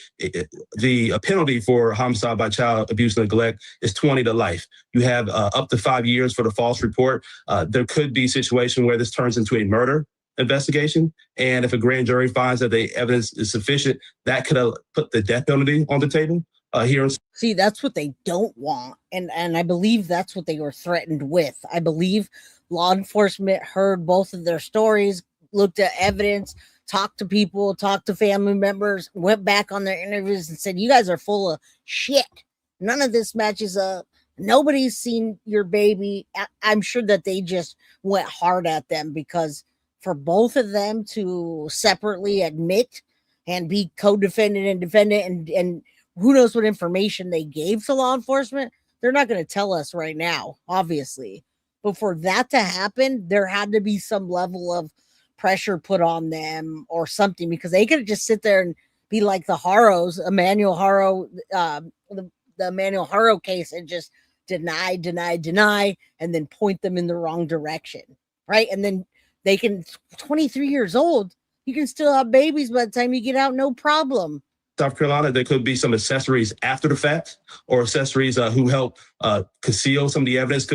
The penalty for homicide by child abuse and neglect is 20 to life. You have up to 5 years for the false report. There could be a situation where this turns into a murder investigation, and if a grand jury finds that the evidence is sufficient, that could put the death penalty on the table. Here. See, that's what they don't want. And I believe that's what they were threatened with. I believe law enforcement heard both of their stories, looked at evidence, talked to people, talked to family members, went back on their interviews and said, you guys are full of shit. None of this matches up. Nobody's seen your baby. I'm sure that they just went hard at them, because for both of them to separately admit and be co-defendant and defendant and who knows what information they gave to law enforcement, they're not going to tell us right now, obviously. But for that to happen, there had to be some level of pressure put on them or something, because they could just sit there and be like the Harrows, Emmanuel Harrow, the Emmanuel Harrow case, and just deny, and then point them in the wrong direction, right? And then they can, 23 years old, you can still have babies by the time you get out, no problem. South Carolina, there could be some accessories after the fact, or accessories who help conceal some of the evidence.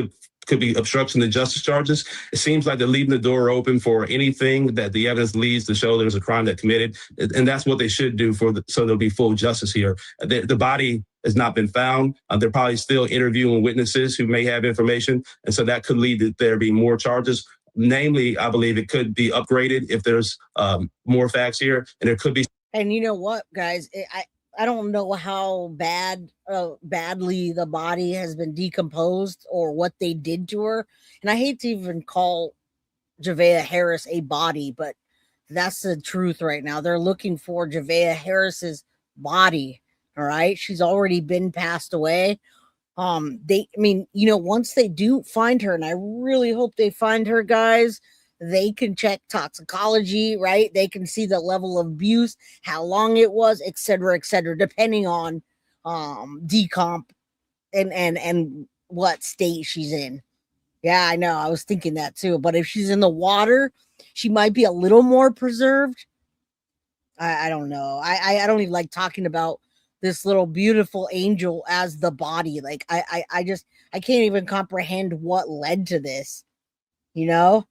Could be obstruction of justice charges. It seems like they're leaving the door open for anything that the evidence leads to show there's a crime that committed, and that's what they should do so there'll be full justice here. The body has not been found. They're probably still interviewing witnesses who may have information, and so that could lead to there being more charges. Namely, I believe it could be upgraded if there's more facts here, and there could be. And you know what, guys? I don't know how badly the body has been decomposed or what they did to her. And I hate to even call Javeayah Harris a body, but that's the truth right now. They're looking for Javeayah Harris's body. All right. She's already been passed away. Once they do find her, and I really hope they find her, guys, they can check toxicology, right? They can see the level of abuse, how long it was, et cetera, depending on decomp and what state she's in. Yeah, I know. I was thinking that too. But if she's in the water, she might be a little more preserved. I don't know. I don't even like talking about this little beautiful angel as the body. Like I can't even comprehend what led to this, you know?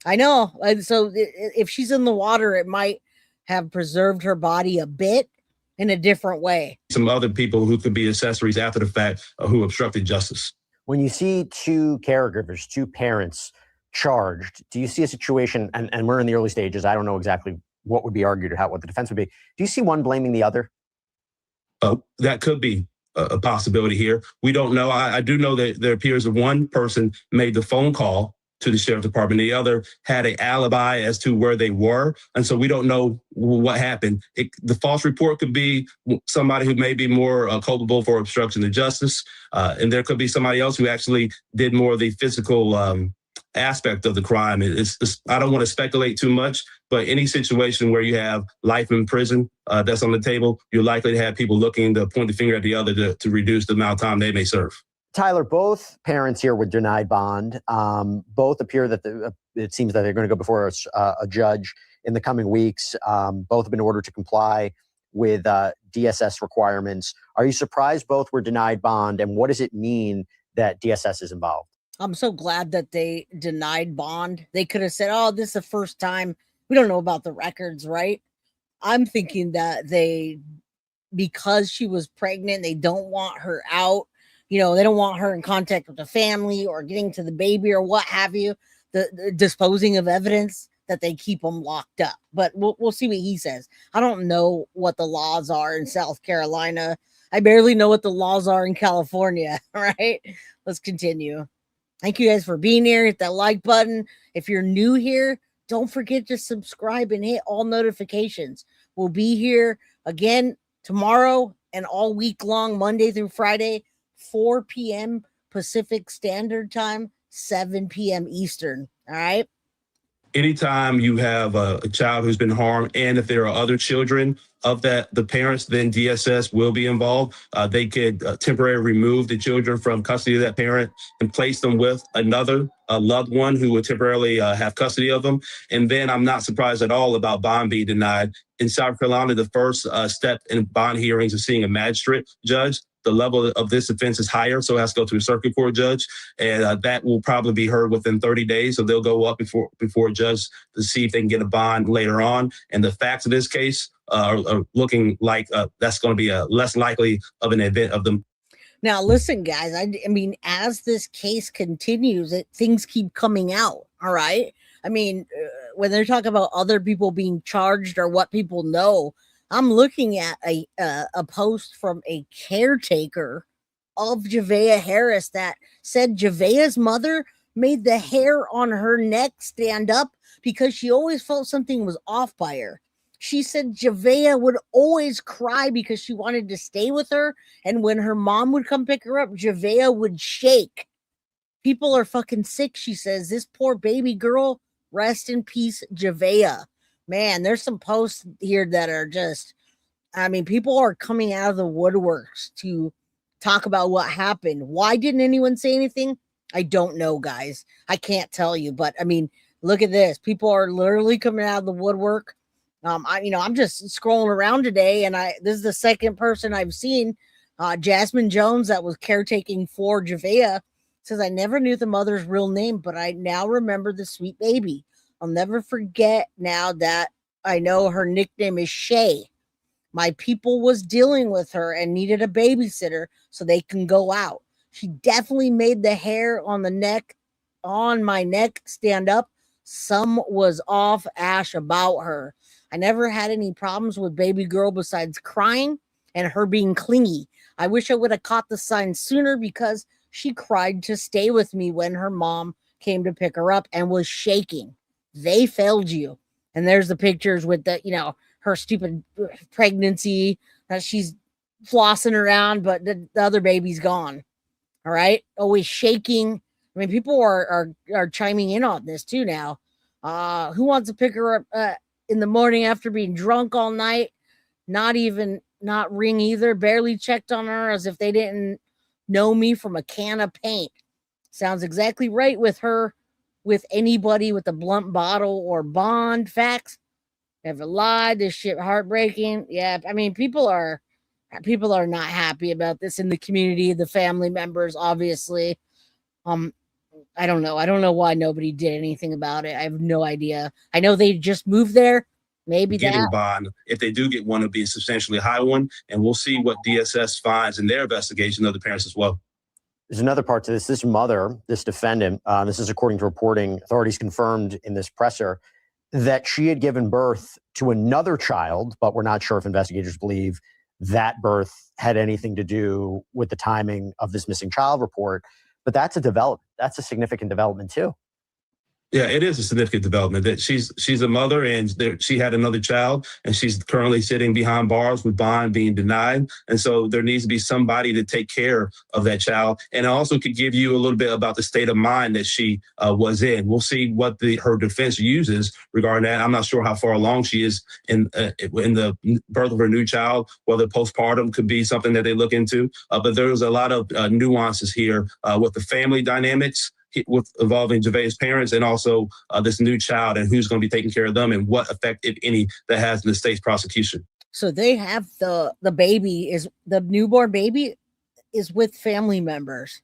I know. And so if she's in the water, it might have preserved her body a bit in a different way. Some other people who could be accessories after the fact who obstructed justice. When you see two caregivers, two parents charged, do you see a situation, and we're in the early stages, I don't know exactly what would be argued or what the defense would be. Do you see one blaming the other? That could be a possibility here. We don't know. I do know that there appears that one person made the phone call to the sheriff's department. The other had an alibi as to where they were. And so we don't know what happened. The false report could be somebody who may be more culpable for obstruction of justice. And there could be somebody else who actually did more of the physical aspect of the crime. I don't want to speculate too much, but any situation where you have life in prison that's on the table, you're likely to have people looking to point the finger at the other to reduce the amount of time they may serve. Tyler, both parents here were denied bond. Both appear that it seems that they're going to go before a judge in the coming weeks. Both have been ordered to comply with DSS requirements. Are you surprised both were denied bond? And what does it mean that DSS is involved? I'm so glad that they denied bond. They could have said, oh, this is the first time. We don't know about the records, right? I'm thinking that because she was pregnant, they don't want her out. They don't want her in contact with the family or getting to the baby or what have you, the disposing of evidence, that they keep them locked up. But we'll see what he says. I don't know what the laws are in South Carolina. I barely know what the laws are in California, right? Let's continue. Thank you guys for being here. Hit that like button. If you're new here, don't forget to subscribe and hit all notifications. We'll be here again tomorrow and all week long, Monday through Friday, 4 p.m. Pacific Standard Time, 7 p.m. Eastern. All right. anytime you have a child who's been harmed, and if there are other children of the parents, then DSS will be involved. They could temporarily remove the children from custody of that parent and place them with another loved one who would temporarily have custody of them. And then I'm not surprised at all about bond being denied. In South Carolina, the first step in bond hearings is seeing a magistrate judge. The level of this offense is higher, so it has to go to a circuit court judge, and that will probably be heard within 30 days. So they'll go up before a judge to see if they can get a bond later on. And the facts of this case are looking like that's going to be less likely of an event of them. Now, listen, guys, I mean, as this case continues, things keep coming out. All right. I mean, when they're talking about other people being charged or what people know, I'm looking at a post from a caretaker of Javeayah Harris that said Javeayah's mother made the hair on her neck stand up because she always felt something was off by her. She said Javeayah would always cry because she wanted to stay with her, and when her mom would come pick her up, Javeayah would shake. People are fucking sick, she says. This poor baby girl, rest in peace, Javeayah. Man, there's some posts here that are just, I mean, people are coming out of the woodworks to talk about what happened. Why didn't anyone say anything? I don't know, guys. I can't tell you, but I mean, look at this. People are literally coming out of the woodwork. I'm just scrolling around today, and this is the second person I've seen. Jasmine Jones, that was caretaking for Javeayah, says, I never knew the mother's real name, but I now remember the sweet baby. I'll never forget now that I know her nickname is Shay. My people was dealing with her and needed a babysitter so they can go out. She definitely made the hair on my neck stand up. Some was off Ash about her. I never had any problems with baby girl besides crying and her being clingy. I wish I would have caught the sign sooner because she cried to stay with me when her mom came to pick her up and was shaking. They failed you. And there's the pictures with her stupid pregnancy that she's flossing around, but the other baby's gone. All right. Always shaking. I mean, people are chiming in on this too now. Who wants to pick her up in the morning after being drunk all night? Not ring either. Barely checked on her as if they didn't know me from a can of paint. Sounds exactly right with her. With anybody with a blunt bottle or bond. Facts. Never lied. This shit heartbreaking. Yeah, I mean, people are not happy about this in the community. The family members, obviously. I don't know. I don't know why nobody did anything about it. I have no idea. I know they just moved there. Maybe getting bond, if they do get one, it'll be a substantially high one, and we'll see what DSS finds in their investigation of the parents as well. There's another part to this. This mother, this defendant, this is according to reporting, authorities confirmed in this presser that she had given birth to another child, but we're not sure if investigators believe that birth had anything to do with the timing of this missing child report. But that's a development. That's a significant development too. Yeah, it is a significant development that she's a mother and she had another child, and she's currently sitting behind bars with bond being denied. And so there needs to be somebody to take care of that child. And it also could give you a little bit about the state of mind that she was in. We'll see what her defense uses regarding that. I'm not sure how far along she is in the birth of her new child, whether postpartum could be something that they look into. But there's a lot of nuances here with the family dynamics, with involving Javeayah's parents, and also this new child, and who's going to be taking care of them, and what effect, if any, that has in the state's prosecution. So they have the newborn baby is with family members.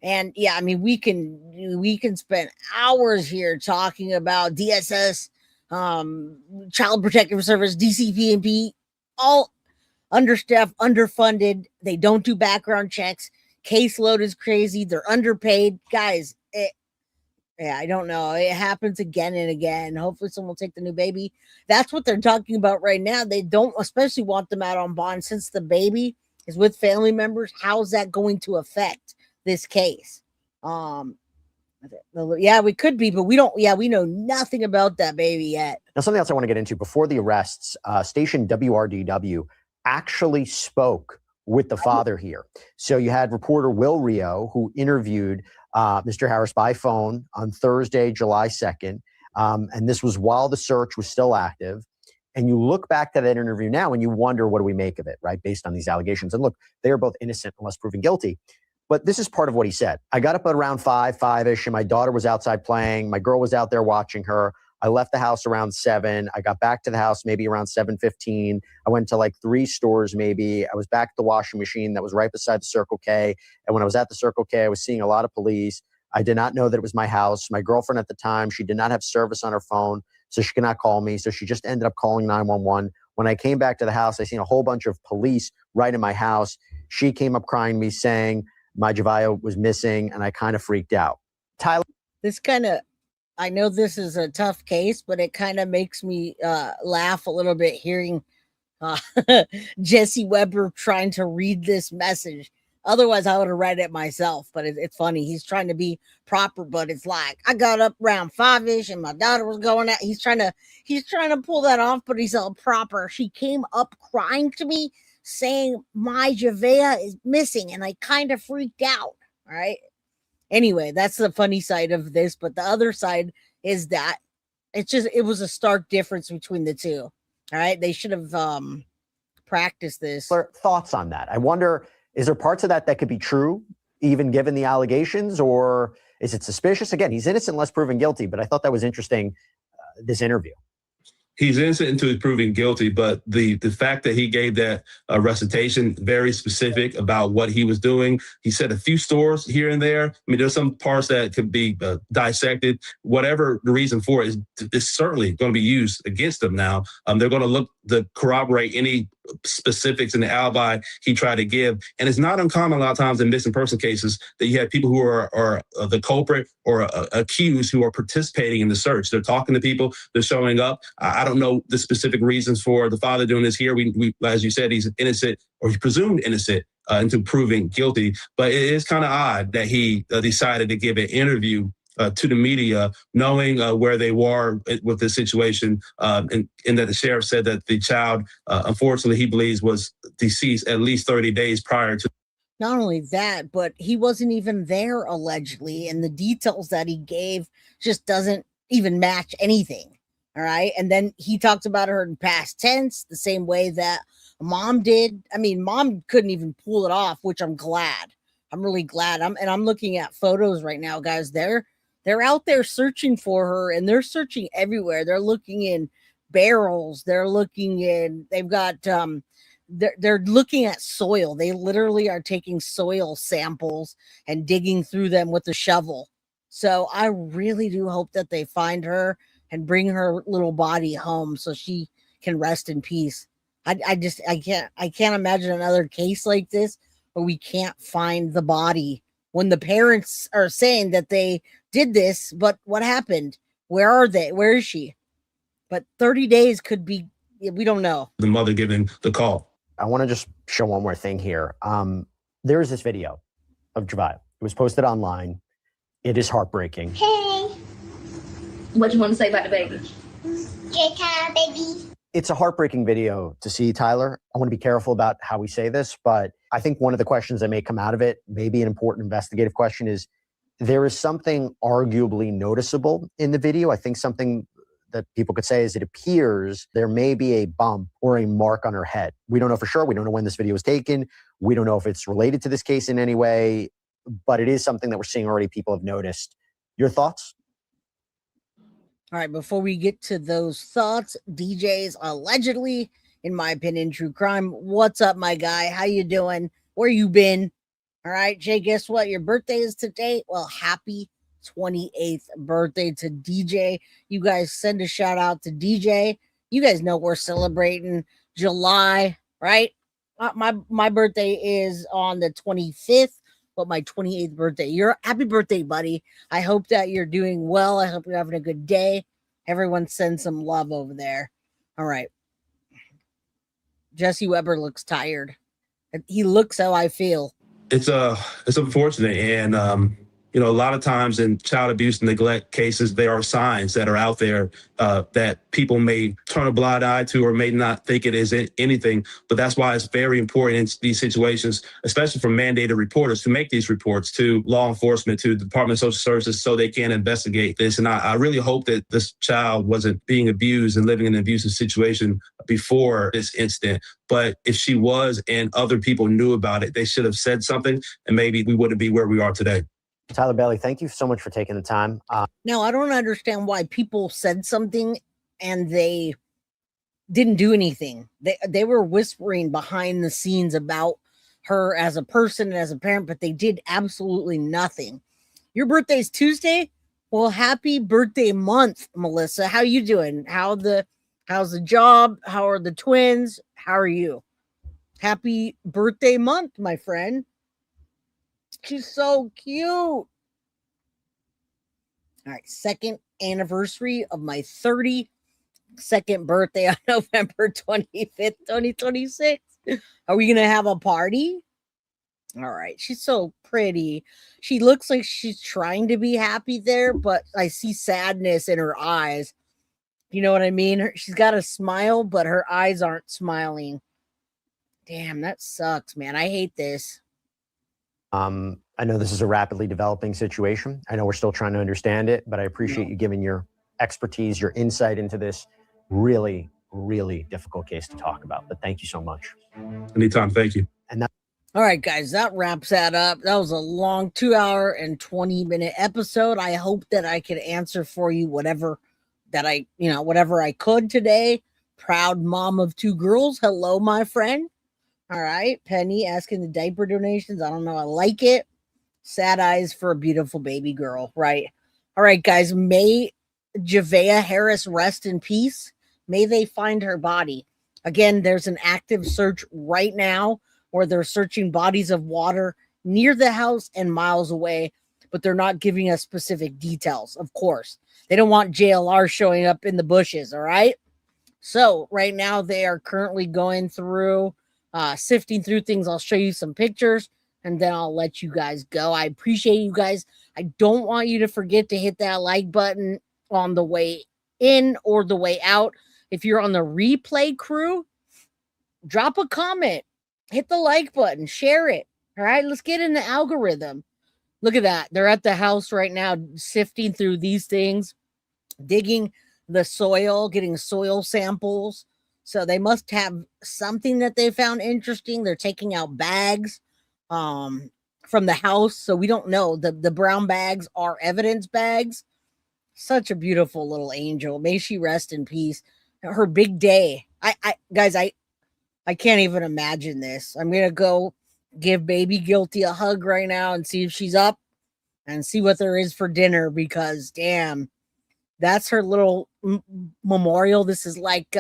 And yeah, I mean, we can spend hours here talking about DSS, Child Protective Service, DCP&P, all understaffed, underfunded. They don't do background checks. Caseload is crazy. They're underpaid. Guys, I don't know. It happens again and again. Hopefully someone will take the new baby. That's what they're talking about right now. They don't especially want them out on bond since the baby is with family members. How's that going to affect this case? Yeah, we could be, but we know nothing about that baby yet. Now, something else I want to get into before the arrests, station WRDW actually spoke with the father here. So you had reporter Will Rio, who interviewed Mr. Harris by phone on Thursday, July 2nd. And this was while the search was still active. And you look back to that interview now and you wonder, what do we make of it, right? Based on these allegations. And look, they are both innocent unless proven guilty. But this is part of what he said. I got up at around 5-ish, and my daughter was outside playing. My girl was out there watching her. I left the house around 7. I got back to the house maybe around 7:15. I went to like 3 stores maybe. I was back at the washing machine that was right beside the Circle K. And when I was at the Circle K, I was seeing a lot of police. I did not know that it was my house. My girlfriend at the time, she did not have service on her phone, so she could not call me. So she just ended up calling 911. When I came back to the house, I seen a whole bunch of police right in my house. She came up crying to me saying my Javeayah was missing, and I kind of freaked out. Tyler? This kind of, I know this is a tough case, but it kind of makes me laugh a little bit hearing Jesse Weber trying to read this message. Otherwise, I would have read it myself, but it's funny. He's trying to be proper, but it's like, I got up around 5-ish and my daughter was going out. He's trying to pull that off, but he's all proper. She came up crying to me saying my Javeayah is missing, and I kind of freaked out. All right. Anyway, that's the funny side of this, but the other side is that it was a stark difference between the two. All right. They should have practiced this. Thoughts on that? I wonder, is there parts of that could be true, even given the allegations, or is it suspicious? Again, he's innocent unless proven guilty, but I thought that was interesting, this interview. He's innocent until he's proven guilty, but the fact that he gave that recitation, very specific about what he was doing. He said a few stores here and there. I mean, there's some parts that could be dissected. Whatever the reason for it is certainly going to be used against him now. They're going to look to corroborate any specifics in the alibi he tried to give. And it's not uncommon a lot of times in missing person cases that you have people who are the culprit or accused who are participating in the search. They're talking to people, they're showing up. I don't know the specific reasons for the father doing this here. We as you said, he's innocent, or he's presumed innocent until proven guilty. But it is kind of odd that he decided to give an interview to the media, knowing where they were with the situation, and that the sheriff said that the child, unfortunately, he believes was deceased at least 30 days prior to. Not only that, but he wasn't even there allegedly, and the details that he gave just doesn't even match anything. All right. And then he talks about her in past tense, the same way that mom did. I mean, mom couldn't even pull it off, which I'm glad. I'm really glad. I'm looking at photos right now, guys. They're out there searching for her, and they're searching everywhere. They're looking in barrels. They're looking in, they've got, they're looking at soil. They literally are taking soil samples and digging through them with a shovel. So I really do hope that they find her and bring her little body home so she can rest in peace. I can't imagine another case like this where we can't find the body when the parents are saying that they did this, but what happened? Where are they? Where is she? But 30 days could be, we don't know. The mother giving the call. I want to just show one more thing here. There is this video of Javeayah. It was posted online. It is heartbreaking. Hey. What you want to say about the baby? Good time, baby. It's a heartbreaking video to see, Tyler. I want to be careful about how we say this, but I think one of the questions that may come out of it, maybe an important investigative question, is there is something arguably noticeable in the video. I think something that people could say is it appears there may be a bump or a mark on her head. We don't know for sure. We don't know when this video was taken. We don't know if it's related to this case in any way, but it is something that we're seeing already people have noticed. Your thoughts? All right, before we get to those thoughts, DJ's allegedly, in my opinion, true crime. What's up, my guy? How you doing? Where you been? All right, Jay, guess what? Your birthday is today. Well, happy 28th birthday to DJ. You guys send a shout out to DJ. You guys know we're celebrating July, right? My birthday is on the 25th. But my 28th birthday. Your happy birthday, buddy. I hope that you're doing well. I hope you're having a good day. Everyone send some love over there. All right. Jesse Weber looks tired. He looks how I feel. It's unfortunate, and You know, a lot of times in child abuse and neglect cases, there are signs that are out there that people may turn a blind eye to or may not think it is anything. But that's why it's very important in these situations, especially for mandated reporters, to make these reports to law enforcement, to the Department of Social Services, so they can investigate this. And I really hope that this child wasn't being abused and living in an abusive situation before this incident. But if she was and other people knew about it, they should have said something, and maybe we wouldn't be where we are today. Tyler Bailey, thank you so much for taking the time. Now, I don't understand why people said something and they didn't do anything. They were whispering behind the scenes about her as a person and as a parent, but they did absolutely nothing. Your birthday's Tuesday? Well, happy birthday month, Melissa. How you doing? How's the job? How are the twins? How are you? Happy birthday month, my friend. She's so cute. All right, second anniversary of my 32nd birthday on November 25th, 2026. Are we going to have a party? All right, she's so pretty. She looks like she's trying to be happy there, but I see sadness in her eyes. You know what I mean? She's got a smile, but her eyes aren't smiling. Damn, that sucks, man. I hate this. I know this is a rapidly developing situation. I know we're still trying to understand it, but I appreciate you giving your expertise, your insight into this really, really difficult case to talk about. But thank you so much. Anytime. Thank you. All right, guys, that wraps that up. That was a long 2 hour and 20-minute episode. I hope that I could answer for you whatever I could today. Proud mom of 2 girls. Hello, my friend. All right, Penny asking the diaper donations. I don't know. I like it. Sad eyes for a beautiful baby girl, right? All right, guys. May Javeayah Harris rest in peace. May they find her body. Again, there's an active search right now where they're searching bodies of water near the house and miles away, but they're not giving us specific details, of course. They don't want JLR showing up in the bushes, all right? So right now they are currently going through sifting through things. I'll show you some pictures and then I'll let you guys go. I appreciate you guys. I don't want you to forget to hit that like button on the way in or the way out. If you're on the replay crew, drop a comment, hit the like button, share it. All right, let's get in the algorithm. Look at that. They're at the house right now, sifting through these things, digging the soil, getting soil samples. So they must have something that they found interesting. They're taking out bags from the house. So we don't know. The brown bags are evidence bags. Such a beautiful little angel. May she rest in peace. Her big day. Guys, I can't even imagine this. I'm going to go give baby Guilty a hug right now and see if she's up and see what there is for dinner, because damn, that's her little memorial. This is like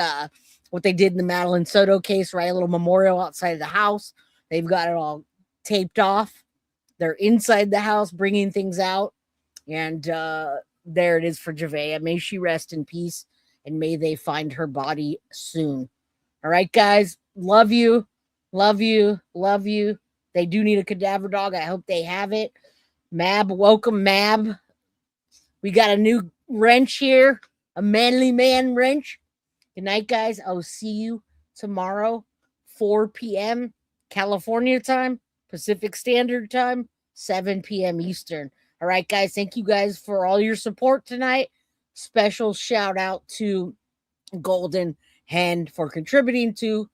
what they did in the Madeline Soto case, right? A little memorial outside of the house. They've got it all taped off. They're inside the house bringing things out. And there it is for Javeayah. May she rest in peace and may they find her body soon. All right, guys. Love you. Love you. Love you. They do need a cadaver dog. I hope they have it. Mab, welcome, Mab. We got a new wrench here, a manly man wrench. Good night, guys. I'll see you tomorrow, 4 p.m. California time, Pacific Standard Time, 7 p.m. Eastern. All right, guys. Thank you guys for all your support tonight. Special shout out to Golden Hen for contributing to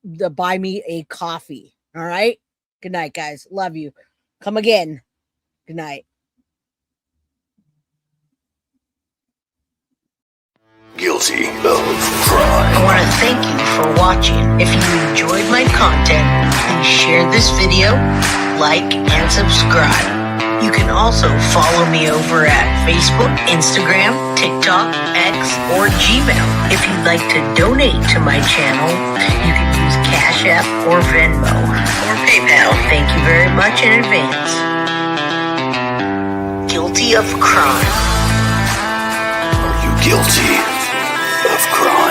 the Buy Me a Coffee. All right. Good night, guys. Love you. Come again. Good night. Guilty of crime. I want to thank you for watching. If you enjoyed my content, please share this video, like, and subscribe. You can also follow me over at Facebook, Instagram, TikTok, X, or Gmail. If you'd like to donate to my channel, you can use Cash App or Venmo or PayPal. Thank you very much in advance. Guilty of crime. Are you guilty of crime?